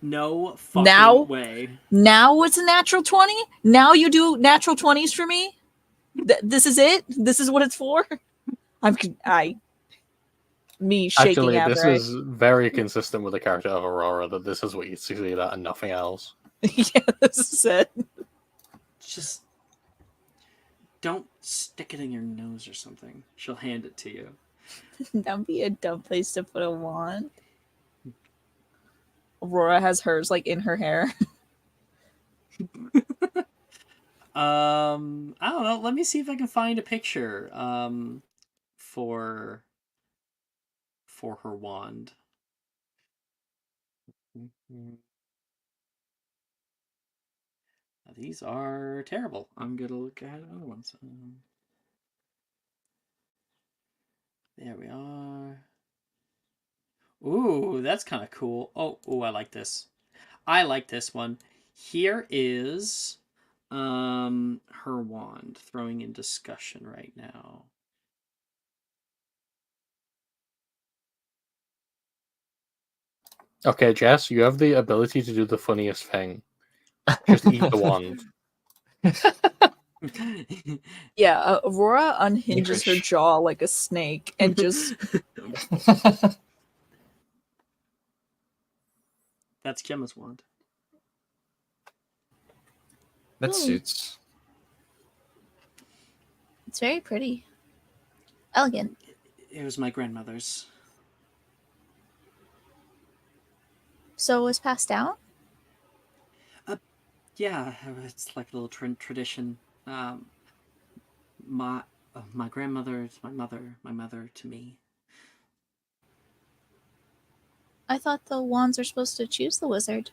No fucking
Now?
way.
Now it's a natural 20? Now you do natural 20s for me? This is it? This is what it's for? Me shaking
Actually, this
Avery.
is very consistent with the character of Aurora, that this is what you succeed at and nothing else.
Yeah, this is it.
Just don't stick it in your nose or something. She'll hand it to you.
That'd be a dumb place to put a wand. Aurora has hers like in her hair.
I don't know. Let me see if I can find a picture for her wand. These are terrible. I'm gonna look at other ones. There we are. Ooh, that's kind of cool. Oh, I like this. I like this one. Here is her wand throwing in discussion right now.
Okay, Jess, you have the ability to do the funniest thing. Just eat the wand.
Yeah, Aurora unhinges her
Licorice.
jaw like a snake and just
That's Gemma's wand.
That
Ooh.
suits.
It's very pretty. Elegant.
It was my grandmother's.
So it was passed down?
Yeah, it's like a little tradition. My grandmother is my mother to me.
I thought the wands are supposed to choose the wizard.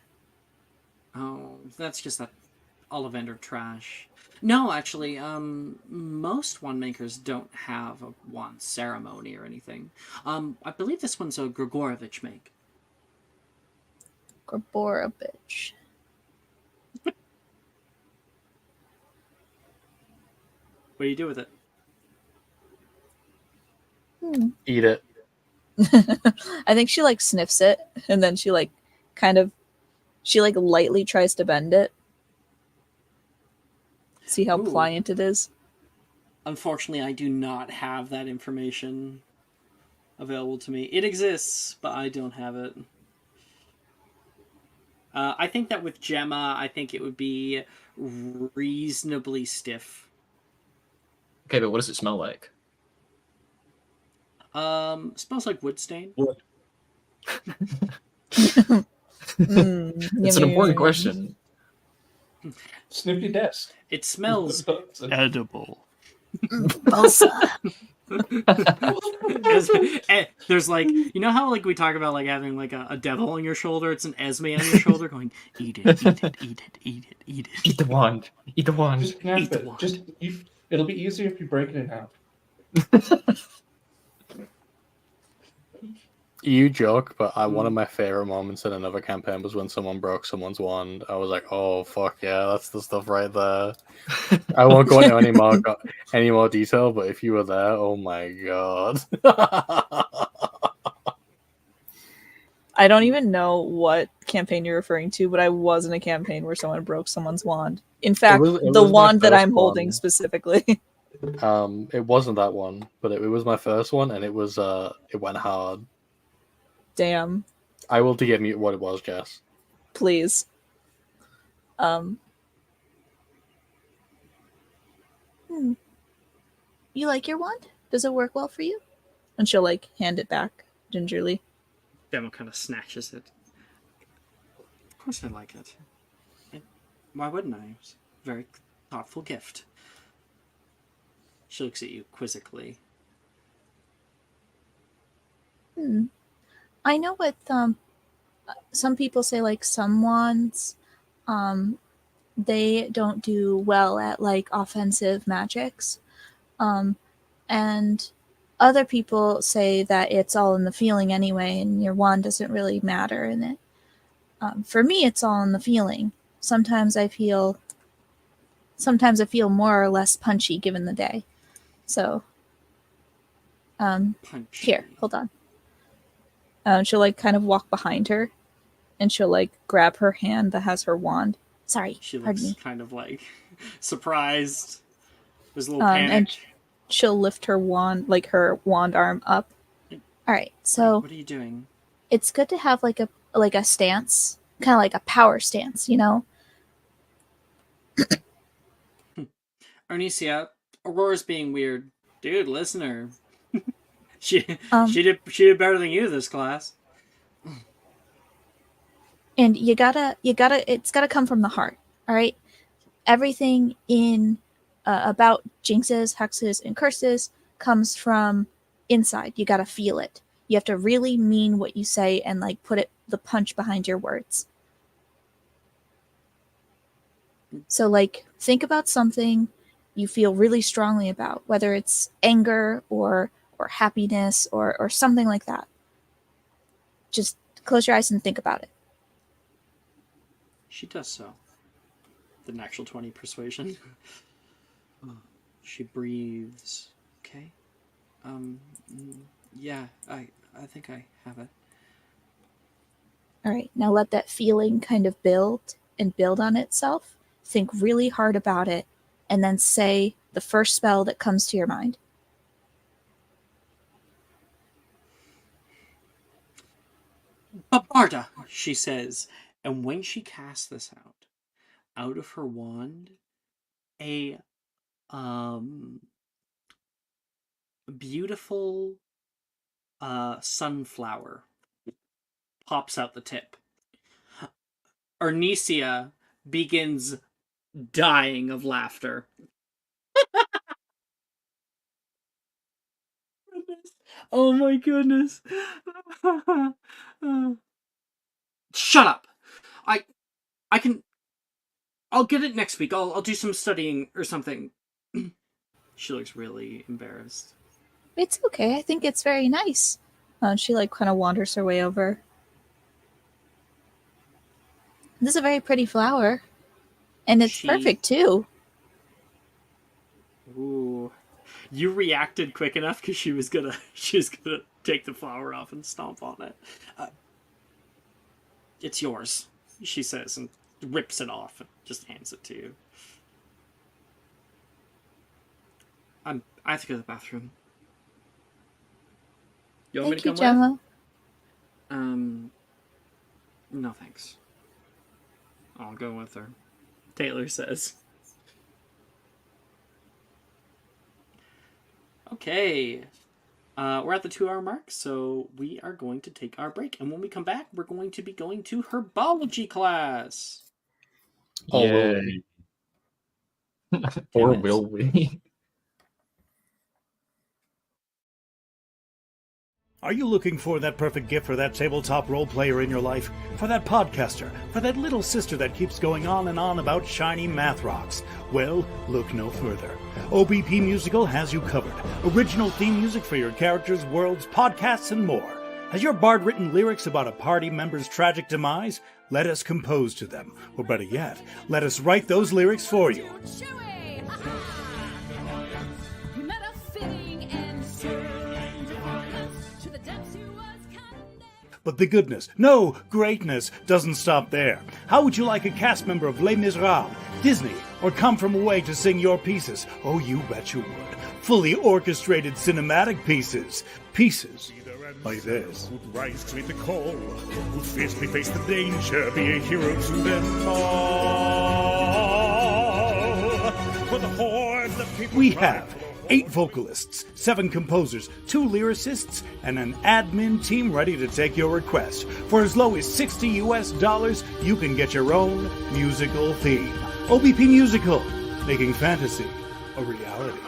Oh, that's just that Ollivander trash. No, actually, most wand makers don't have a wand ceremony or anything. I believe this one's a Grigorovich make.
Gabora bitch.
What do you do with it?
Eat it.
I think she like sniffs it and then she like lightly tries to bend it. See how
Ooh.
pliant it is.
Unfortunately, I do not have that information available to me. It exists, but I don't have it. I think that with Gemma, I think it would be reasonably stiff.
Okay, but what does it smell like?
Smells like wood stain.
Wood.
It's
It's an important question.
Sniff your desk.
It smells edible.
Balsa.
There's like, you know how like we talk about like having like a devil on your shoulder? It's an Esme on your shoulder going, eat it, eat it, eat it, eat it, eat it.
Eat the wand. Eat the wand.
Just snap
Eat the
it.
wand.
It'll be easier if you break it in half.
You joke, but one of my favorite moments in another campaign was when someone broke someone's wand. I was like, "Oh fuck yeah, that's the stuff right there." I won't go into any more detail, but if you were there, oh my god!
I don't even know what campaign you're referring to, but I was in a campaign where someone broke someone's wand. In fact,
it
the
was my
wand that
first
I'm holding
one.
specifically.
It wasn't that one, but it was my first one, and it went hard.
Damn.
I will DM you what it was, Jess.
Please.
You like your wand? Does it work well for you?
And she'll like hand it back gingerly.
Demo kind of snatches it. Of course I like it. Why wouldn't I? It's a very thoughtful gift. She looks at you quizzically.
I know with some people say like some wands they don't do well at like offensive magics. And other people say that it's all in the feeling anyway, and your wand doesn't really matter in it. For me, it's all in the feeling. Sometimes I feel more or less punchy given the day. So,
Punchy.
here, hold on. She'll like kind of walk behind her, and she'll like grab her hand that has her wand. Sorry,
She
pardon
looks
me.
kind of like surprised. There's a little
And
panic.
she'll lift her wand, like her wand arm up. All right, so
What are you doing?
it's good to have like a stance, kind of like a power stance, you know.
Arnesia, Aurora's being weird. Dude, listen to her. she
Um,
she did better than you this class.
And it's gotta come from the heart. All right, everything in about jinxes, hexes, and curses comes from inside. You gotta feel it. You have to really mean what you say and like put the punch behind your words. So like think about something you feel really strongly about, whether it's anger or happiness or something like that. Just close your eyes and think about it.
She does so. The natural 20 persuasion. She breathes. Okay. Yeah, I think I have it.
All right, now let that feeling kind of build on itself. Think really hard about it, and then say the first spell that comes to your mind.
Babarda, she says. And when she casts this out of her wand, a beautiful sunflower pops out the tip. Arnesia begins dying of laughter. Oh my goodness. Shut up. I can I'll get it next week. I'll do some studying or something. She looks really embarrassed.
It's okay. I think it's very nice. She like kind of wanders her way over. This is a very pretty flower, and it's perfect too.
Ooh. You reacted quick enough because she was gonna take the flower off and stomp on it. It's yours, she says, and rips it off and just hands it to you. I have to go to the bathroom. You want me to come
Gemma.
with? No thanks. I'll go with her. Taylor says. Okay. We're at the 2-hour mark, so we are going to take our break. And when we come back, we're going to be going to herbology class.
Oh, will we?
Or will we?
Are you looking for that perfect gift for that tabletop role player in your life? For that podcaster? For that little sister that keeps going on and on about shiny math rocks? Well, look no further. OBP Musical has you covered. Original theme music for your characters, worlds, podcasts, and more. Has your bard written lyrics about a party member's tragic demise? Let us compose to them. Or better yet, let us write those lyrics for you. But the goodness, no, greatness, doesn't stop there. How would you like a cast member of Les Miserables, Disney, or Come From Away to sing your pieces? Oh, you bet you would. Fully orchestrated cinematic pieces. Pieces like this. Who'd rise to meet the call, who'd fiercely face the danger, be a hero to them all. For the horde, the people we have 8 vocalists, 7 composers, 2 lyricists, and an admin team ready to take your request. For as low as $60 US, you can get your own musical theme. OBP Musical, making fantasy a reality.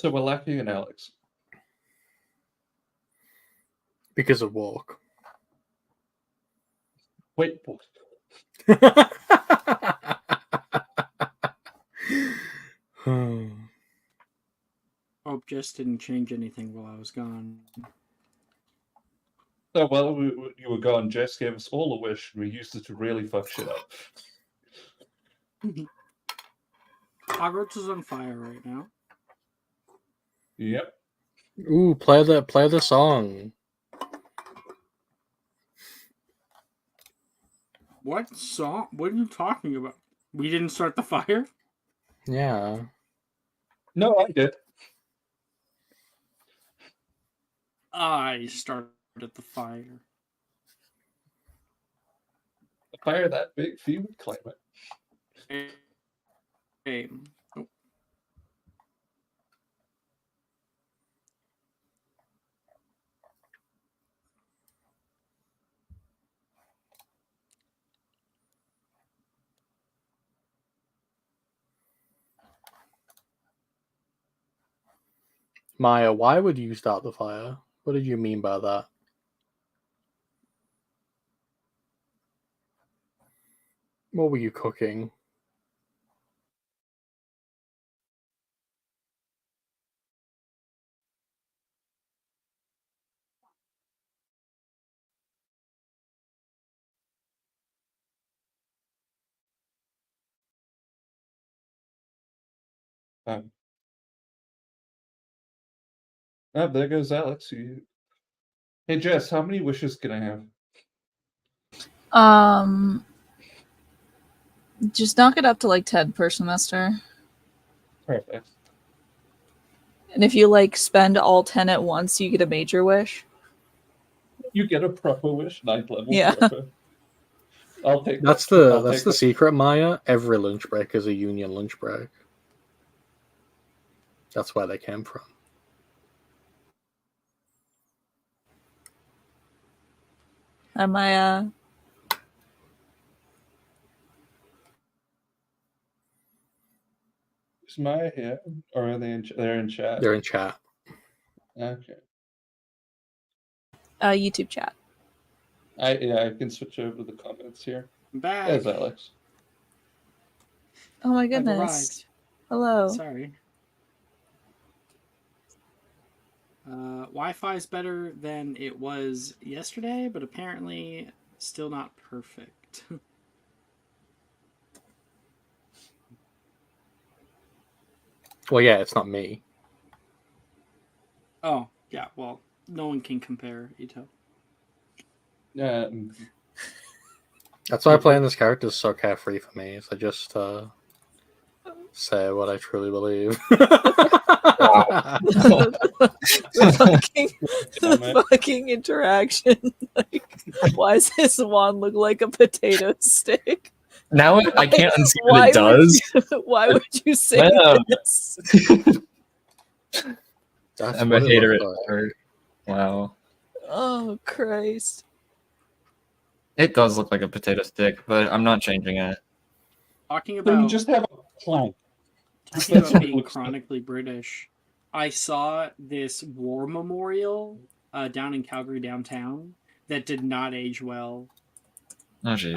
So we're lacking an Alex.
Because of walk.
Wait, what?
Oh, just didn't change anything while I was gone.
So while you were gone, Jess gave us all a wish, and we used it to really fuck shit up.
Hogwarts is on fire right now.
Yep.
Ooh, play the song.
What song? What are you talking about? We didn't start the fire?
Yeah.
No, I did.
I started the fire.
A fire that big, few would claim it.
Hey. Oh.
Maya, why would you start the fire? What did you mean by that? What were you cooking?
Oh, there goes Alex. Hey, Jess, how many wishes can I have?
Just knock it up to like 10 per semester.
Perfect.
And if you like spend all 10 at once, you get a major wish.
You get a proper wish, 9th level.
Yeah.
Proper. I'll take
That's
that.
that's the secret, Maya. Every lunch break is a union lunch break. That's where they came from.
Am I
Is Maya here? Or are they they're in chat?
They're in chat.
Okay.
YouTube chat?
I can switch over the comments here.
I'm back.
There's Alex.
Oh my
I've
goodness.
arrived.
Hello.
Sorry. Wi-Fi is better than it was yesterday, but apparently still not perfect.
Well, yeah, it's not me.
Oh, yeah, well, no one can compare, Ito.
That's why playing this character is so carefree for me. Is I just say what I truly believe.
the fucking interaction. Like, why does his wand look like a potato stick?
Now I can't unsee what it does.
Why would you say this?
I'm a hater at heart. Wow.
Oh, Christ.
It does look like a potato stick, but I'm not changing it.
Talking
Then you
about
just have a plank.
talking about being chronically British, I saw this war memorial down in Calgary downtown that did not age well.
Oh jeez.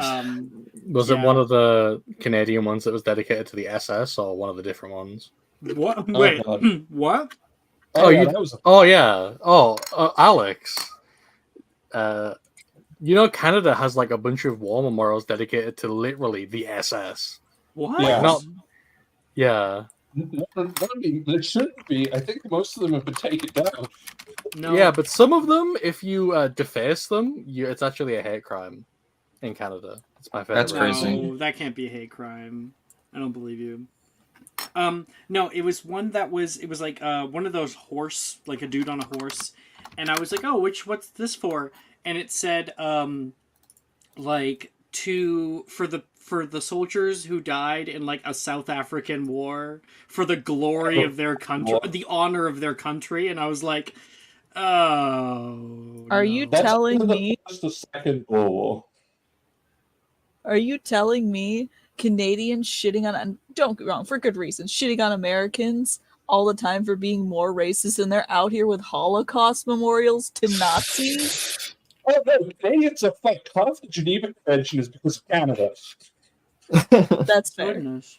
Was it one of the Canadian ones that was dedicated to the SS, or one of the different ones?
What? Wait, what?
Oh, Alex. You know, Canada has like a bunch of war memorials dedicated to literally the SS.
What?
Like, yeah.
There shouldn't be. I think most of them have been taken down.
No.
Yeah, but some of them, if you deface them, it's actually a hate crime in Canada. It's my favorite.
That's crazy.
No, that can't be a hate crime. I don't believe you. No, it was one that was. It was like one of those horse, like a dude on a horse, and I was like, oh, what's this for? And it said, like for the soldiers who died in like a South African war, for the glory of their country, the honor of their country, and I was like, oh.
Are you telling me?
The Second World War.
Are you telling me Canadians shitting on? Don't get me wrong, for good reasons, shitting on Americans all the time for being more racist, and they're out here with Holocaust memorials to Nazis.
Oh no, Canadians are fucked. Half of the Geneva Convention is because of Canada.
That's fair.
Goodness.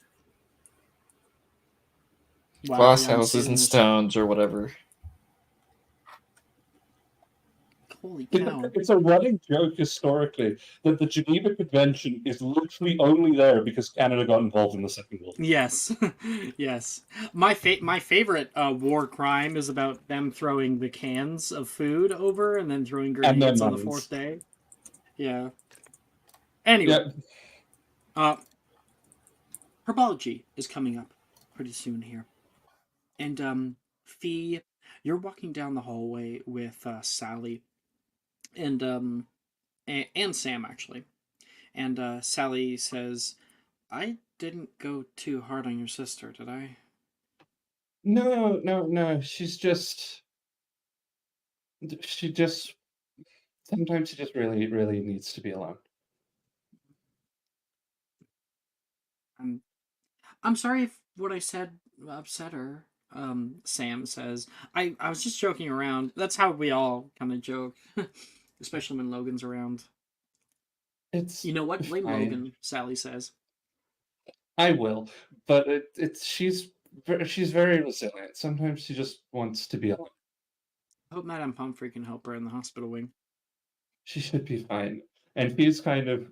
Wow,
Glass
yeah, I'm
houses
seeing
and
this.
stones or whatever.
Holy cow.
It's a running joke historically that the Geneva Convention is literally only there because Canada got involved in the Second World War.
Yes, yes. My favorite war crime is about them throwing the cans of food over and then throwing
And then
grenades on the
mines.
4th day. Yeah. Anyway, Herbology is coming up pretty soon here, and Fee, you're walking down the hallway with Sally and Sam actually, and Sally says, "I didn't go too hard on your sister, did I?"
No. Sometimes she just really needs to be alone.
I'm sorry if what I said upset her. Sam says, I was just joking around. That's how we all kind of joke, especially when Logan's around.
It's
You know what? Blame
fine.
Logan, Sally says.
I will, but she's very resilient. Sometimes she just wants to be alone.
I hope Madame Pumphrey can help her in the hospital wing.
She should be fine. And he's kind of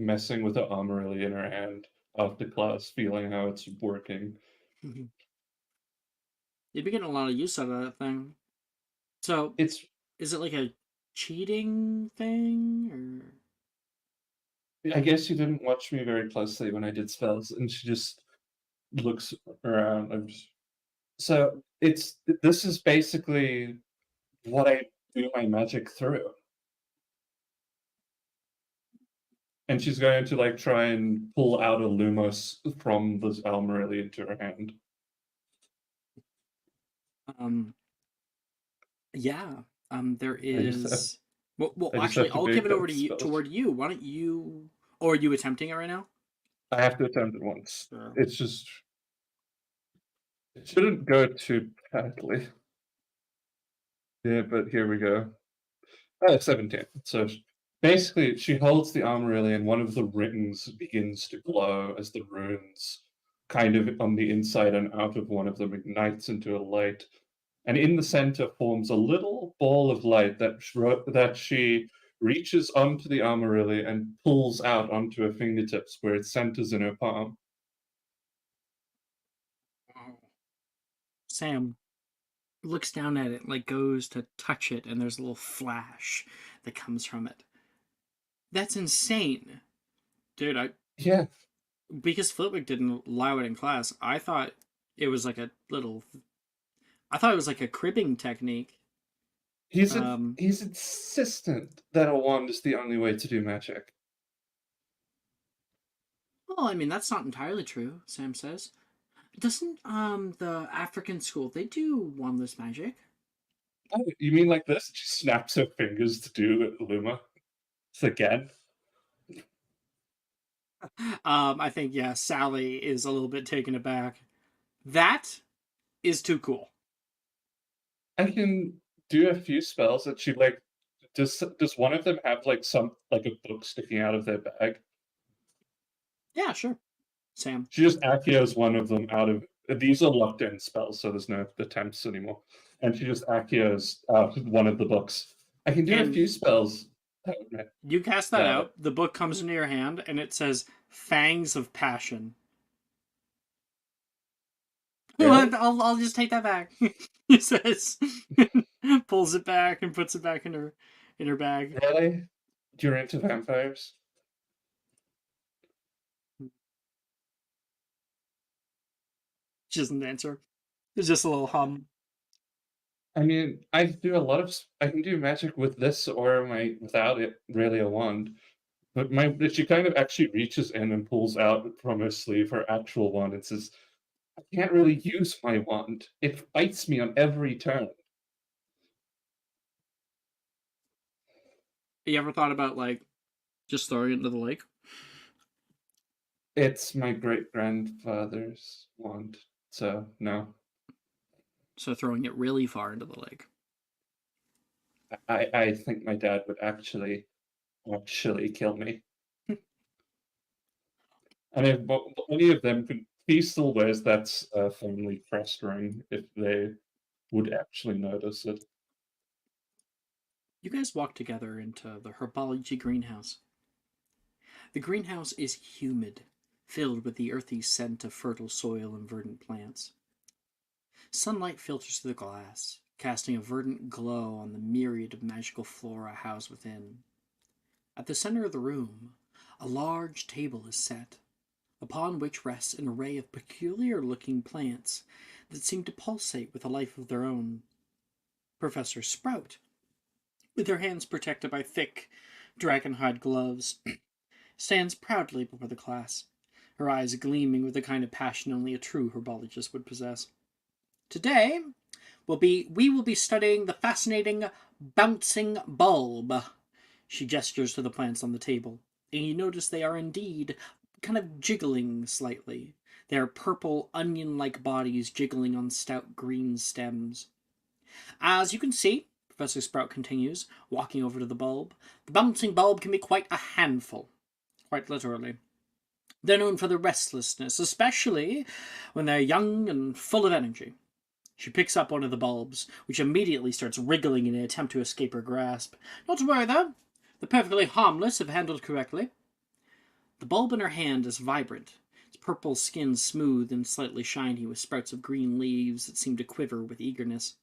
messing with the armory in her hand after class, feeling how it's working.
You'd be getting a lot of use out of that thing. So, is it like a cheating thing, or?
I guess you didn't watch me very closely when I did spells, and she just looks around. So this is basically what I do my magic through. And she's going to like try and pull out a Lumos from this Almarelli into her hand.
Yeah. There is. Well,
I just
actually,
have to
I'll
make
give it over
that
to you.
spell.
Toward you. Why don't you? Or are you attempting it right now?
I have to attempt it once.
Sure.
It's just it shouldn't go too badly. Yeah, but here we go. 17. So basically, she holds the Armorilli, and one of the rings begins to glow as the runes, kind of on the inside and out of one of them, ignites into a light. And in the center forms a little ball of light that she reaches onto the Armorilli and pulls out onto her fingertips, where it centers in her palm.
Sam looks down at it, like goes to touch it, and there's a little flash that comes from it. That's insane. Dude,
Yeah.
Because Flitwick didn't allow it in class, I thought it was like a cribbing technique.
He's insistent that a wand is the only way to do magic.
Well, I mean, that's not entirely true, Sam says. Doesn't the African school, they do wandless magic?
Oh, you mean like this? She snaps her fingers to do Luma. Again.
I think, yeah, Sally is a little bit taken aback. That is too cool.
I can do a few spells that she like. Does one of them have like a book sticking out of their bag?
Yeah, sure. Sam.
She just accios one of them out of. These are locked in spells, so there's no attempts anymore. And she just accios out one of the books. I can do a few spells.
You cast that out, the book comes into your hand, and it says Fangs of Passion.
Really?
I'll just take that back. He says, pulls it back and puts it back in her bag.
Really? You're into vampires?
She doesn't answer. There's just a little hum.
I mean, I can do magic with this or without it, really a wand. But she kind of actually reaches in and pulls out from her sleeve her actual wand and says, I can't really use my wand. It fights me on every turn.
You ever thought about, just throwing it into the lake?
It's my great-grandfather's wand. So no,
So throwing it really far into the lake.
I think my dad would actually kill me. I mean, but any of them could. He still wears that family crest ring if they would actually notice it.
You guys walk together into the herbology greenhouse. The greenhouse is humid, filled with the earthy scent of fertile soil and verdant plants. Sunlight filters through the glass, casting a verdant glow on the myriad of magical flora housed within. At the center of the room, a large table is set, upon which rests an array of peculiar-looking plants that seem to pulsate with a life of their own. Professor Sprout, with her hands protected by thick, dragonhide gloves, stands proudly before the class, her eyes gleaming with the kind of passion only a true herbologist would possess. Today, we will be studying the fascinating bouncing bulb. She gestures to the plants on the table, and you notice they are indeed kind of jiggling slightly. They are purple, onion-like bodies jiggling on stout green stems. As you can see, Professor Sprout continues, walking over to the bulb, the bouncing bulb can be quite a handful, quite literally. They're known for their restlessness, especially when they're young and full of energy. She picks up one of the bulbs, which immediately starts wriggling in an attempt to escape her grasp. Not to worry, though. They're perfectly harmless if handled correctly. The bulb in her hand is vibrant, its purple skin smooth and slightly shiny with sprouts of green leaves that seem to quiver with eagerness.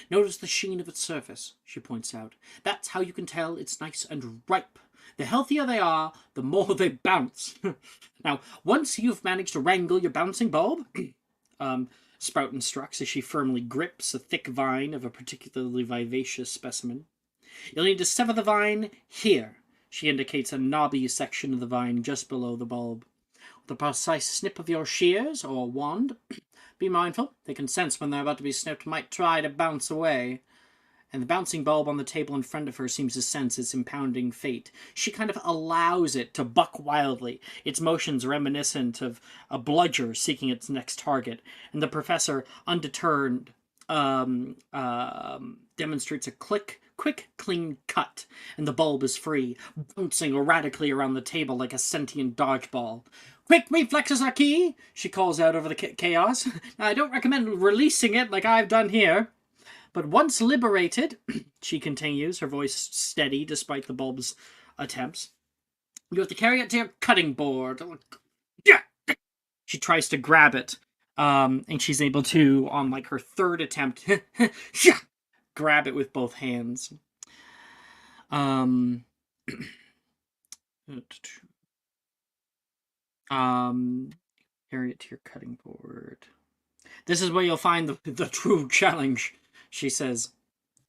Notice the sheen of its surface, she points out. That's how you can tell it's nice and ripe. The healthier they are, the more they bounce. Now, once you've managed to wrangle your bouncing bulb, Sprout instructs as she firmly grips a thick vine of a particularly vivacious specimen. You'll need to sever the vine here. She indicates a knobby section of the vine just below the bulb. With a precise snip of your shears or wand, be mindful, they can sense when they're about to be snipped, might try to bounce away. And the bouncing bulb on the table in front of her seems to sense its impounding fate. She kind of allows it to buck wildly, its motions reminiscent of a bludger seeking its next target. And the professor, undeterred, demonstrates a quick, clean cut, and the bulb is free, bouncing erratically around the table like a sentient dodgeball. Quick reflexes are key, she calls out over the chaos. Now, I don't recommend releasing it like I've done here. But once liberated, she continues, her voice steady despite the bulb's attempts, you have to carry it to your cutting board. She tries to grab it, and she's able to, on like her third attempt, grab it with both hands. Carry it to your cutting board. This is where you'll find the true challenge, she says.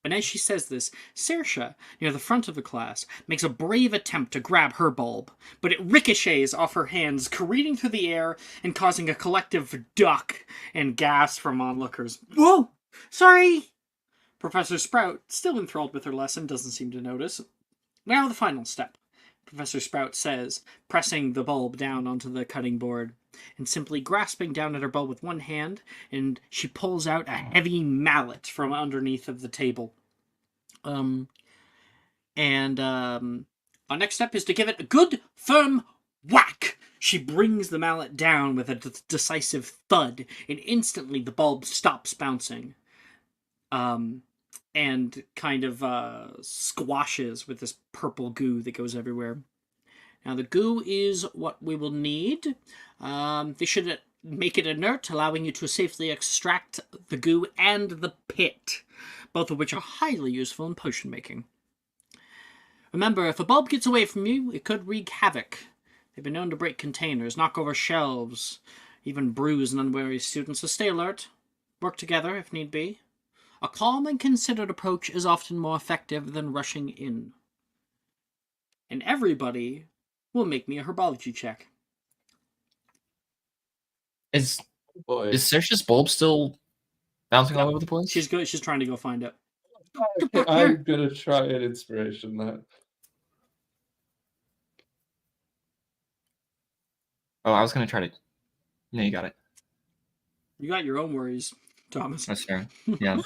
And as she says this, Saoirse, near the front of the class, makes a brave attempt to grab her bulb, but it ricochets off her hands, careening through the air and causing a collective duck and gasp from onlookers. Whoa! Sorry! Professor Sprout, still enthralled with her lesson, doesn't seem to notice. Now the final step, Professor Sprout says, pressing the bulb down onto the cutting board and simply grasping down at her bulb with one hand, and she pulls out a heavy mallet from underneath of the table. Our next step is to give it a good, firm whack. She brings the mallet down with a decisive thud, and instantly the bulb stops bouncing. And kind of squashes with this purple goo that goes everywhere. Now the goo is what we will need. They should make it inert, allowing you to safely extract the goo and the pit, both of which are highly useful in potion making. Remember, if a bulb gets away from you, it could wreak havoc. They've been known to break containers, knock over shelves, even bruise an unwary student, so stay alert. Work together if need be. A calm and considered approach is often more effective than rushing in. And everybody will make me a herbology check.
Is
Boy.
Saoirse's bulb still bouncing all
No.
over the place?
She's good. She's trying to go find it.
Okay, I'm gonna try an inspiration that.
Oh, I was gonna try to. No, you got it.
You got your own worries, Thomas.
That's fair. Yeah.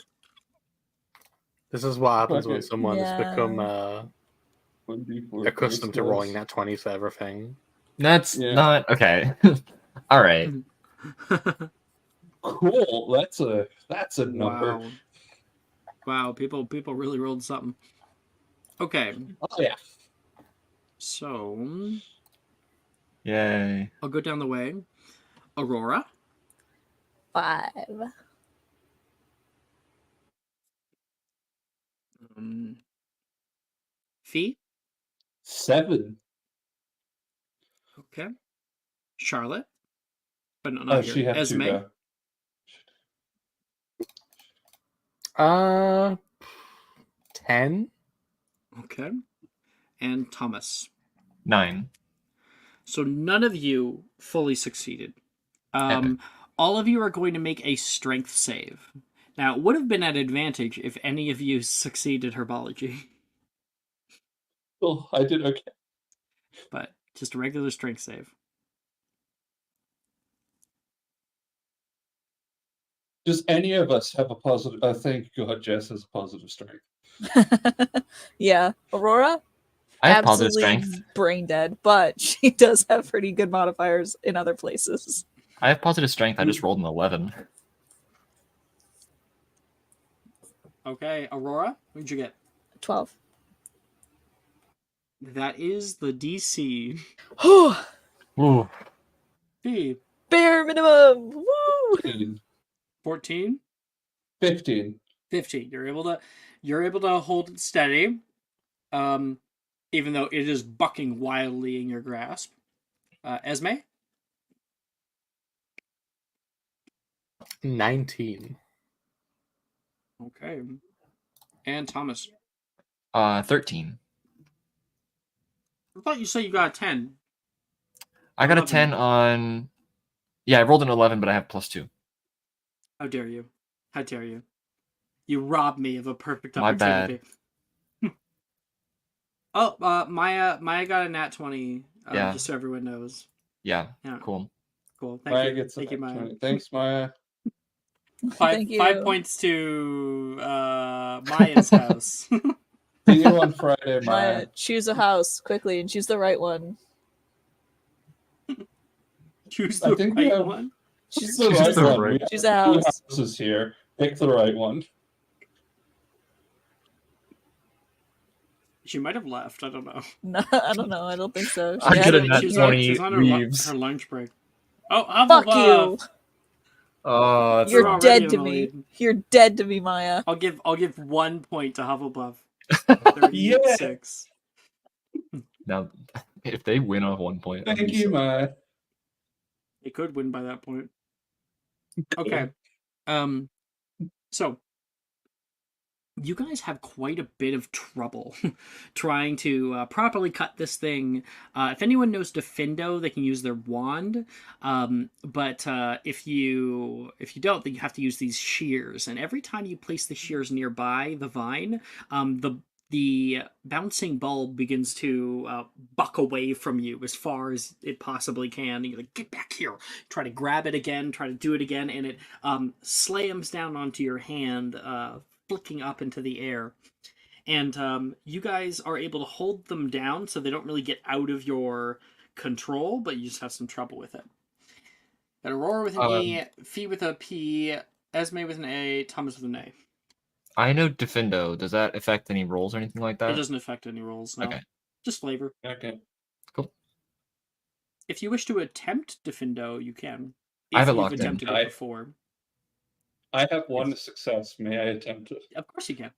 This is what happens when
Okay.
someone has become
1d4
accustomed to
dice
rolling
plus.
that 20s for everything.
That's
Yeah.
not okay. All right.
Cool. That's a number.
Wow. Wow, people really rolled something. Okay,
Oh yeah.
so
Yay.
I'll go down the way. Aurora,
5.
Fee,
7.
okay. Charlotte, but not
Oh,
here.
she had
Esme,
2 go.
10.
okay. And Thomas.
9.
So none of you fully succeeded. All of you are going to make a strength save. Now, it would have been at advantage if any of you succeeded herbology,
Oh, I did okay.
but just a regular strength save.
Does any of us have a positive? Thank God, Jess has a positive strength.
Yeah, Aurora,
I have positive
absolutely
strength.
brain dead, but she does have pretty good modifiers in other places.
I have positive strength. I just rolled an 11.
Okay, Aurora, what did you get?
12.
That is the DC.
Ooh.
Fee,
Bare minimum. Woo!
15.
14?
15.
15. You're able to hold it steady, even though it is bucking wildly in your grasp. Esme,
19.
okay, and Thomas.
13.
I thought you said you got a 10.
I got a
11.
10 on. Yeah, I rolled an 11, but I have +2.
How dare you? How dare you? You robbed me of a perfect
My
opportunity.
bad.
Oh, Maya got a nat 20.
Yeah.
Just so everyone knows.
Yeah.
Yeah.
Cool.
Cool. Thank
Maya
you.
gets
Thank you, Maya.
20. Thanks, Maya.
Thank you.
5 points to Maya's house.
See you on Friday, Maya.
Maya, choose a house quickly and choose the right one.
Choose
I
the
think we
right
have-
one.
Choose the
Choose
right
the
one.
right-
We have
Choose a
2
house.
houses here. Pick the right one.
She might have left. I don't know.
No, I don't know. I don't think so.
I
had
get a
to
nat
be
She's
here.
on,
20
she's on
leaves.
her lunch break. Oh, Hufflepuff!
Fuck you!
Oh, that's
You're
You're
wrong.
already
dead
in
to
the
me.
lead.
You're dead to me, Maya.
I'll give 1 point to Hufflepuff.
Yeah.
36.
Now, if they win off 1 point, I'll
Thank
be
you,
so-
Maya.
They could win by that point. Okay. So you guys have quite a bit of trouble trying to properly cut this thing. If anyone knows Defendo, they can use their wand. But if you don't, then you have to use these shears. And every time you place the shears nearby the vine, the bouncing bulb begins to buck away from you as far as it possibly can. And you're like, get back here. Try to grab it again, try to do it again, and it slams down onto your hand, flicking up into the air. And you guys are able to hold them down so they don't really get out of your control, but you just have some trouble with it. Got Aurora with an E, Fee with a P, Esme with an A, Thomas with an A.
I know Defendo. Does that affect any rolls or anything like that?
It doesn't affect any rolls, no.
Okay.
Just flavor.
Okay.
Cool.
If you wish to attempt Defendo, you can.
I have
If
it
you've
locked in.
attempted it before.
I have 1 success. May I attempt it?
Of course you can.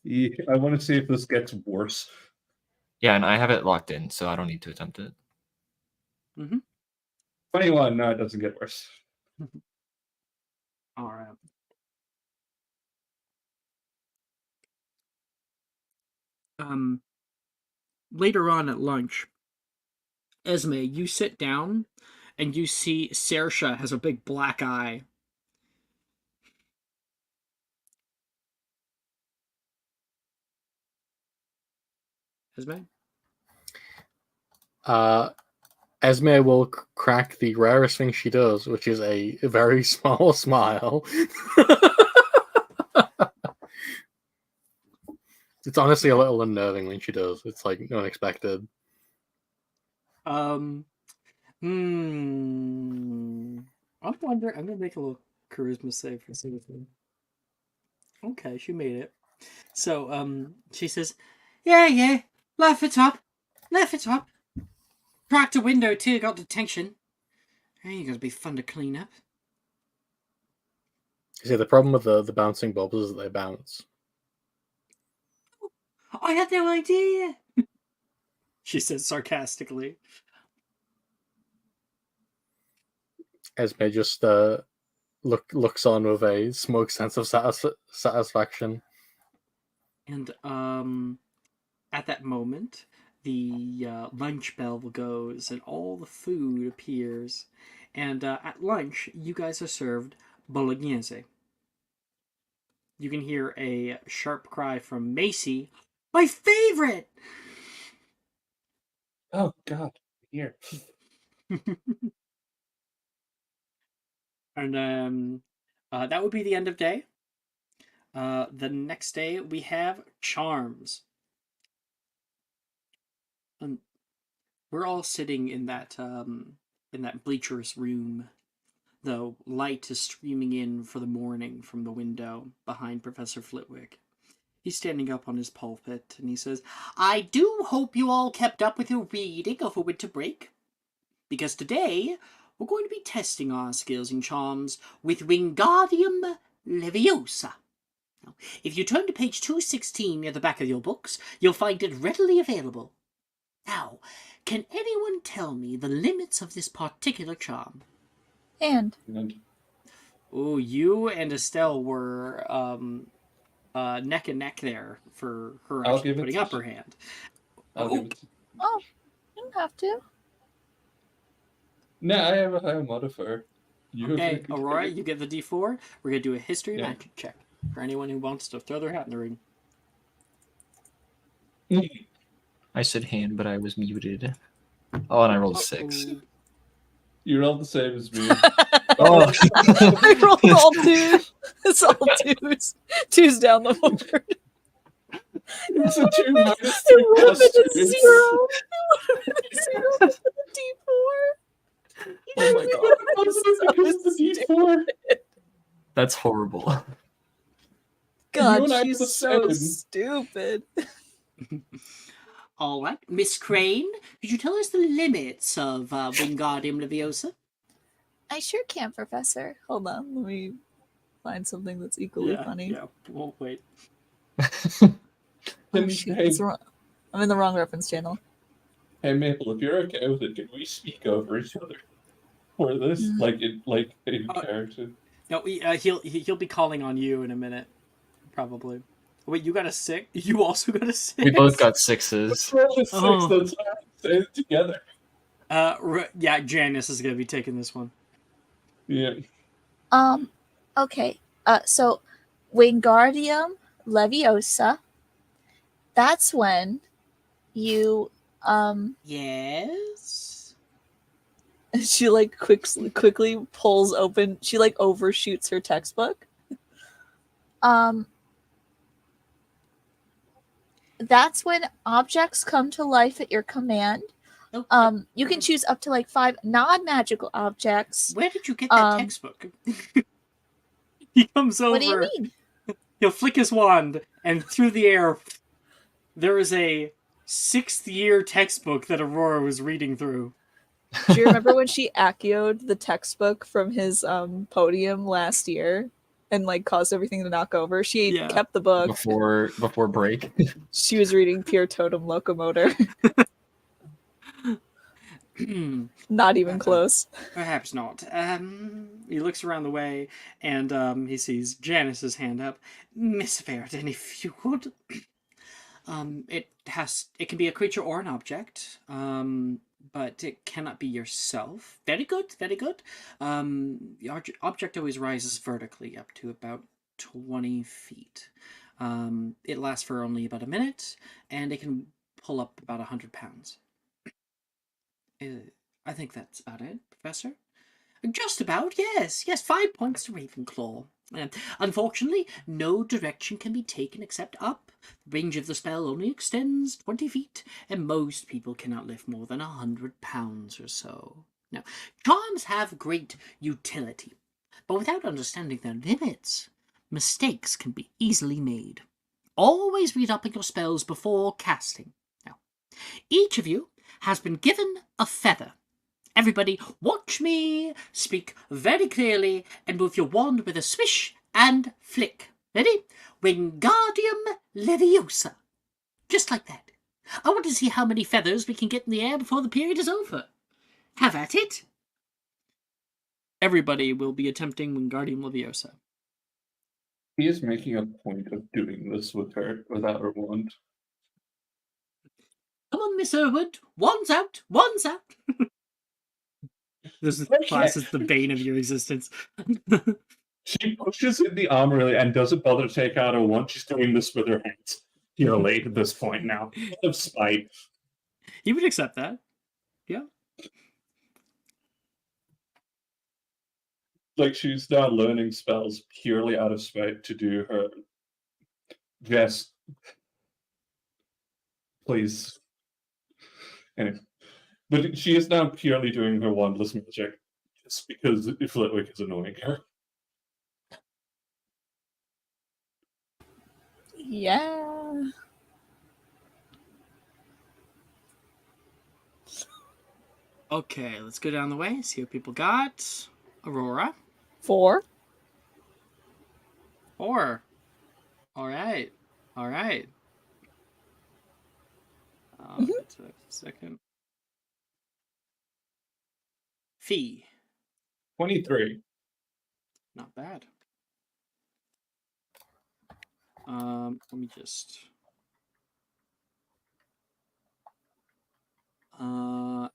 Yeah, I want to see if this gets worse.
Yeah, and I have it locked in, so I don't need to attempt it.
21. No, it doesn't get worse.
All right. Later on at lunch, Esme, you sit down and you see Saoirse has a big black eye. Esme?
Esme will crack the rarest thing she does, which is a very small smile. It's honestly a little unnerving when she does. It's like unexpected.
I'm wondering. I'm gonna make a little charisma save for Singleton. Okay, she made it. So, she says, "Yeah, laugh it up, Cracked a window too, got detention. Ain't gonna be fun to clean up."
You see, the problem with the bouncing bubbles is that they bounce.
I had no idea. She says sarcastically.
Esme just looks on with a smug sense of satisfaction.
And at that moment, the lunch bell goes and all the food appears. And at lunch, you guys are served bolognese. You can hear a sharp cry from Macy, "My favorite!"
Oh God, here.
And that would be the end of day. The next day, we have charms. And we're all sitting in that bleachers room. Though light is streaming in for the morning from the window behind Professor Flitwick. He's standing up on his pulpit and he says, "I do hope you all kept up with your reading over winter break, because today we're going to be testing our skills in charms with Wingardium Leviosa. Now, if you turn to page 216 near the back of your books, you'll find it readily available. Now, can anyone tell me the limits of this particular charm?"
And
Oh, you and Estelle were neck and neck there for her
I'll
actually
give it
putting
to
up her hand.
I'll give it to...
oh, you don't have to.
No, I have a higher modifier. You
Okay,
have a
Aurora, you get the D4. We're gonna do a history
Yeah.
magic check for anyone who wants to throw their hat in the ring.
I said hand, but I was muted. Oh, and I rolled a 6.
Uh-oh.
You rolled the same as me.
Oh,
I rolled all twos. It's all twos. Twos down the board.
It's a 2 minus 3
It would have
plus
been a
2.
0. It would have been a 0 with a D4.
oh my god.
Because of the D4.
That's horrible.
God,
You and I
she's
were the
so
same.
stupid.
All right, Miss Crane, could you tell us the limits of Wingardium Leviosa?
I sure can, Professor.
Hold on, let me find something that's equally funny.
Yeah, we'll wait.
Oh,
Can-
shoot,
hey,
it's wrong. I'm in the wrong reference channel.
hey, Maple, if you're okay with it, can we speak over each other for this?
Mm.
Like in
Uh,
character?
No, he'll be calling on you in a minute, probably. Wait, you got a 6? You also got a 6?
We both got 6s.
Roll a 6,
Oh.
that's why I say it together.
Yeah, Janice is gonna be taking this one.
Yeah.
Okay. So Wingardium Leviosa. That's when you
Yes.
She like quickly pulls open. She like overshoots her textbook.
That's when objects come to life at your command.
Oh,
You can choose up to like 5 non-magical objects.
where did you get that textbook? He comes over.
What do you mean?
He'll flick his wand, and through the air, there is a 6th-year textbook that Aurora was reading through.
Do you remember when she acioed the textbook from his podium last year and like caused everything to knock over? She
Yeah.
kept the book.
Before break.
She was reading Pure Totem Locomotor. Not even close.
Perhaps not. He looks around the way, and he sees Janice's hand up. Miss Verdon, if you would. It can be a creature or an object. But it cannot be yourself. Very good, very good. The object always rises vertically up to about 20 feet. It lasts for only about a minute, and it can pull up about 100 pounds. I think that's about it, Professor. Just about, yes. Yes, 5 points to Ravenclaw. Unfortunately, no direction can be taken except up. The range of the spell only extends 20 feet, and most people cannot lift more than 100 pounds or so. Now, charms have great utility, but without understanding their limits, mistakes can be easily made. Always read up on your spells before casting. Now, each of you has been given a feather. Everybody, watch me speak very clearly and move your wand with a swish and flick. Ready? Wingardium Leviosa. Just like that. I want to see how many feathers we can get in the air before the period is over. Have at it. Everybody will be attempting Wingardium Leviosa.
He is making a point of doing this with her without her wand.
Come on, Miss Irwood. Wands out. Wands out. This class is the bane of your existence.
She pushes in the arm really and doesn't bother to take out her wand. She's doing this with her hands. You're late at this point now. Of spite.
He would accept that. Yeah.
Like she's now learning spells purely out of spite to do her. Yes. Please. Anyway. But she is now purely doing her wandless magic just because Flitwick is annoying her.
Yeah.
Okay, let's go down the way, see what people got. Aurora.
4.
4. Alright. Alright. It's a second. Fee.
23.
Not bad. Let me just.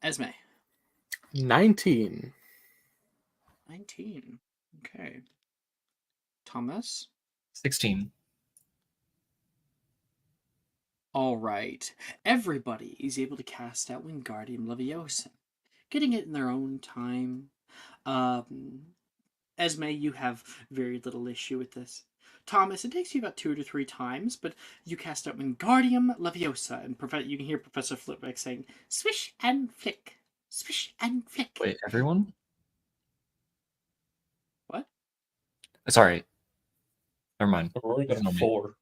Esme.
19.
19. Okay. Thomas.
16.
All right. Everybody is able to cast out Wingardium Leviosa, getting it in their own time. Esme, you have very little issue with this. Thomas, it takes you about 2 to 3 times, but you cast out Wingardium Leviosa, and you can hear Professor Flitwick saying, "Swish and flick, swish and flick."
Wait, everyone?
What?
Sorry. Never mind.
Aurora got a
Ignore me.
4.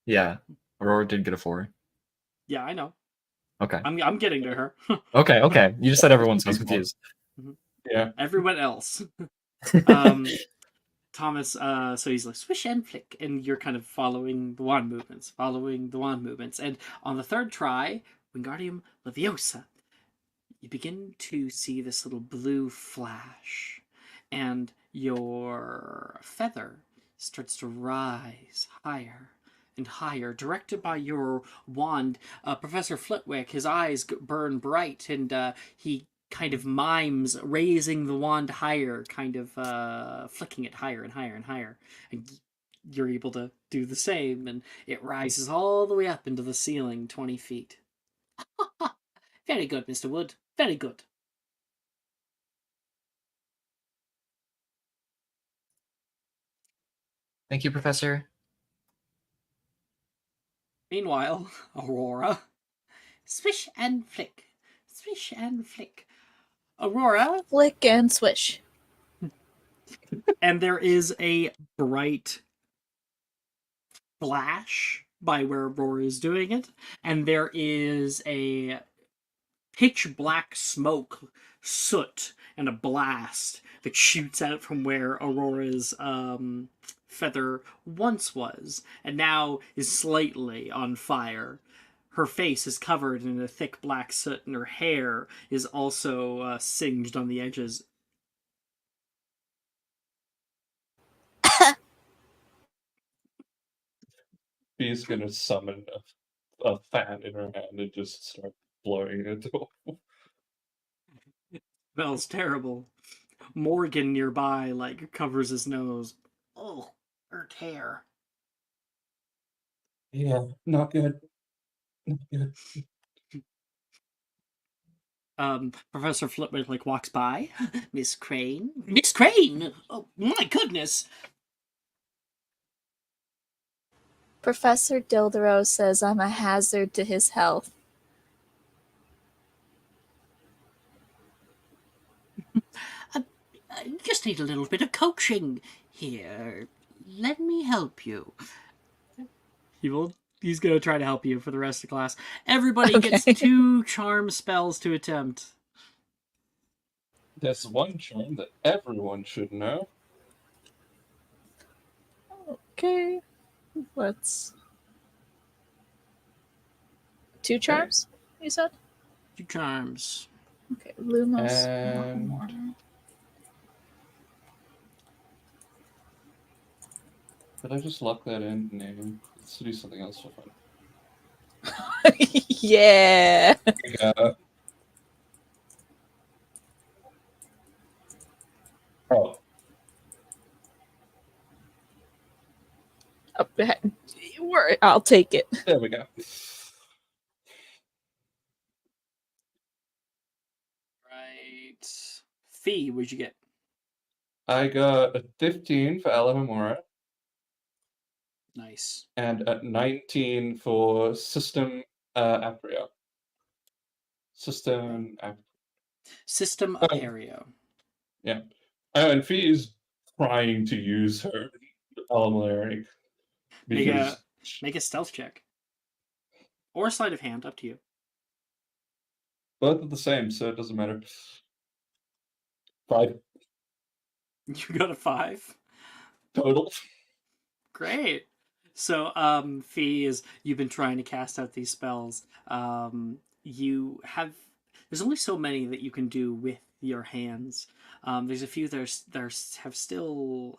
Yeah. Aurora did get a 4.
Yeah, I know.
Okay.
I'm getting to her.
Okay. You just said everyone, so I was confused.
Yeah.
Everyone else. Thomas, so he's like, swish and flick, and you're kind of following the wand movements, and on the third try, Wingardium Leviosa, you begin to see this little blue flash, and your feather starts to rise higher and higher, directed by your wand. Professor Flitwick, his eyes burn bright, and he kind of mimes raising the wand higher, kind of flicking it higher and higher and higher. And you're able to do the same, and it rises all the way up into the ceiling, 20 feet. Very good, Mr. Wood. Very good.
Thank you, Professor.
Meanwhile, Aurora. Swish and flick. Swish and flick. Aurora.
Flick and swish.
And there is a bright flash by where Aurora is doing it. And there is a pitch black smoke, soot, and a blast that shoots out from where Aurora's feather once was, and now is slightly on fire. Her face is covered in a thick black soot, and her hair is also singed on the edges.
She's gonna summon a fan in her hand and just start blowing it off.
Smells terrible. Morgan nearby, like, covers his nose. Oh, burnt hair.
Yeah, not good. Not good.
Professor Flitwick like walks by. Miss Crane. Miss Crane! Oh my goodness!
Professor Dildero says I'm a hazard to his health.
You just need a little bit of coaching. Here, let me help you. He's gonna try to help you for the rest of the class. Everybody gets
Okay.
2 charm spells to attempt.
There's one charm that everyone should know.
Okay. Let's. 2 charms, you said?
2 charms.
Okay, Lumos.
And did I just lock that in name? Let's do something else for fun.
Yeah.
Oh,
I'll take it.
there we go.
Right. Fee, what'd you get?
I got a 15 for Alamamora
Nice.
and a 19 for System Aprio. System
System
Oh.
Aperio.
Yeah. And Fee is trying to use her Alamalari because
Make a stealth check. Or sleight of hand, up to you.
both are the same, so it doesn't matter. 5
You got a 5.
total.
Great. So, Fee, you've been trying to cast out these spells. There's only so many that you can do with your hands. There's a few that have still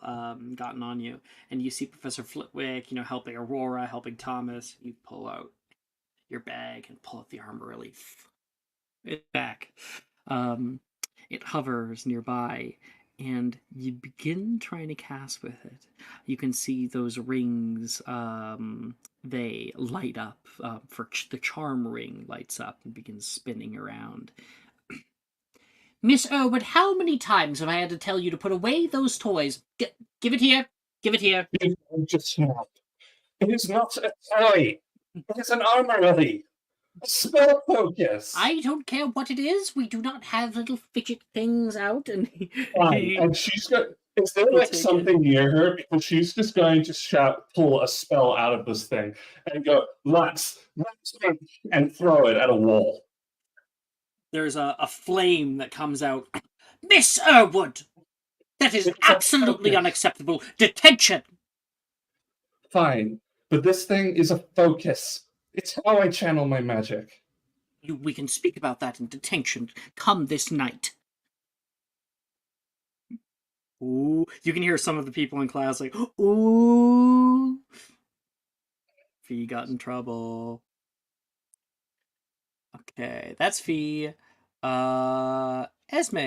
gotten on you, and you see Professor Flitwick, helping Aurora, helping Thomas. You pull out your bag and pull out the armor relief. It's back. It hovers nearby, and you begin trying to cast with it. You can see those rings, they light up. The charm ring lights up and begins spinning around. Miss Irwood, how many times have I had to tell you to put away those toys? Give it here. Give it here.
You just snap. It is not a toy. It is an armory. A spell focus.
I don't care what it is. We do not have little fidget things out. And
Fine. And she's got. Is there
He'll
like
take
something near her? Because she's just going to pull a spell out of this thing and go, let's and throw it at a wall.
There's a flame that comes out. Miss Irwood! That is absolutely unacceptable. Detention!
Fine. But this thing is a focus. It's how I channel my magic.
We can speak about that in detention. Come this night. Ooh, you can hear some of the people in class like, ooh. Fee got in trouble. Okay, that's Fee. Esme.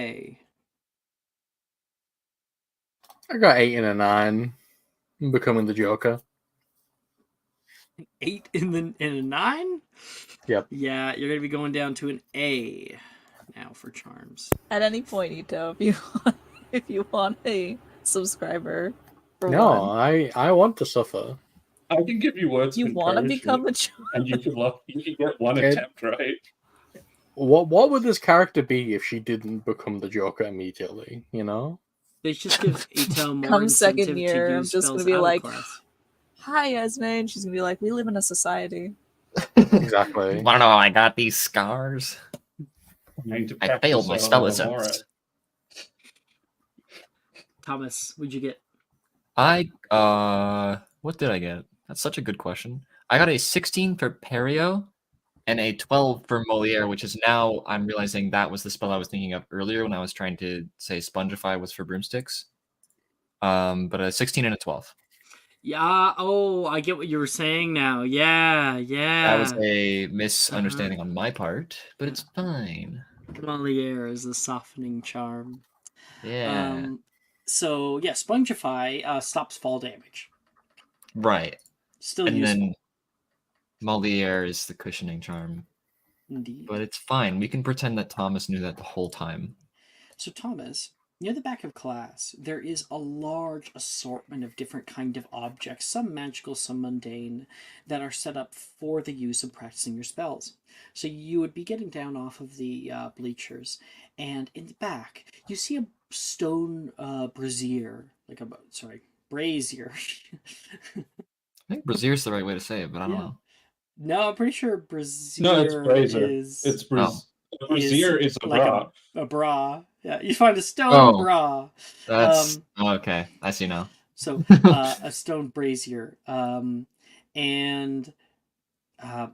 I got 8 and a 9. I'm becoming the Joker.
8 in a 9?
Yep.
Yeah, you're gonna be going down to an A now for charms.
At any point, Ito, if you want a subscriber. For
No,
one.
I want to suffer.
I can give you words.
You want to become a
and you can get one
Okay.
attempt, right?
What would this character be if she didn't become the Joker immediately? You know?
They just give Ito more
Come
incentive
second year,
to
I'm
use
just
spells
gonna be
out of
like,
class.
hi, Esme, and she's gonna be like, we live in a society.
Exactly.
Wanna know how I got these scars? I failed my spell attempts.
Thomas, what'd you get?
What did I get? That's such a good question. I got a 16 for Perio and a 12 for Moliere, which is now I'm realizing that was the spell I was thinking of earlier when I was trying to say Spongify was for broomsticks. But a 16 and a 12.
Yeah, oh, I get what you were saying now. Yeah.
That was a misunderstanding on my part, but it's fine.
Moliere is the softening charm.
Yeah.
So yeah, Spongify stops fall damage.
Right.
Still
And
useful.
then Moliere is the cushioning charm.
Indeed.
But it's fine. We can pretend that Thomas knew that the whole time.
So Thomas, near the back of class, there is a large assortment of different kind of objects, some magical, some mundane, that are set up for the use of practicing your spells. So you would be getting down off of the bleachers, and in the back, you see a stone brazier, brazier.
I think Brazier's the right way to say it, but I don't
Yeah.
know.
No, I'm pretty sure brazier
No, it's brazier.
is
It's
Oh.
brazier is a
like
bra.
a bra. Yeah, you find a stone
Oh.
bra.
That's okay. I see now.
So a stone brazier, and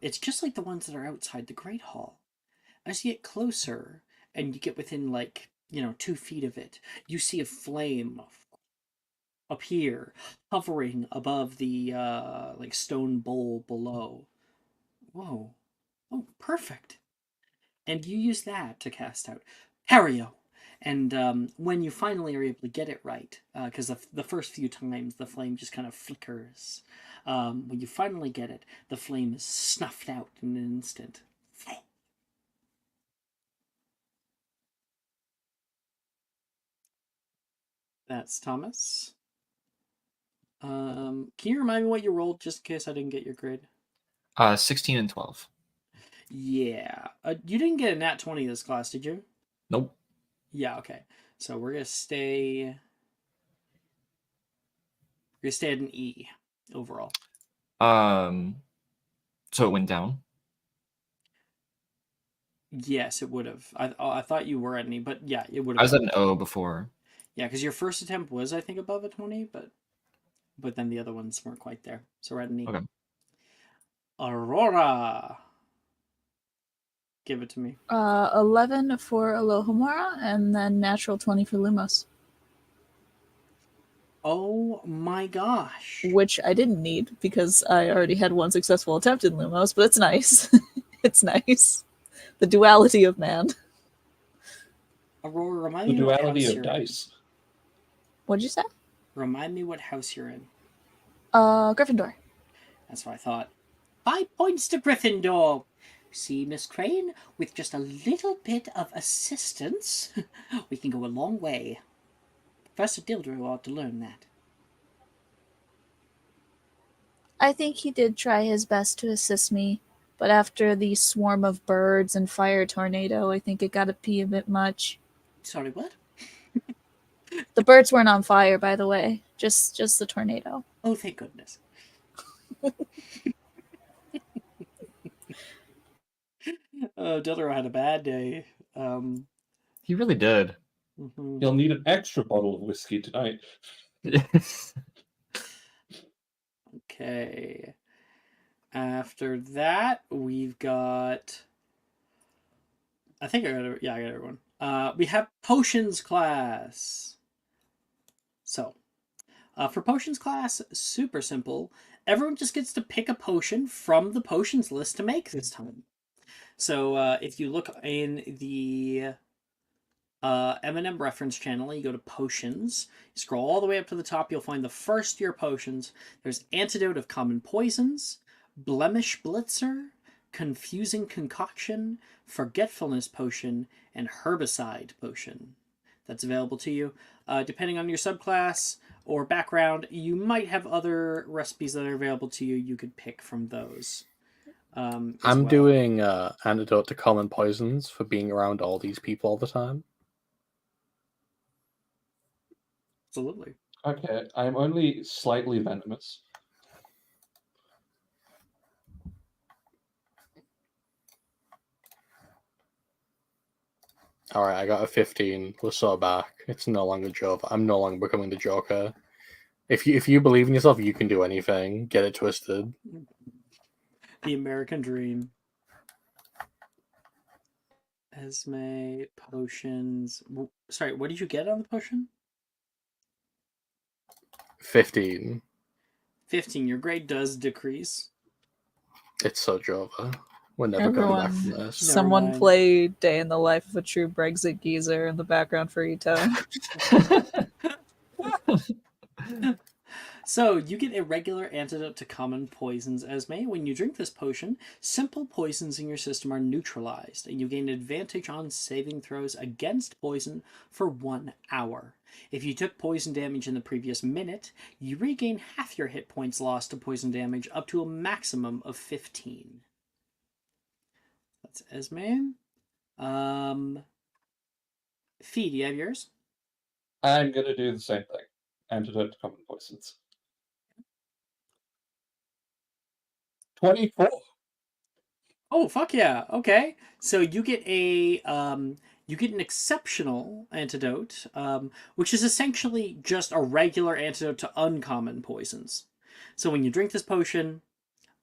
it's just like the ones that are outside the Great Hall. As you get closer and you get within 2 feet of it, you see a flame appear, hovering above the stone bowl below. Whoa! Oh, perfect! And you use that to cast out Perio. And when you finally are able to get it right, because the first few times the flame just kind of flickers, when you finally get it, the flame is snuffed out in an instant. That's Thomas. Can you remind me what you rolled, just in case I didn't get your grade?
16 and 12.
Yeah. You didn't get a nat 20 this class, did you?
Nope.
Yeah, okay. So we're gonna stay at an E overall.
So it went down.
Yes, it would have. I thought you were at an E, but yeah, it would have.
I was at an O before.
Yeah, because your first attempt was, I think, above a 20, but then the other ones weren't quite there. So we're at an E.
Okay.
Aurora! Give it to me.
11 for Alohomora, and then natural 20 for Lumos.
Oh my gosh.
Which I didn't need because I already had one successful attempt in Lumos, but it's nice. It's nice. The duality of man.
Aurora, remind
The
me what
duality
house
of
you're in.
dice.
What'd you say?
Remind me what house you're in.
Gryffindor.
That's what I thought. 5 points to Gryffindor. See, Miss Crane, with just a little bit of assistance, we can go a long way. Professor Dildrew ought to learn that.
I think he did try his best to assist me, but after the swarm of birds and fire tornado, I think it got to be a bit much.
Sorry, what?
The birds weren't on fire, by the way. Just the tornado.
Oh, thank goodness. Dildrew had a bad day.
He really did.
Mhm.
You'll need an extra bottle of whiskey tonight.
Okay. After that, we've got. I think I got everyone. We have potions class. So, for potions class, super simple. Everyone just gets to pick a potion from the potions list to make this time. So, if you look in the M&M reference channel, you go to potions, you scroll all the way up to the top, you'll find the first tier potions. There's Antidote of Common Poisons, Blemish Blitzer, Confusing Concoction, Forgetfulness Potion, and Herbicide Potion. That's available to you. Depending on your subclass or background, you might have other recipes that are available to you. You could pick from those.
I'm doing Antidote to Common Poisons for being around all these people all the time.
Absolutely.
Okay, I'm only slightly venomous.
Alright, I got a 15. We're so back. It's no longer Joker. I'm no longer becoming the Joker. If you believe in yourself, you can do anything. Get it twisted.
The American Dream. Esme, potions. Sorry, what did you get on the potion?
15.
15. Your grade does decrease.
It's so Jova. We're never coming back from this.
Someone
mind.
play Day in the Life of a True Brexit Geezer in the background for Ito.
So, you get a regular antidote to common poisons, Esme. When you drink this potion, simple poisons in your system are neutralized, and you gain advantage on saving throws against poison for 1 hour. If you took poison damage in the previous minute, you regain half your hit points lost to poison damage up to a maximum of 15. That's Esme. Fee, do you have yours?
I'm gonna do the same thing. Antidote to common poisons. 24.
Oh, fuck yeah. Okay. So you get an exceptional antidote, which is essentially just a regular antidote to uncommon poisons. So when you drink this potion,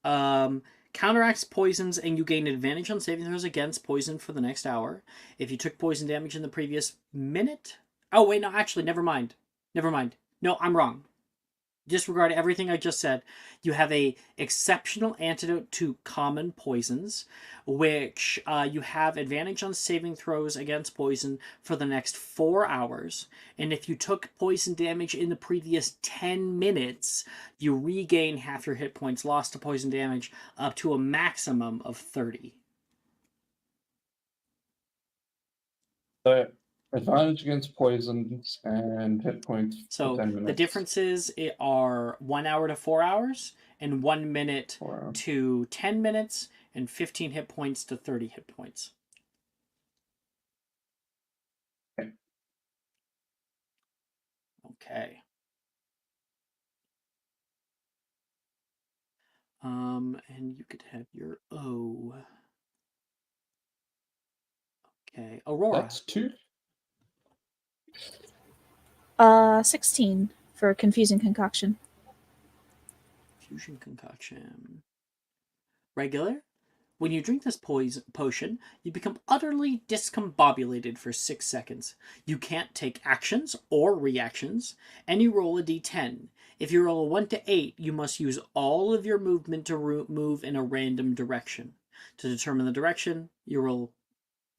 counteracts poisons and you gain advantage on saving throws against poison for the next hour. If you took poison damage in the previous minute. Oh, wait, no, actually, never mind. No, I'm wrong. Disregard everything I just said. You have a exceptional antidote to common poisons, which you have advantage on saving throws against poison for the next 4 hours. And if you took poison damage in the previous 10 minutes, you regain half your hit points lost to poison damage up to a maximum of 30.
So, advantage against poisons and hit points
So
for 10 minutes.
the differences are 1 hour to 4 hours, and 1 minute
4 hours.
to 10 minutes, and 15 hit points to 30 hit points. Okay. And you could have your O. Okay, Aurora.
That's 2.
16 for confusing concoction.
Fusion concoction. Regular. When you drink this potion, you become utterly discombobulated for 6 seconds. You can't take actions or reactions, and you roll a d10. If you roll a 1 to 8, you must use all of your movement to move in a random direction. To determine the direction, you roll,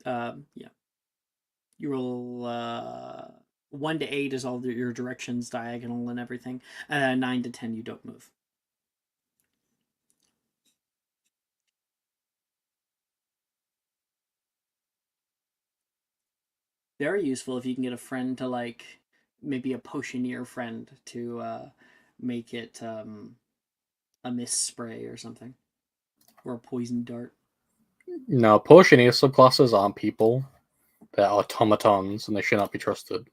You roll 1 to 8 is all your directions, diagonal and everything. 9 to 10, you don't move. Very useful if you can get a friend to, like, maybe a potioneer friend to make it a mist spray or something, or a poison dart.
No, potioneer subclasses aren't people. They're automatons, and they should not be trusted.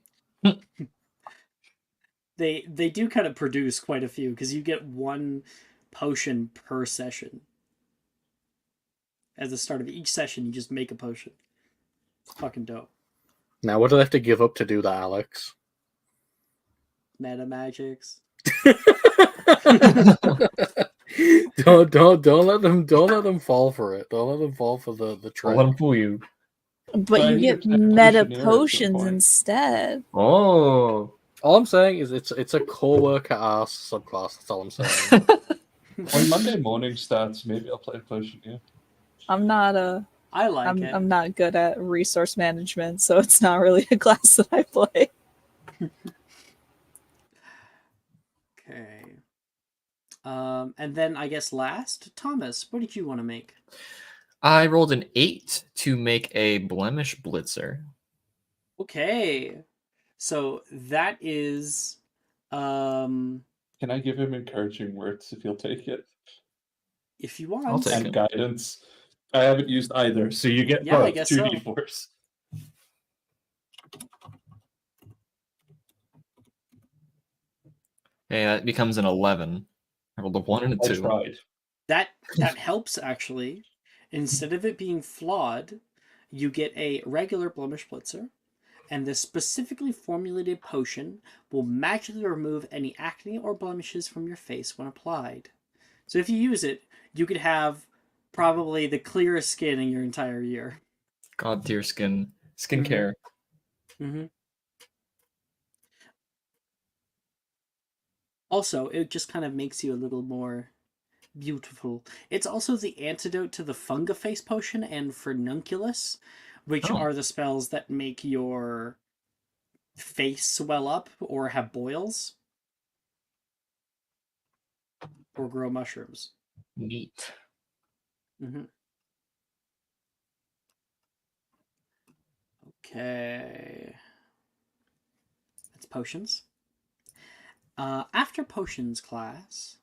They do kind of produce quite a few, because you get 1 potion per session. At the start of each session, you just make a potion. It's fucking dope.
Now, what do they have to give up to do that, Alex?
Meta magics.
don't let them fall for it. Don't let them fall for the
Don't
trend.
let them fool you.
But
So
you
I
get
need a
meta
potioneer at some
potions
point.
instead.
Oh.
All I'm saying is it's a co-worker ass subclass. That's all I'm saying.
When Monday morning starts, maybe I'll play Potioneer.
I'm not a
I like it.
I'm not good at resource management, so it's not really a class that I play.
Okay. And then I guess last, Thomas, what did you want to make?
I rolled an 8 to make a blemish blitzer.
Okay. So that is
Can I give him encouraging words if he'll take it?
if you want.
I'll take
And
it.
guidance. I haven't used either, so you get
Yeah, I
both
guess
2d4s.
Okay, that becomes an 11. I rolled a 1 and a
I
2.
tried.
That helps, actually. Instead of it being flawed, you get a regular blemish blitzer, and this specifically formulated potion will magically remove any acne or blemishes from your face when applied. So if you use it, you could have probably the clearest skin in your entire year.
God tier skincare.
Mm-hmm. Also, it just kind of makes you a little more beautiful. It's also the antidote to the Fungiface potion and Furnunculus, which
Oh.
are the spells that make your face swell up or have boils. or grow mushrooms.
Neat.
Mm-hmm. Okay. That's potions. After potions class,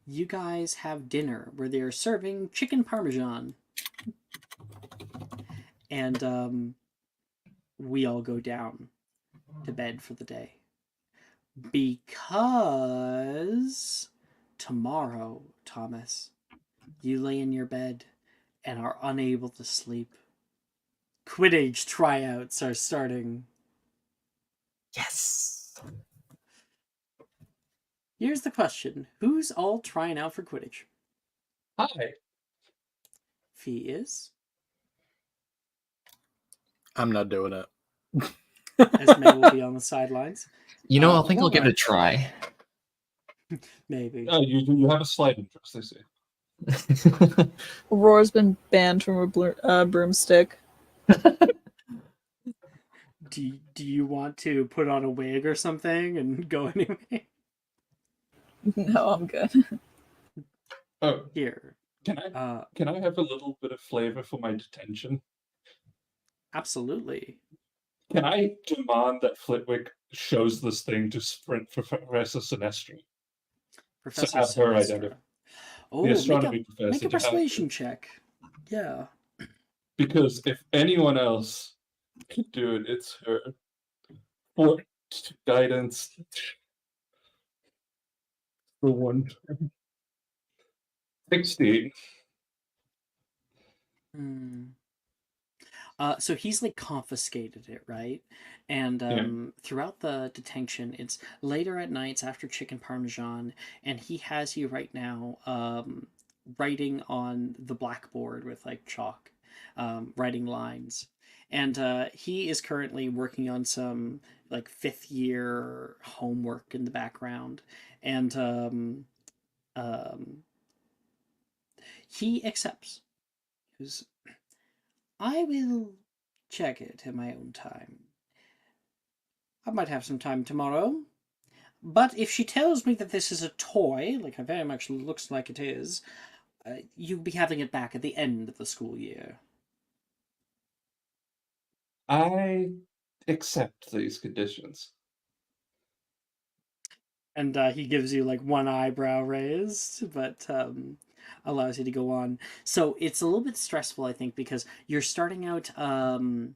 you guys have dinner where they're serving chicken parmesan. And we all go down to bed for the day. Because tomorrow, Thomas, you lay in your bed and are unable to sleep. Quidditch tryouts are starting.
Yes.
Here's the question. Who's all trying out for Quidditch?
Hi.
Fee is.
I'm not doing it.
Esme will be on the sidelines.
You know, I think I'll give it a
Laura,
try.
maybe.
Oh, you have a slight interest, I see.
Aurora's been banned from a broomstick.
Do you want to put on a wig or something and go anyway?
No, I'm good.
Oh,
Here.
can I have a little bit of flavor for my detention?
Absolutely.
Can I demand that Flitwick shows this thing to Sprint for Professor Sinestra?
Professor
have her
Sinestra.
identify.
Oh,
The astronomy professor.
make a
to have-
persuasion check. Yeah.
Because if anyone else can do it, it's her. For guidance. For one. 16.
So he's like confiscated it, right? And throughout the detention, it's later at nights after chicken parmesan, and he has you right now writing on the blackboard with like chalk, writing lines. And he is currently working on some like 5th year homework in the background. And he accepts. Because I will check it in my own time. I might have some time tomorrow. But if she tells me that this is a toy, like it very much looks like it is, you'll be having it back at the end of the school year.
I accept these conditions.
And he gives you like one eyebrow raised, but allows you to go on. So it's a little bit stressful, I think, because you're starting out the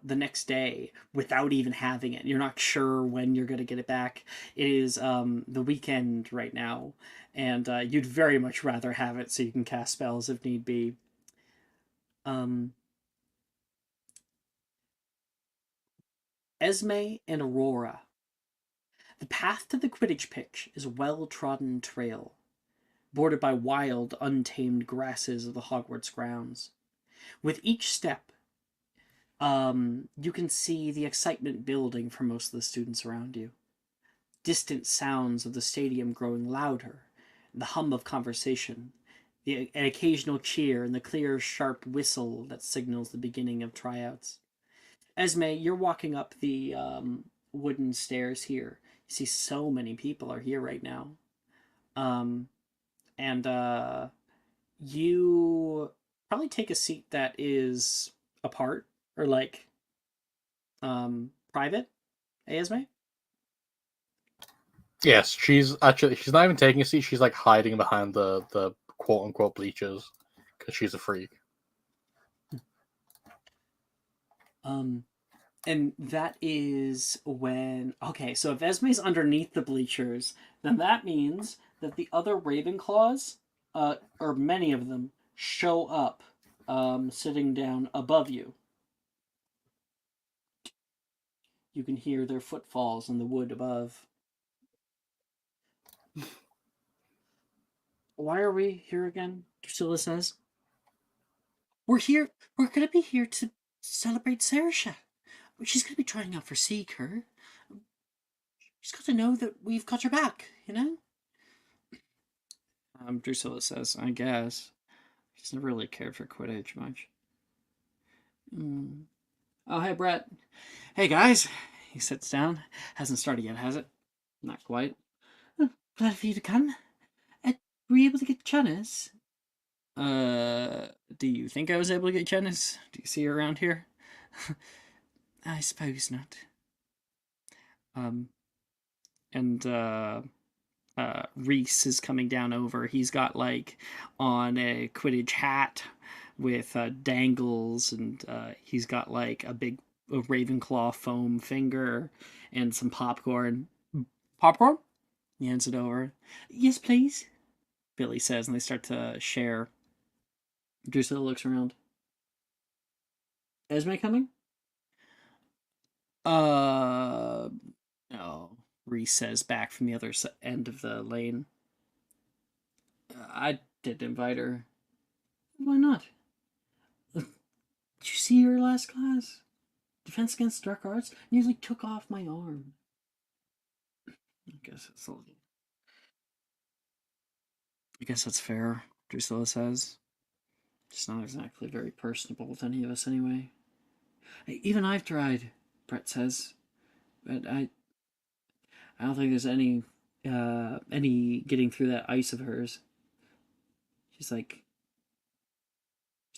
next day without even having it. You're not sure when you're going to get it back. It is the weekend right now, and you'd very much rather have it so you can cast spells if need be. Esme and Aurora. The path to the Quidditch pitch is a well-trodden trail, bordered by wild, untamed grasses of the Hogwarts grounds. With each step, you can see the excitement building for most of the students around you. Distant sounds of the stadium growing louder, the hum of conversation, an occasional cheer, and the clear, sharp whistle that signals the beginning of tryouts. Esme, you're walking up the wooden stairs here. You see so many people are here right now. And you probably take a seat that is apart or like private, Esme?
Yes, she's not even taking a seat. She's like hiding behind the quote unquote bleachers because she's a freak.
And that is when... Okay, so if Esme's underneath the bleachers, then that means that the other Ravenclaws, or many of them, show up sitting down above you. You can hear their footfalls in the wood above. Why are we here again? Drusilla says. We're going to be here to celebrate Saoirse. She's going to be trying out for Seeker. She's got to know that we've got her back, you know? Drusilla says, I guess. She's never really cared for Quidditch much. Oh, hey, Brett. Hey, guys. He sits down. Hasn't started yet, has it? Not quite. Glad for you to come. Were you able to get Janice? Do you think I was able to get Janice? Do you see her around here? I suppose not. And Reese is coming down over. He's got like on a Quidditch hat with dangles, and he's got like a Ravenclaw foam finger and some popcorn. Popcorn? He hands it over. Yes, please, Billy says, and they start to share. Drusilla looks around. Esme coming? No, Reese says back from the other end of the lane. I did invite her. Why not? Did you see her last class? Defense Against Dark Arts nearly took off my arm. I guess that's fair, Drusilla says. She's not exactly very personable with any of us anyway. Even I've tried, Brett says. But I don't think there's any getting through that ice of hers. She's like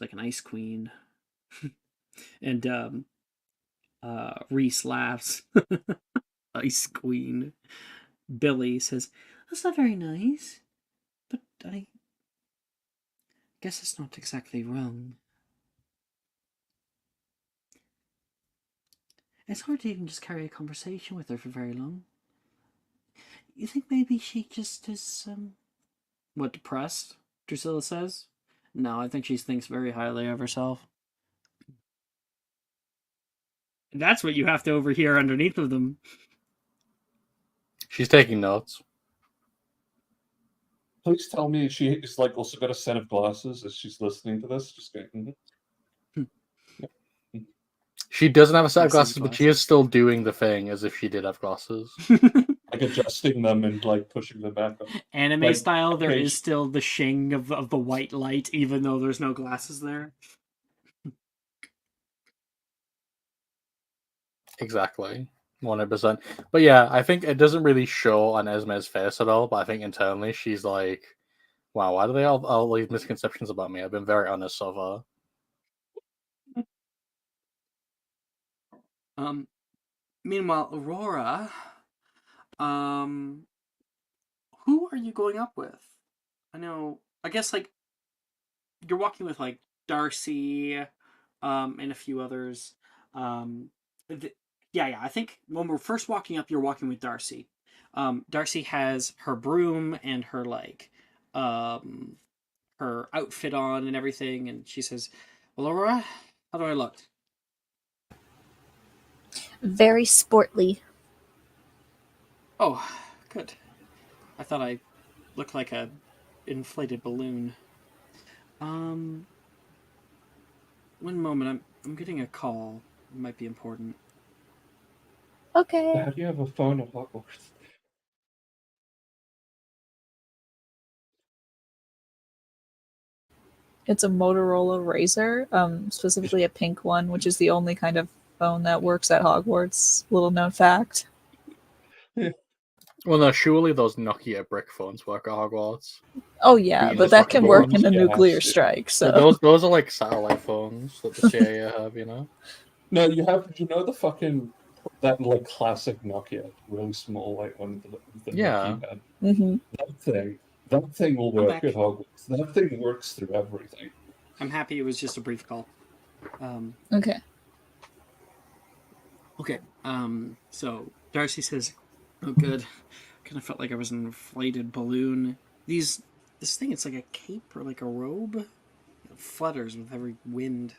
an ice queen. And Reese laughs. Ice queen. Billy says, that's not very nice. But I guess it's not exactly wrong. It's hard to even just carry a conversation with her for very long. You think maybe she just is, what, depressed? Drusilla says. No, I think she thinks very highly of herself. That's what you have to overhear underneath of them.
She's taking notes.
Please tell me she is like also got a set of glasses as she's listening to this. Just going.
She doesn't have a set of
I see
glasses, but she is still doing the thing as if she did have glasses.
Like adjusting them and like pushing them back up.
Anime
Like,
style, there
okay,
is still the shing of the white light, even though there's no glasses there.
Exactly. 100%. But yeah, I think it doesn't really show on Esme's face at all, but I think internally she's like, wow, why do they all these misconceptions about me? I've been very honest so far.
Meanwhile, Aurora, who are you going up with? I guess like you're walking with like Darcy, and a few others. I think when we're first walking up, you're walking with Darcy. Darcy has her broom and her like, her outfit on and everything, and she says, "Well, Aurora, how do I look?"
Very sportly.
Oh, good. I thought I looked like a inflated balloon. One moment, I'm getting a call. It might be important.
Okay.
How do you have a phone at Hogwarts?
It's a Motorola Razr, specifically a pink one, which is the only kind of phone that works at Hogwarts. Little known fact.
Well, no, surely those Nokia brick phones work at Hogwarts.
Oh yeah,
The
but that can work in a
indestructible ones?
nuclear
Yes.
strike. So
Those are like satellite phones that the CIA have, you know?
No, you know the fucking that like classic Nokia, really small white one with the
Yeah.
keypad.
Mhm.
That thing will
I'm
work
back.
at Hogwarts. That thing works through everything.
I'm happy it was just a brief call.
Okay.
Okay. So Darcy says, "Oh, good. Kind of felt like I was an inflated balloon. This thing, it's like a cape or like a robe. It flutters with every wind.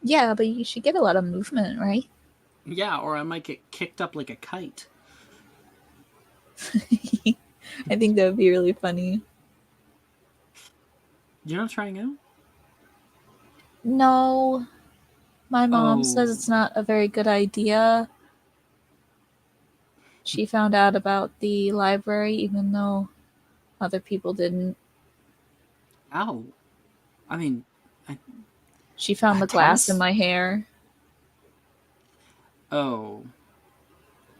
Yeah, but you should get a lot of movement, right?
Yeah, or I might get kicked up like a kite."
I think that would be really funny.
You're not trying out?
No. My mom says
Oh.
it's not a very good idea. She found out about the library even though other people didn't.
Ow. I mean,
She found the glass in my hair.
Oh.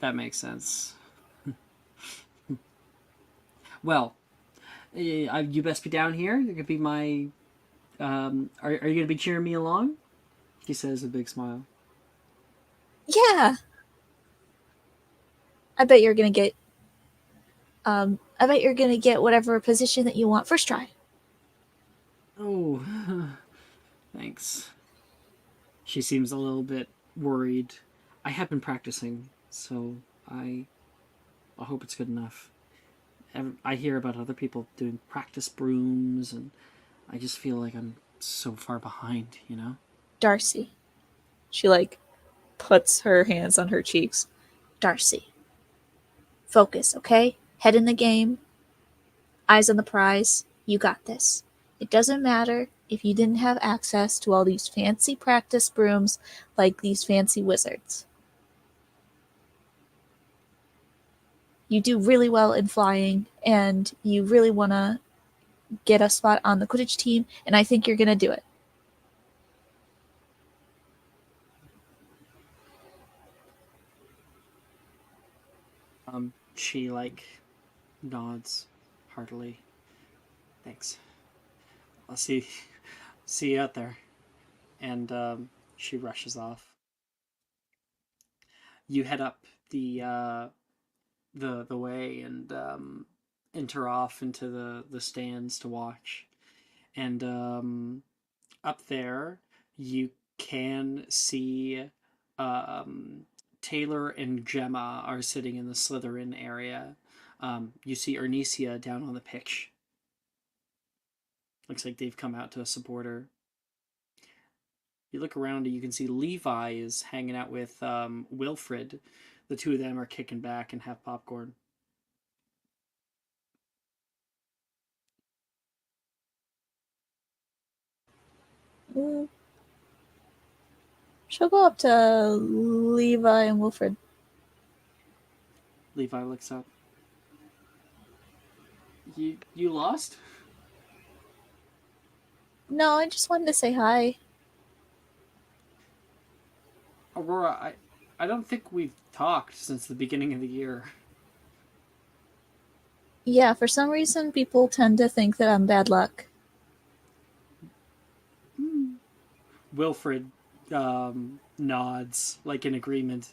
That makes sense. Well, You best be down here. You're gonna be my. Are you gonna be cheering me along? He says with a big smile.
Yeah. I bet you're gonna get. I bet you're gonna get whatever position that you want first try.
Oh, thanks. She seems a little bit worried. I have been practicing, so I hope it's good enough. I hear about other people doing practice brooms, and I just feel like I'm so far behind, you know?
Darcy. She like puts her hands on her cheeks.
Darcy. Focus, okay? Head in the game. Eyes on the prize. You got this. It doesn't matter if you didn't have access to all these fancy practice brooms like these fancy wizards. You do really well in flying, and you really want to get a spot on the Quidditch team, and I think you're going to do it.
She like nods heartily. Thanks. I'll see you out there. And she rushes off. You head up the way and enter off into the stands to watch. And up there you can see Taylor and Gemma are sitting in the Slytherin area. You see Ernesia down on the pitch. Looks like they've come out to support her. You look around and you can see Levi is hanging out with Wilfred. The two of them are kicking back and have popcorn.
Mm. She'll go up to Levi and Wilfred.
Levi looks up. You lost?
No, I just wanted to say hi.
Aurora, I don't think we've talked since the beginning of the year.
Yeah, for some reason, people tend to think that I'm bad luck.
Wilfred nods, like in agreement.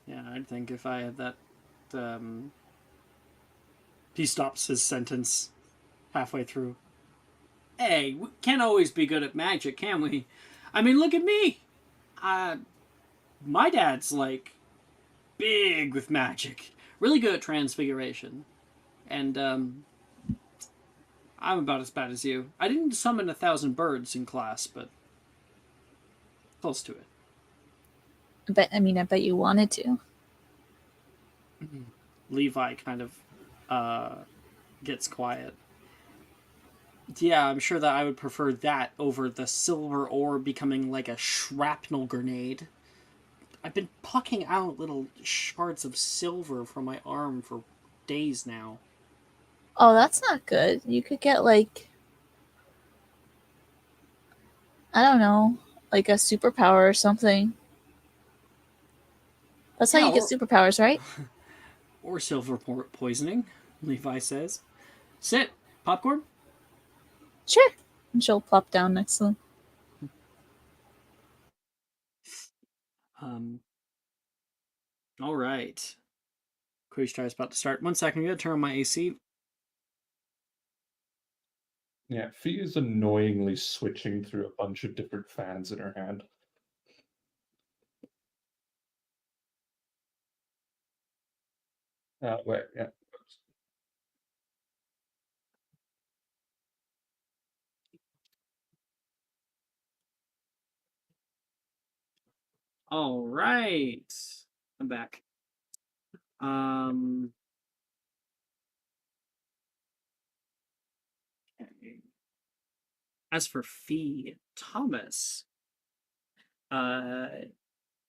Yeah, I think if I had that. He stops his sentence halfway through. Hey, we can't always be good at magic, can we? I mean, look at me. My dad's like big with magic, really good at transfiguration, and I'm about as bad as you. I didn't summon 1,000 birds in class, but close to it.
I bet you wanted to.
Levi kind of gets quiet. Yeah, I'm sure that I would prefer that over the silver ore becoming like a shrapnel grenade. I've been plucking out little shards of silver from my arm for days now.
Oh, that's not good. You could get, like, I don't know, like a superpower or something. That's how
Yeah,
you get superpowers, right?
Or silver poisoning, Levi says. Sit, popcorn.
Sure. And she'll plop down next to them.
All right. Quiz try is about to start. 1 second, I'm gonna turn on my AC.
Yeah, Fee is annoyingly switching through a bunch of different fans in her hand. Wait, yeah.
All right, I'm back. Okay. As for Fee Thomas,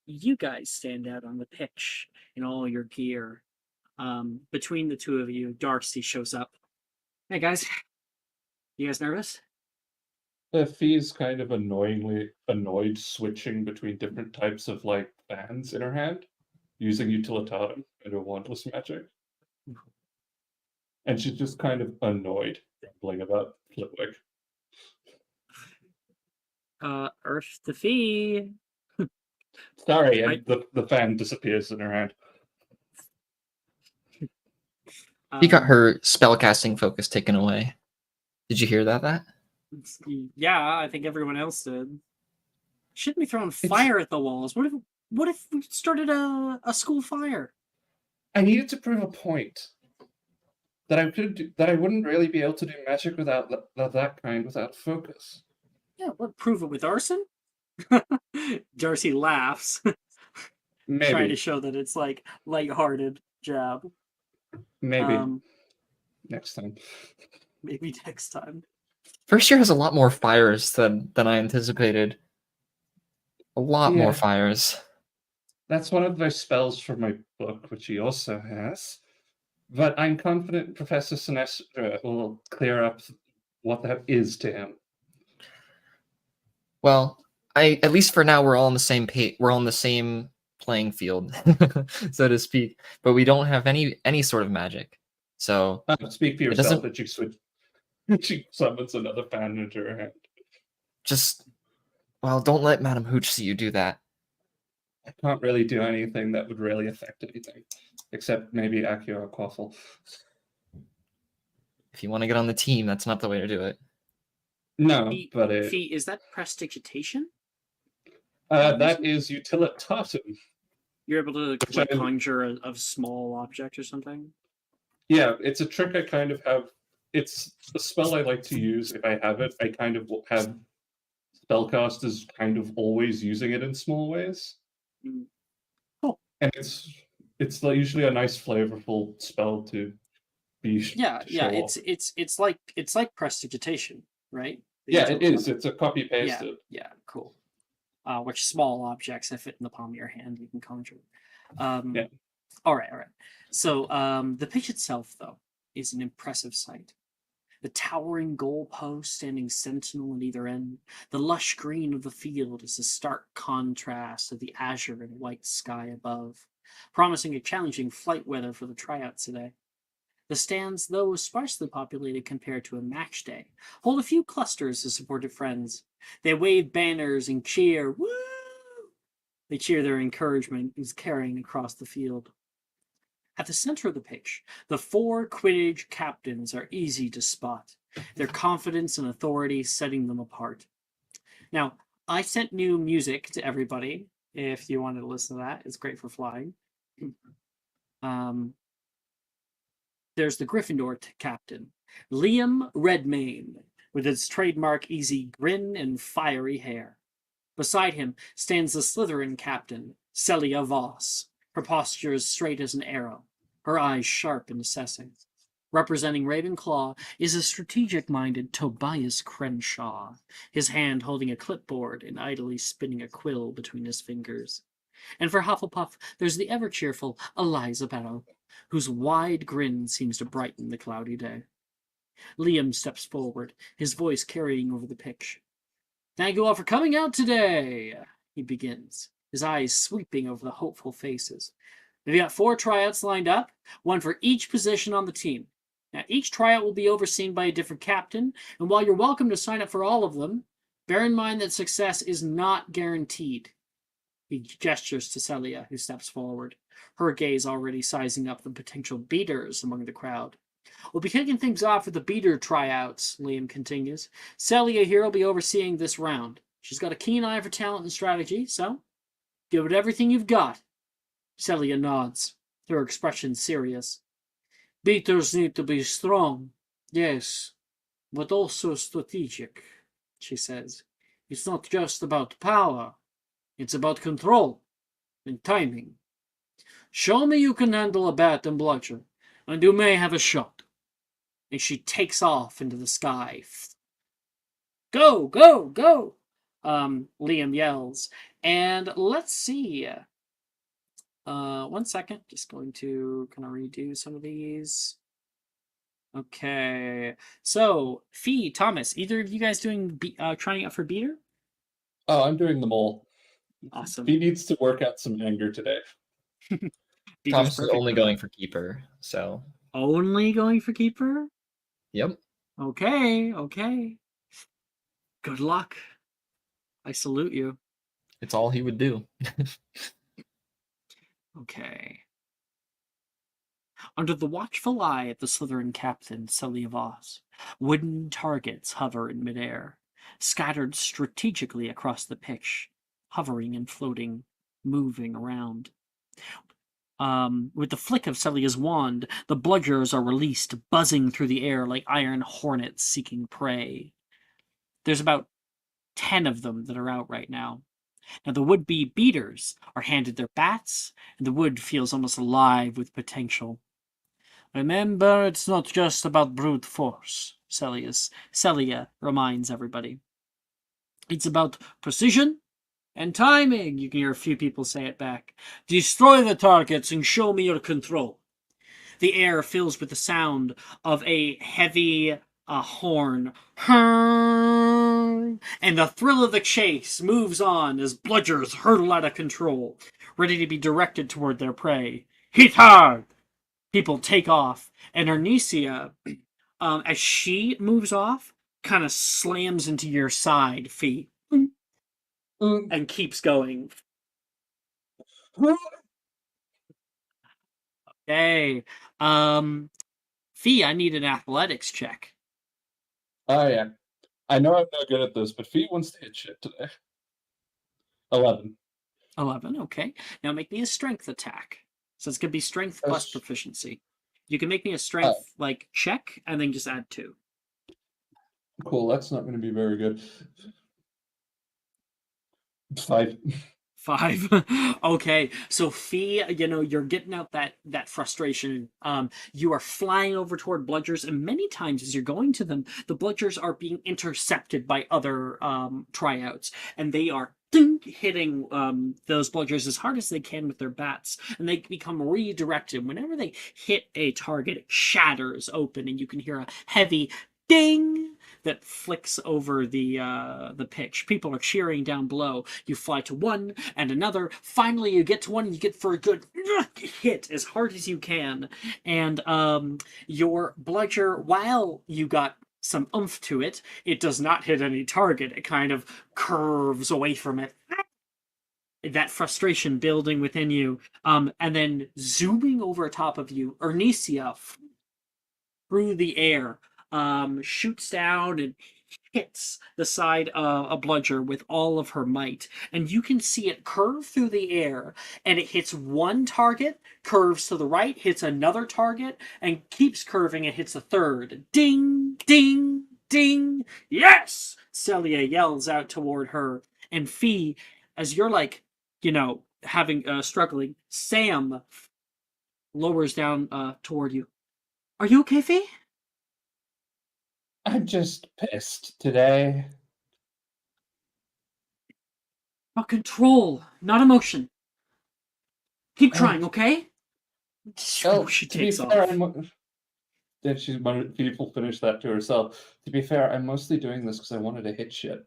you guys stand out on the pitch in all your gear. Between the two of you, Darcy shows up. Hey guys, you guys nervous?
Fee's kind of annoyingly annoyed switching between different types of like fans in her hand, using utilitarian and her wandless magic. and she's just kind of annoyed, grumbling about Flitwick.
Earth to Fee.
Sorry, and the fan disappears in her hand.
She got her spellcasting focus taken away. Did you hear that?
Yeah, I think everyone else did. Shouldn't be throwing fire at the walls. What if we started a school fire?
I needed to prove a point that I wouldn't really be able to do magic without that kind without focus.
Yeah, what prove it with arson? Darcy laughs,
Maybe.
trying to show that it's like lighthearted jab.
Maybe next time.
Maybe next time.
First year has a lot more fires than I anticipated. A lot more fires.
That's one of those spells from my book, which he also has. But I'm confident Professor Sinestra will clear up what that is to him.
Well, at least for now we're all on the same page. We're on the same playing field, so to speak. But we don't have any sort of magic. So
speak for yourself that you switch. She summons another fan into her hand.
Well, don't let Madame Hooch see you do that.
I can't really do anything that would really affect anything, except maybe Accio or Quaffle.
If you want to get on the team, that's not the way to do it.
No, but
Fee, is that prestidigitation?
that is utilitatum.
You're able to like, conjure a small object or something?
Yeah, it's a trick I kind of have. It's a spell I like to use if I have it. I kind of have spellcasters kind of always using it in small ways.
Cool.
And it's usually a nice flavorful spell to be.
Yeah. It's like prestidigitation, right?
Yeah, it is. It's a copy pasted.
Yeah, cool. Which small objects that fit in the palm of your hand you can conjure.
Yeah.
All right. So the pitch itself, though, is an impressive sight. The towering goalpost standing sentinel at either end, the lush green of the field is a stark contrast of the azure and white sky above, promising a challenging flight weather for the tryouts today. The stands, though sparsely populated compared to a match day, hold a few clusters of supportive friends. They wave banners and cheer, woo! They cheer their encouragement is carrying across the field. At the center of the pitch, the 4 Quidditch captains are easy to spot, their confidence and authority setting them apart. Now, I sent new music to everybody, if you wanted to listen to that. It's great for flying. There's the Gryffindor captain, Liam Redmayne, with his trademark easy grin and fiery hair. Beside him stands the Slytherin captain, Celia Voss, her posture as straight as an arrow, her eyes sharp and assessing. Representing Ravenclaw is a strategic-minded Tobias Crenshaw, his hand holding a clipboard and idly spinning a quill between his fingers. And for Hufflepuff, there's the ever-cheerful Eliza Barrow, whose wide grin seems to brighten the cloudy day. Liam steps forward, his voice carrying over the pitch. "Thank you all for coming out today," he begins, his eyes sweeping over the hopeful faces. We've got 4 tryouts lined up, one for each position on the team. Now, each tryout will be overseen by a different captain, and while you're welcome to sign up for all of them, bear in mind that success is not guaranteed. He gestures to Celia, who steps forward, her gaze already sizing up the potential beaters among the crowd. We'll be kicking things off with the beater tryouts, Liam continues. Celia here will be overseeing this round. She's got a keen eye for talent and strategy, so give it everything you've got. Celia nods, her expression serious. Beaters need to be strong, yes, but also strategic, she says. It's not just about power, it's about control and timing. Show me you can handle a bat and bludgeon, and you may have a shot. And she takes off into the sky. Go, go, go! Liam yells. And let's see. 1 second. Just going to kind of redo some of these. Okay. So, Fee, Thomas, either of you guys doing trying out for beater?
Oh, I'm doing them all.
Awesome.
He needs to work out some anger today.
Thomas is only going for keeper, so
Only going for keeper?
Yep.
Okay, okay. Good luck. I salute you.
It's all he would do.
Okay. Under the watchful eye of the Slytherin captain, Sully of Oz, wooden targets hover in midair, scattered strategically across the pitch, hovering and floating, moving around. With the flick of Celia's wand, the bludgers are released, buzzing through the air like iron hornets seeking prey. There's about 10 of them that are out right now. Now, the would-be beaters are handed their bats, and the wood feels almost alive with potential. Remember, it's not just about brute force, Celia reminds everybody. It's about precision and timing. You can hear a few people say it back. Destroy the targets and show me your control. The air fills with the sound of a heavy horn. And the thrill of the chase moves on as bludgers hurtle out of control, ready to be directed toward their prey. Hit hard! People take off, and Arnesia, as she moves off, kind of slams into your side, Fee, and keeps going. Okay. Fee, I need an athletics check.
Oh, yeah. I know I'm not good at this, but Fee wants to hit shit today. 11.
11, okay. Now make me a strength attack. So it's going to be strength plus proficiency. You can make me a strength, check, and then just add 2.
Cool, that's not going to be very good. 5.
5. Okay, so Fee, you're getting out that frustration. You are flying over toward bludgers, and many times as you're going to them, the bludgers are being intercepted by other tryouts, and they are hitting those bludgers as hard as they can with their bats, and they become redirected. Whenever they hit a target, it shatters open, and you can hear a heavy ding that flicks over the pitch. People are cheering down below. You fly to one and another. Finally, you get to one, and you get for a good hit as hard as you can. And your bludger, while you got some oomph to it, it does not hit any target. It kind of curves away from it. That frustration building within you. And then zooming over top of you, Arnesia, through the air, shoots down and hits the side of a bludger with all of her might. And you can see it curve through the air, and it hits one target, curves to the right, hits another target, and keeps curving and hits a third. Ding, ding, ding. Yes! Celia yells out toward her. And Fee, as you're struggling, Sam lowers down toward you. Are you okay, Fee?
I'm just pissed today.
About control, not emotion. Keep trying, okay?
Well,
She
to be
takes
fair,
off.
then people finish that to herself. To be fair, I'm mostly doing this because I wanted to hit shit.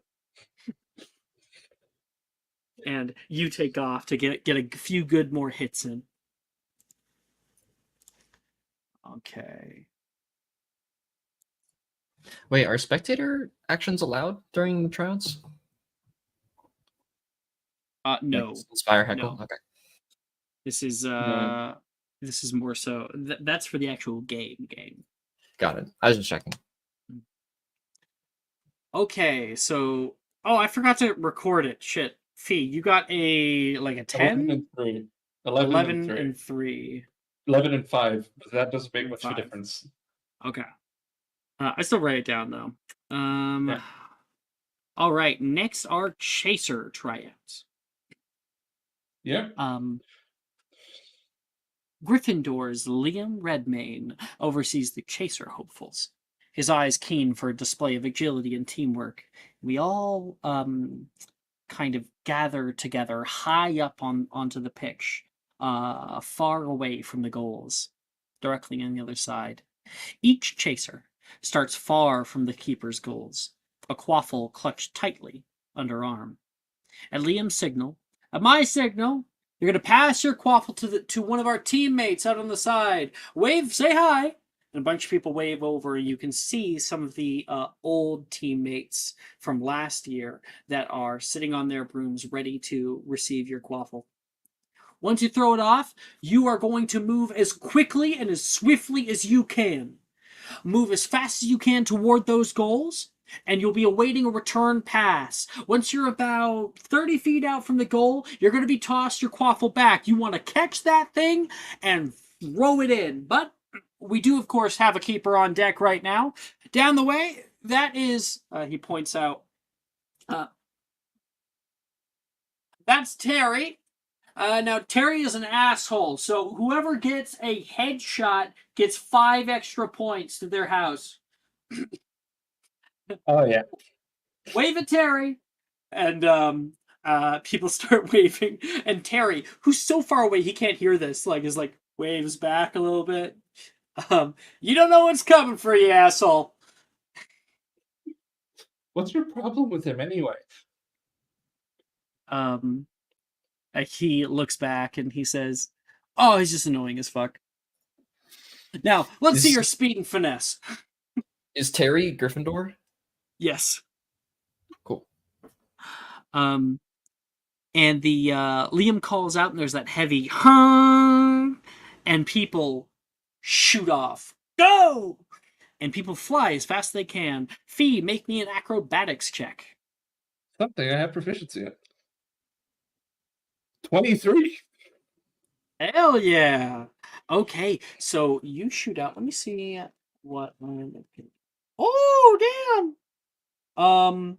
And you take off to get a few good more hits in. Okay.
Wait, are spectator actions allowed during the tryouts?
No.
Like inspire heckle?
No.
Okay.
This is this is more so that's for the actual game.
Got it. I was just checking.
Okay, so I forgot to record it. Shit. Fee, you got a 10?
11 and 3.
11 and 3.
11 and 5, but that doesn't make much of a
5.
difference.
Okay. I still write it down though.
Yeah.
All right, next are chaser tryouts.
Yep.
Gryffindor's Liam Redmayne oversees the chaser hopefuls, his eyes keen for a display of agility and teamwork. We all kind of gather together high up onto the pitch, far away from the goals, directly on the other side. Each chaser starts far from the keeper's goals, a quaffle clutched tightly under arm. At Liam's signal, at my signal, you're going to pass your quaffle to one of our teammates out on the side. Wave, say hi, and a bunch of people wave over. You can see some of the old teammates from last year that are sitting on their brooms ready to receive your quaffle. Once you throw it off, you are going to move as quickly and as swiftly as you can. Move as fast as you can toward those goals, and you'll be awaiting a return pass. Once you're about 30 feet out from the goal, you're going to be tossed your quaffle back. You want to catch that thing and throw it in. But we do, of course, have a keeper on deck right now. Down the way, that is, he points out, that's Terry. Now, Terry is an asshole, so whoever gets a headshot gets 5 extra points to their house.
Oh yeah.
Wave at Terry, and people start waving, and Terry, who's so far away he can't hear this, is waves back a little bit. You don't know what's coming for you, asshole.
What's your problem with him anyway?
He looks back and he says, "Oh, he's just annoying as fuck." Now, let's see your speed and finesse.
Is Terry Gryffindor?
Yes.
Cool.
And the Liam calls out, and there's that heavy hung, and people shoot off. Go! And people fly as fast as they can. Fee, make me an acrobatics check.
Something I have proficiency in. 23.
Hell yeah! Okay, so you shoot out. Let me see what. Oh damn!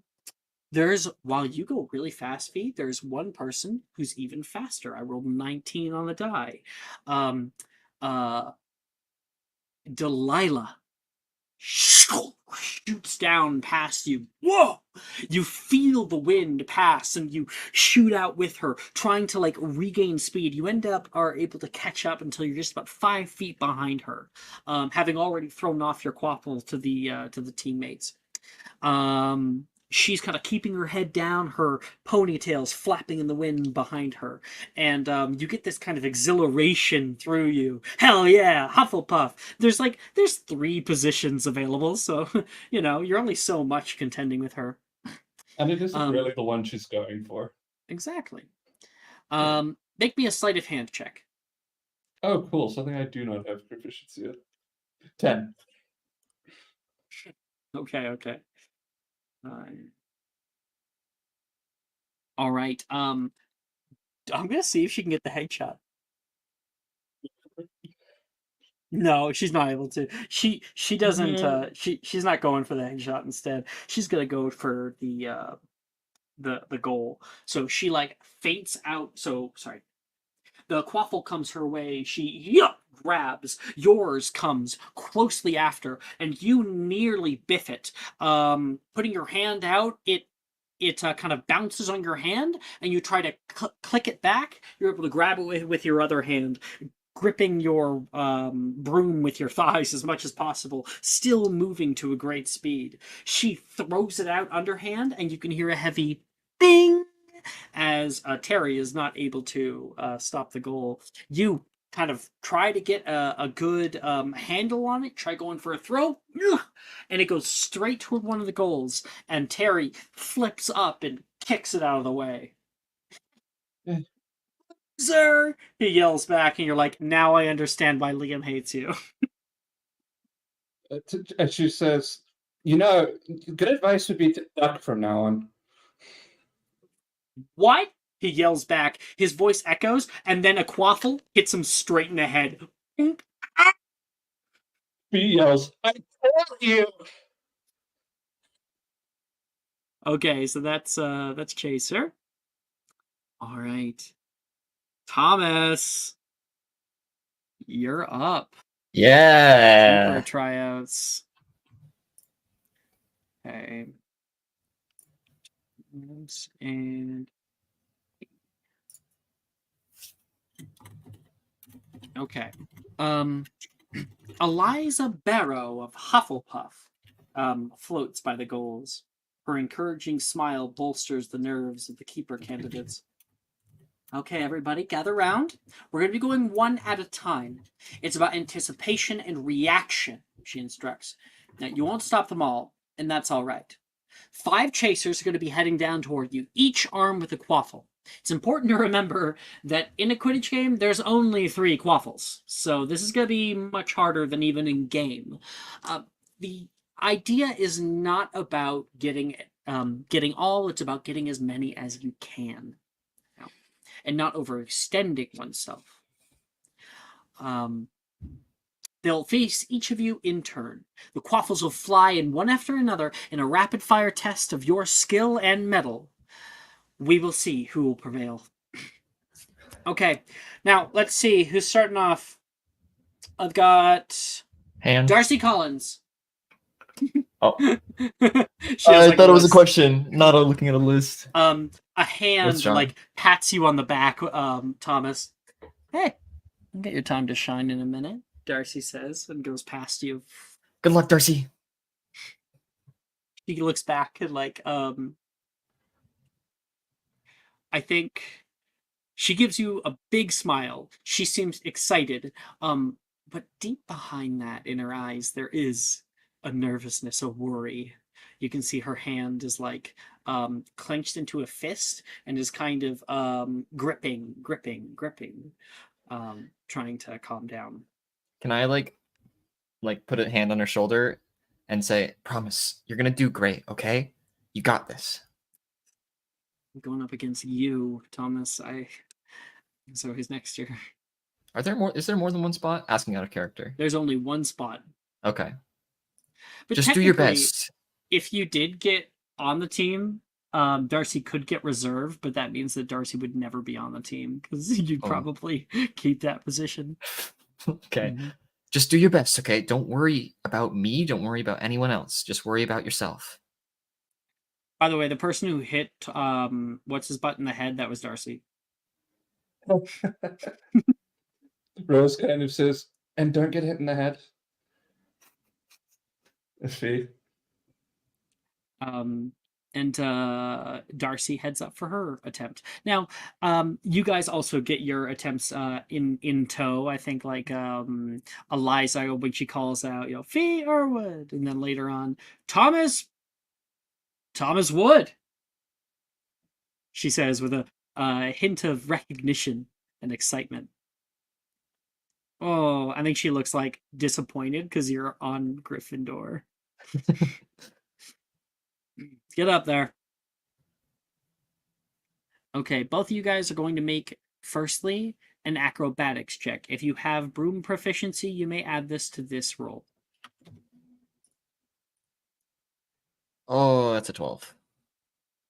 While you go really fast, Fee, there's one person who's even faster. I rolled 19 on the die. Delilah shoots down past you. Whoa! You feel the wind pass and you shoot out with her, trying to regain speed. You are able to catch up until you're just about 5 feet behind her, having already thrown off your quaffle to the teammates. She's kind of keeping her head down, her ponytail's flapping in the wind behind her, and you get this kind of exhilaration through you. Hell yeah, Hufflepuff! There's 3 positions available, so you're only so much contending with her.
And it isn't really the one she's going for.
Exactly. Make me a sleight of hand check.
Oh, cool. Something I do not have proficiency in. 10.
Okay. All right. I'm gonna see if she can get the headshot. No, she's not able to. She doesn't. She's not going for the headshot. Instead, she's gonna go for the goal. So she faints out. So sorry. The quaffle comes her way. She grabs. Yours comes closely after, and you nearly biff it. Putting your hand out, it kind of bounces on your hand, and you try to click it back. You're able to grab it with your other hand, gripping your broom with your thighs as much as possible, still moving to a great speed. She throws it out underhand, and you can hear a heavy ding as Terry is not able to stop the goal. You kind of try to get a good handle on it, try going for a throw, and it goes straight toward one of the goals, and Terry flips up and kicks it out of the way. Sir, he yells back, and you're like, now I understand why Liam hates you.
And she says, good advice would be to duck from now on.
What? He yells back. His voice echoes, and then a quaffle hits him straight in the head.
He yells, I told you!
Okay, so that's Chaser. All right. Thomas, you're up.
Yeah.
Keeper tryouts. Okay. And okay. Eliza Barrow of Hufflepuff floats by the goals. Her encouraging smile bolsters the nerves of the keeper candidates. Okay, everybody, gather round. We're going to be going one at a time. It's about anticipation and reaction, she instructs. Now, you won't stop them all, and that's all right. 5 chasers are going to be heading down toward you, each armed with a quaffle. It's important to remember that in a Quidditch game, there's only 3 quaffles, so this is going to be much harder than even in game. The idea is not about getting all; it's about getting as many as you can, and not overextending oneself. They'll face each of you in turn. The quaffles will fly in one after another in a rapid-fire test of your skill and mettle. We will see who will prevail. Okay, now let's see who's starting off. I've got
Hand.
Darcy Collins.
Oh.
She has,
I
like,
thought it was a
list.
question, not looking at a list.
A hand
John?
like pats you on the back, Thomas. Hey, I'll get your time to shine in a minute, Darcy says, and goes past you.
Good luck, Darcy.
He looks back and I think she gives you a big smile. She seems excited. But deep behind that in her eyes there is a nervousness, a worry. You can see her hand is clenched into a fist and is kind of gripping, trying to calm down.
Can I like put a hand on her shoulder and say, "Promise, you're gonna do great, okay? You got this."
I'm going up against you, Thomas. So who's next year?
Are there more? Is there more than one spot? Asking out of character.
There's only one spot.
Okay.
But
Just do your
technically,
best.
If you did get on the team, Darcy could get reserved, but that means that Darcy would never be on the team because you'd probably keep that position.
Okay. Just do your best, okay? Don't worry about me. Don't worry about anyone else. Just worry about yourself.
By the way, the person who hit what's his butt in the head, that was Darcy.
Rose kind of says, "And don't get hit in the head." She.
And Darcy heads up for her attempt. Now, you guys also get your attempts in tow. I think Eliza, when she calls out, Fee Irwood, and then later on, Thomas Wood. She says with a hint of recognition and excitement. Oh, I think she looks disappointed because you're on Gryffindor. Get up there. Okay, both of you guys are going to make, firstly, an acrobatics check. If you have broom proficiency, you may add this to this roll.
Oh, that's a 12.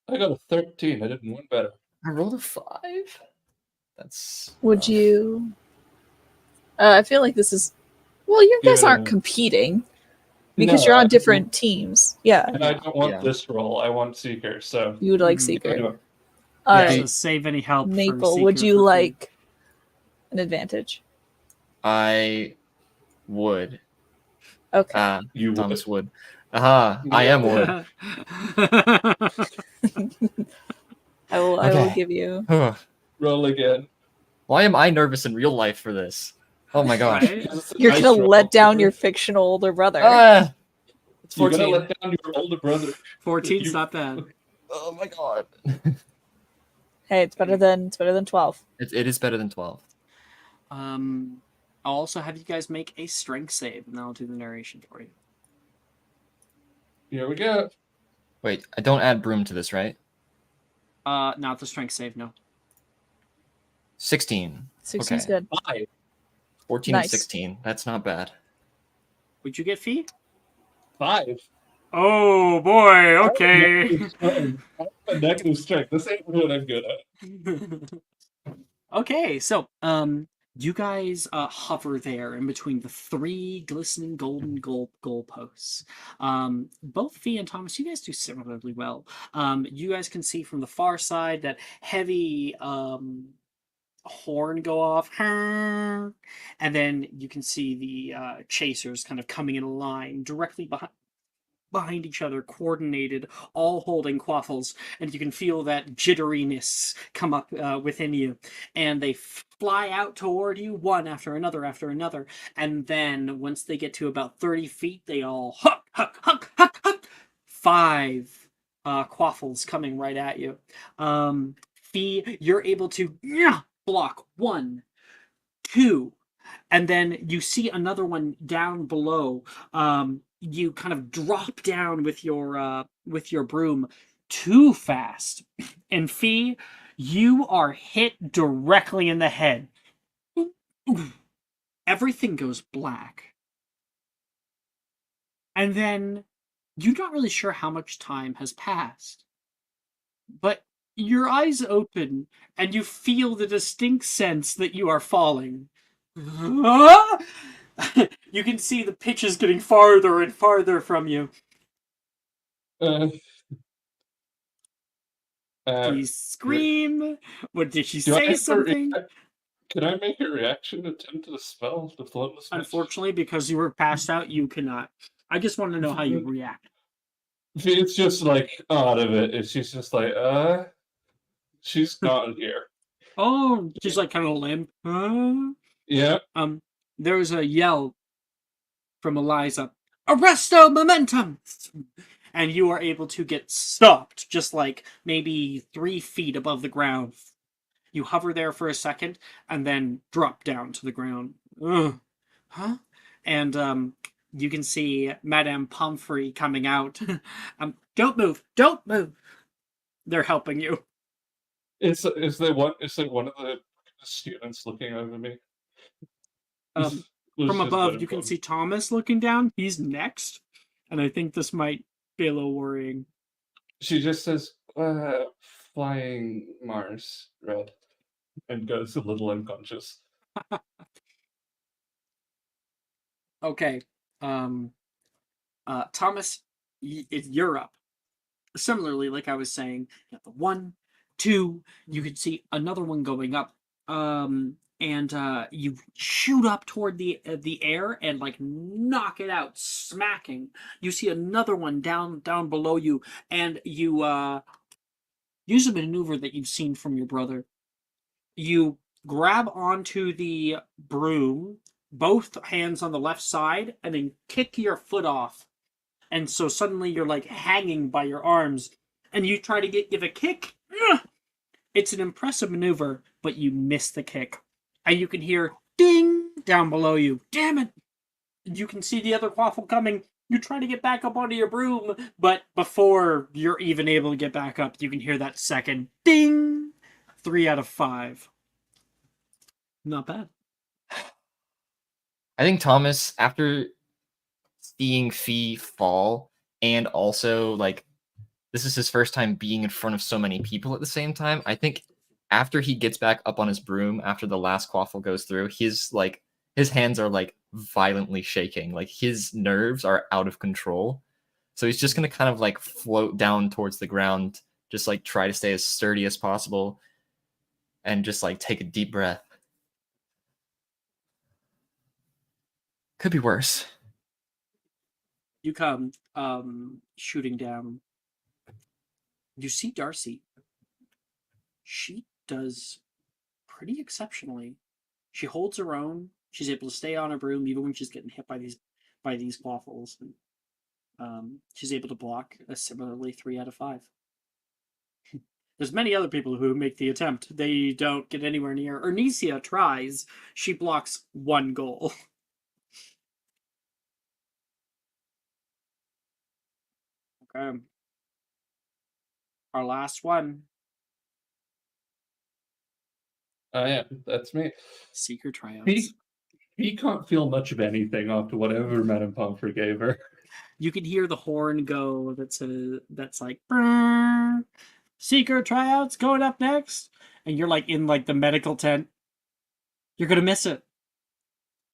I got a 13. I did one better.
I rolled a 5. That's.
Would you? I feel like this is. Well, you guys aren't competing because you're on different teams. Yeah.
And I don't want this roll. I want Seeker. So
you would like Seeker.
Anyway.
All right.
So save any help.
Maple,
for
would
Seeker
you
for
like an advantage?
I would.
Okay.
You
Thomas would. Aha, I am wood.
I will give you.
Roll again.
Why am I nervous in real life for this? Oh my gosh.
Right?
You're gonna let down your fictional older brother.
It's
You're
14.
gonna let down your older brother.
14's not bad.
Oh my god.
Hey, it's better than 12.
It is better than 12.
I'll also have you guys make a strength save, and then I'll do the narration for you.
Here we go.
Wait, I don't add broom to this, right?
Not the strength save, no.
16.
16's
Okay.
good.
5.
14
Nice.
and 16. That's not bad.
Would you get Fee?
5.
Oh boy, okay.
Negative strength. This ain't what I'm good at.
Okay, so you guys hover there in between the 3 glistening golden goalposts. Both Fee and Thomas, you guys do similarly well. You guys can see from the far side that heavy horn go off, and then you can see the chasers kind of coming in a line directly behind behind each other, coordinated, all holding quaffles, and you can feel that jitteriness come up within you. And they fly out toward you, one after another, and then once they get to about 30 feet, they all huck, huck, huck, huck, huck. 5 quaffles coming right at you. Fee, you're able to block 1, 2, and then you see another one down below. You kind of drop down with your broom too fast, and Fee, you are hit directly in the head. Everything goes black, and then you're not really sure how much time has passed, but your eyes open and you feel the distinct sense that you are falling. You can see the pitches getting farther and farther from you.
Uh,
Do you scream? What, did she
do I
say
have to
something?
Can I make a reaction attempt to the spell, the floatless?
Unfortunately, because you were passed out, you cannot. I just want to know how you react.
It's just like out of it. She's just like, she's not here.
Oh, she's like kind of limp. Huh?
Yeah.
There's a yell from Eliza. Arresto momentum! And you are able to get stopped, just like maybe 3 feet above the ground. You hover there for a second, and then drop down to the ground. Ugh. Huh? And you can see Madame Pomfrey coming out. Don't move! Don't move! They're helping you.
Is there one of the students looking over me?
From above, you can see Thomas looking down. He's next, and I think this might be a little worrying.
She just says, "Flying Mars, Red," and goes a little unconscious.
Okay, Thomas, you're up. Similarly, like I was saying, you got the 1, 2. You can see another one going up. And you shoot up toward the air and like knock it out, smacking. You see another one down below you, and you use a maneuver that you've seen from your brother. You grab onto the broom, both hands on the left side, and then kick your foot off. And so suddenly you're like hanging by your arms, and you try to give a kick. It's an impressive maneuver, but you miss the kick. And you can hear ding down below you. Damn it! You can see the other quaffle coming. You try to get back up onto your broom, but before you're even able to get back up, you can hear that second ding. 3 out of 5. Not bad.
I think Thomas, after seeing Fee fall, and also like this is his first time being in front of so many people at the same time, I think after he gets back up on his broom after the last quaffle goes through, his hands are like violently shaking, like his nerves are out of control. So he's just gonna kind of like float down towards the ground, just like try to stay as sturdy as possible, and just like take a deep breath. Could be worse.
You come shooting down. You see Darcy. She does pretty exceptionally. She holds her own. She's able to stay on her broom even when she's getting hit by these quaffles. She's able to block a similarly 3 out of 5. There's many other people who make the attempt. They don't get anywhere near. Ernesia tries. She blocks 1 goal. Okay. Our last one.
Oh yeah, that's me.
Seeker tryouts.
He can't feel much of anything after whatever Madame Pomfrey gave her.
You can hear the horn go. That's like "Brrr. Seeker tryouts going up next," and you're like in like the medical tent. You're gonna miss it.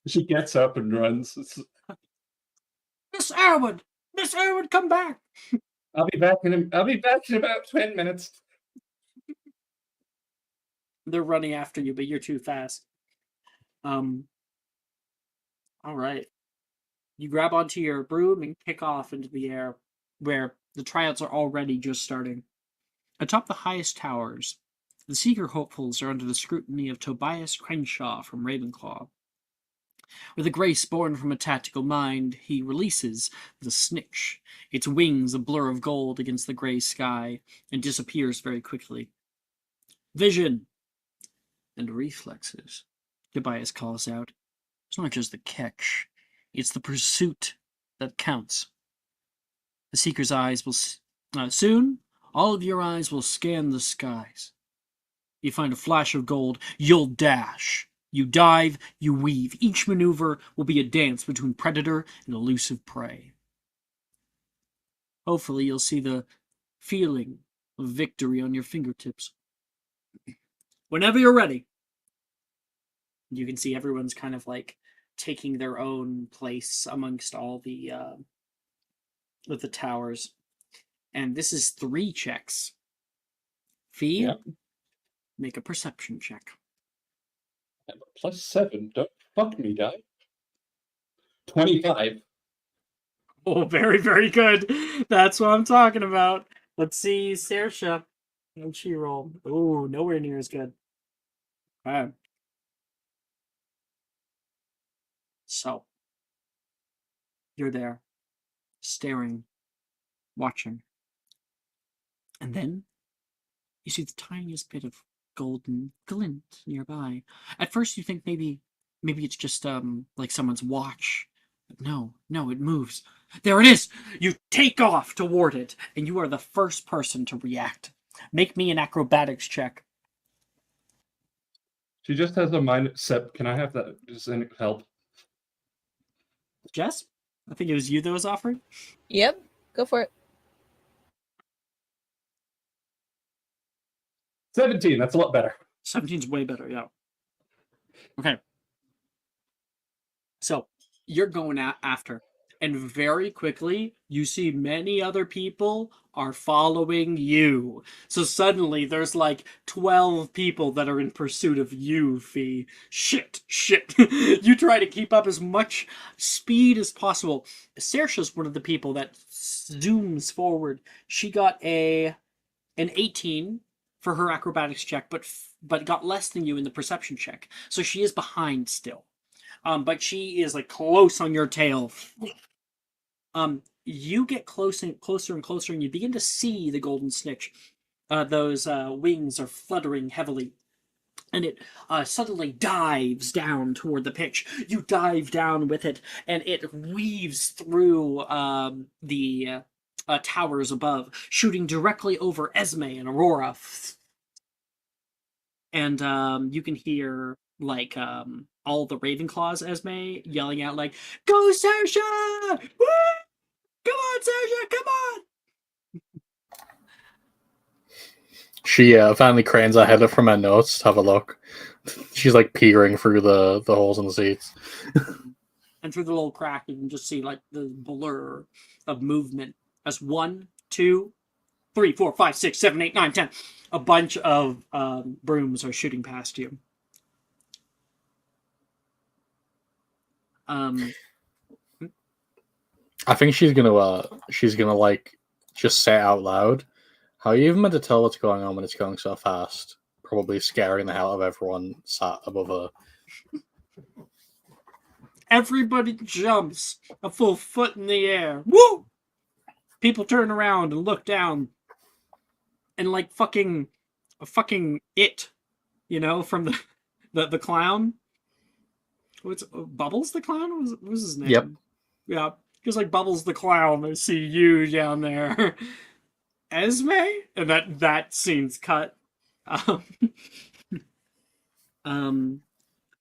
She gets up and runs.
Miss Arwood, come back.
I'll be back in about 10 minutes.
They're running after you, but you're too fast. All right. You grab onto your broom and kick off into the air. where the tryouts are already just starting. Atop the highest towers, the Seeker hopefuls are under the scrutiny of Tobias Crenshaw from Ravenclaw. With a grace born from a tactical mind, he releases the snitch, its wings a blur of gold against the gray sky, and disappears very quickly. Vision and reflexes, Tobias calls out. It's not just the catch, it's the pursuit that counts. The Seeker's eyes will... soon, all of your eyes will scan the skies. You find a flash of gold, you'll dash. You dive, you weave. Each maneuver will be a dance between predator and elusive prey. Hopefully you'll see the feeling of victory on your fingertips. Whenever you're ready, you can see everyone's kind of like taking their own place amongst all the towers. And this is 3 checks. Fee,
Yep.
make a perception check.
+7. Don't fuck me, die. 25.
Oh, very, very good. That's what I'm talking about. Let's see, Saoirse. How'd she roll? Oh, nowhere near as good. Okay. So, you're there, staring, watching. And then, you see the tiniest bit of golden glint nearby. At first, you think maybe it's just, like someone's watch. But no, it moves. There it is! You take off toward it, and you are the first person to react. Make me an acrobatics check.
She just has a mind. Sep, can I have that? Does it help?
Jess? I think it was you that was offering.
Yep, go for it.
17. That's a lot better.
17's way better, yeah. Okay. So, you're going after. And very quickly, you see many other people are following you. So suddenly, there's like 12 people that are in pursuit of you, Fee. Shit. You try to keep up as much speed as possible. Saoirse's one of the people that zooms forward. She got an 18 for her acrobatics check, but got less than you in the perception check. So she is behind still. But she is like close on your tail. You get closer and closer, and you begin to see the golden snitch. Those wings are fluttering heavily, and it suddenly dives down toward the pitch. You dive down with it, and it weaves through the towers above, shooting directly over Esme and Aurora. And you can hear like all the Ravenclaws Esme yelling out like, "Go Saoirse! Woo! Come on, Saoirse! Come on!"
She finally cranes her head up from her notes to have a look. She's like peering through the holes in the seats.
And through the little crack, you can just see like the blur of movement as 1, 2, 3, 4, 5, 6, 7, 8, 9, 10. A bunch of brooms are shooting past you.
I think she's gonna like just say it out loud. How are you even meant to tell what's going on when it's going so fast? Probably scaring the hell out of everyone sat above her.
Everybody jumps a full foot in the air. Woo! People turn around and look down. And like fucking it, you know, from the clown. What's Bubbles the clown? What was his name?
Yep.
Yeah, just like Bubbles the clown. I see you down there, Esme, and that scene's cut.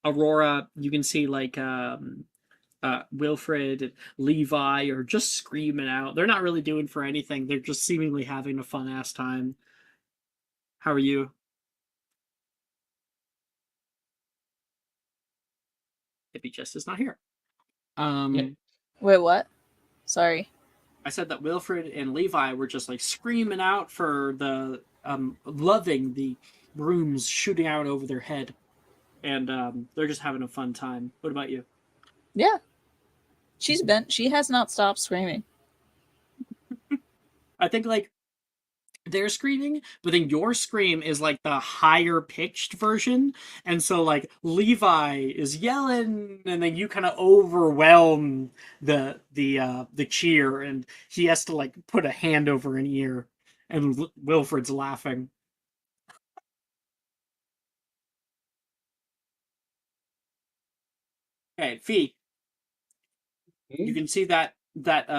Aurora, you can see like Wilfred and Levi are just screaming out. They're not really doing for anything. They're just seemingly having a fun ass time. How are you? Hippie Chest is not here.
Yeah.
Wait, what? Sorry.
I said that Wilfred and Levi were just like screaming out for the loving the brooms shooting out over their head, and they're just having a fun time. What about you?
Yeah. She's bent. She has not stopped screaming.
I think like they're screaming, but then your scream is like the higher pitched version, and so like Levi is yelling, and then you kind of overwhelm the cheer, and he has to like put a hand over an ear, and Wilfred's laughing. Okay, Fee, you can see that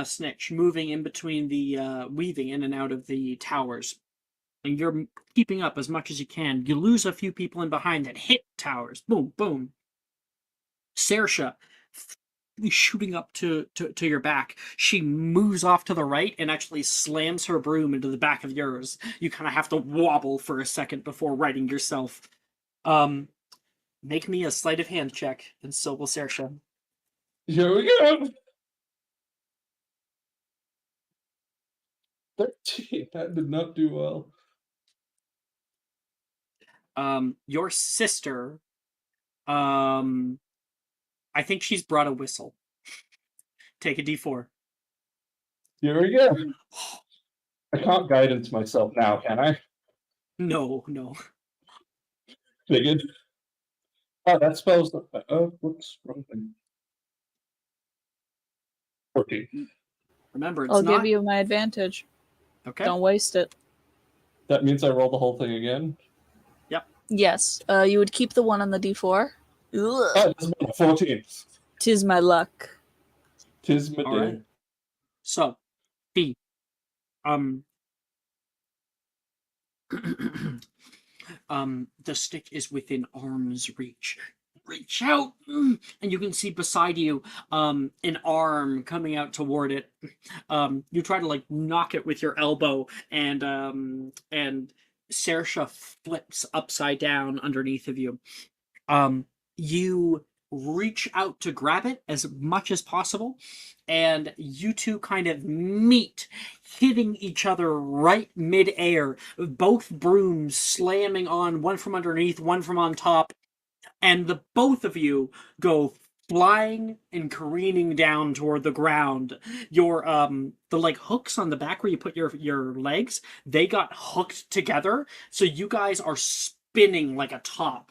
snitch moving in between the weaving in and out of the towers, and you're keeping up as much as you can. You lose a few people in behind that hit towers. Boom, boom. Saoirse shooting up to your back. She moves off to the right and actually slams her broom into the back of yours. You kind of have to wobble for a second before righting yourself. Make me a sleight of hand check, and so will Saoirse.
Here we go. 13. That did not do well.
Your sister, I think she's brought a whistle. Take a d4.
Here we go. I can't guidance myself now, can I?
No.
Figured. Oh, that spells. Oh, whoops, wrong thing. 14.
Remember, it's
I'll
not.
give you my advantage.
Okay.
Don't waste it.
That means I roll the whole thing again.
Yes. You would keep the one on the d4.
Oh, that's 14.
Tis my luck.
Tis my
All
day.
right. So, B. The stick is within arm's reach. Reach out, and you can see beside you, an arm coming out toward it. You try to like knock it with your elbow, and Saoirse flips upside down underneath of you. You reach out to grab it as much as possible, and you two kind of meet, hitting each other right mid-air, both brooms slamming on, one from underneath, one from on top, and the both of you go flying and careening down toward the ground. Your the like hooks on the back where you put your legs, they got hooked together, so you guys are spinning like a top.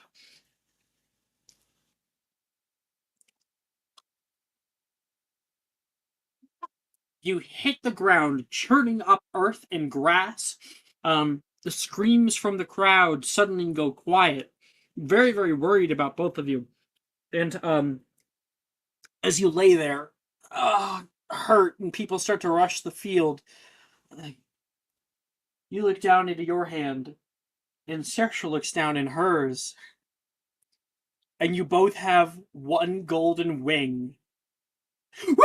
You hit the ground, churning up earth and grass. The screams from the crowd suddenly go quiet. Very, very worried about both of you. And as you lay there, hurt, and people start to rush the field, you look down into your hand, and Saoirse looks down in hers. And you both have one golden wing. Woo!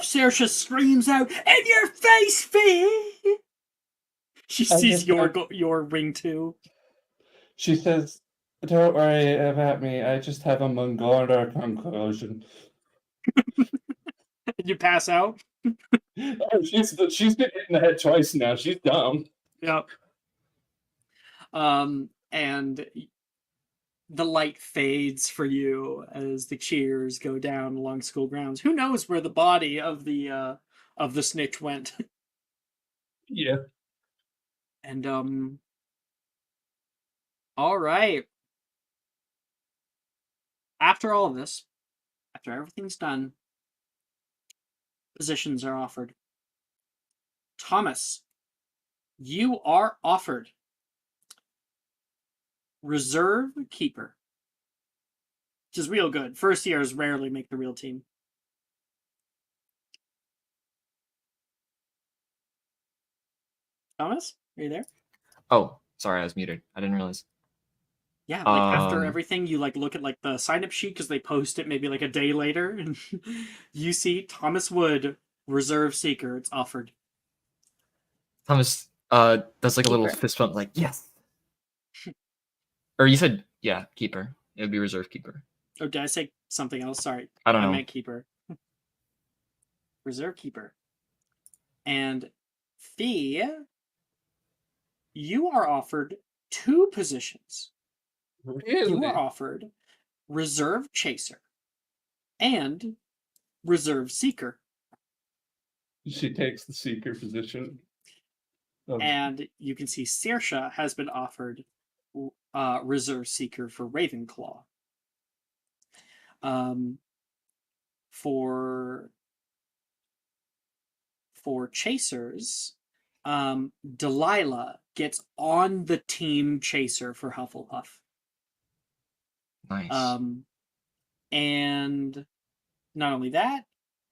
Saoirse screams out, "In your face, Fee!" She sees your ring too.
She says, "Don't worry about me. I just have a Mongolian conclusion."
You pass out.
Oh, she's been hit in the head twice now. She's dumb.
Yep. And the light fades for you as the cheers go down along school grounds. Who knows where the body of the snitch went?
Yeah.
And all right. After all of this, after everything's done, positions are offered. Thomas, you are offered reserve keeper, which is real good. First years rarely make the real team. Thomas, are you there?
Oh, sorry, I was muted. I didn't realize.
Yeah, like after everything, you like look at like the sign up sheet because they post it maybe like a day later, and you see Thomas Wood, reserve seeker. It's offered.
Thomas does like a little
Keeper.
fist bump, like yes. Or you said keeper. It would be reserve keeper.
Oh, did I say something else? Sorry,
I don't know.
I meant keeper. Reserve keeper. And Fee, you are offered 2 positions.
Really?
You are offered reserve chaser and reserve seeker.
She takes the seeker position.
And you can see Saoirse has been offered Reserve Seeker for Ravenclaw. For Chasers, Delilah gets on the team Chaser for Hufflepuff.
Nice.
And not only that,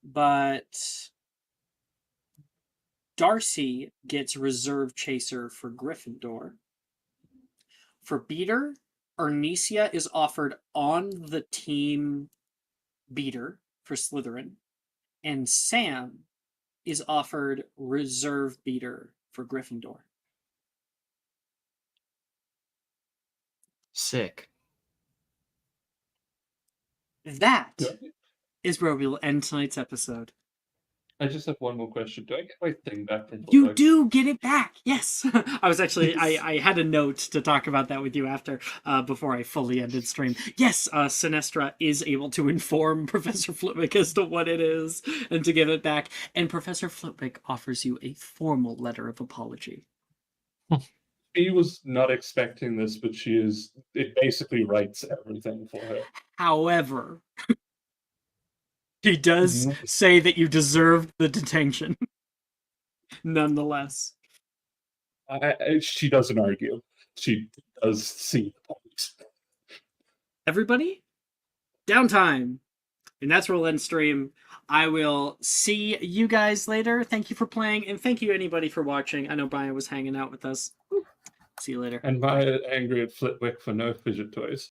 but Darcy gets Reserve Chaser for Gryffindor. For Beater, Arnesia is offered on the team Beater for Slytherin, and Sam is offered Reserve Beater for Gryffindor.
Sick.
That
Yeah.
is where we will end tonight's episode.
I just have one more question. Do I get my thing back from
You
Flipbook?
do get it back, yes. I was actually, I had a note to talk about that with you after, before I fully ended stream. Yes, Sinestra is able to inform Professor Flitwick as to what it is and to give it back. And Professor Flitwick offers you a formal letter of apology.
She was not expecting this, but it basically writes everything for her.
However, he does say that you deserved the detention. Nonetheless.
She doesn't argue. She does see the point.
Everybody, downtime. And that's where we'll end stream. I will see you guys later. Thank you for playing, and thank you anybody for watching. I know Brian was hanging out with us. See you later.
And Maya angry at Flitwick for no fidget toys.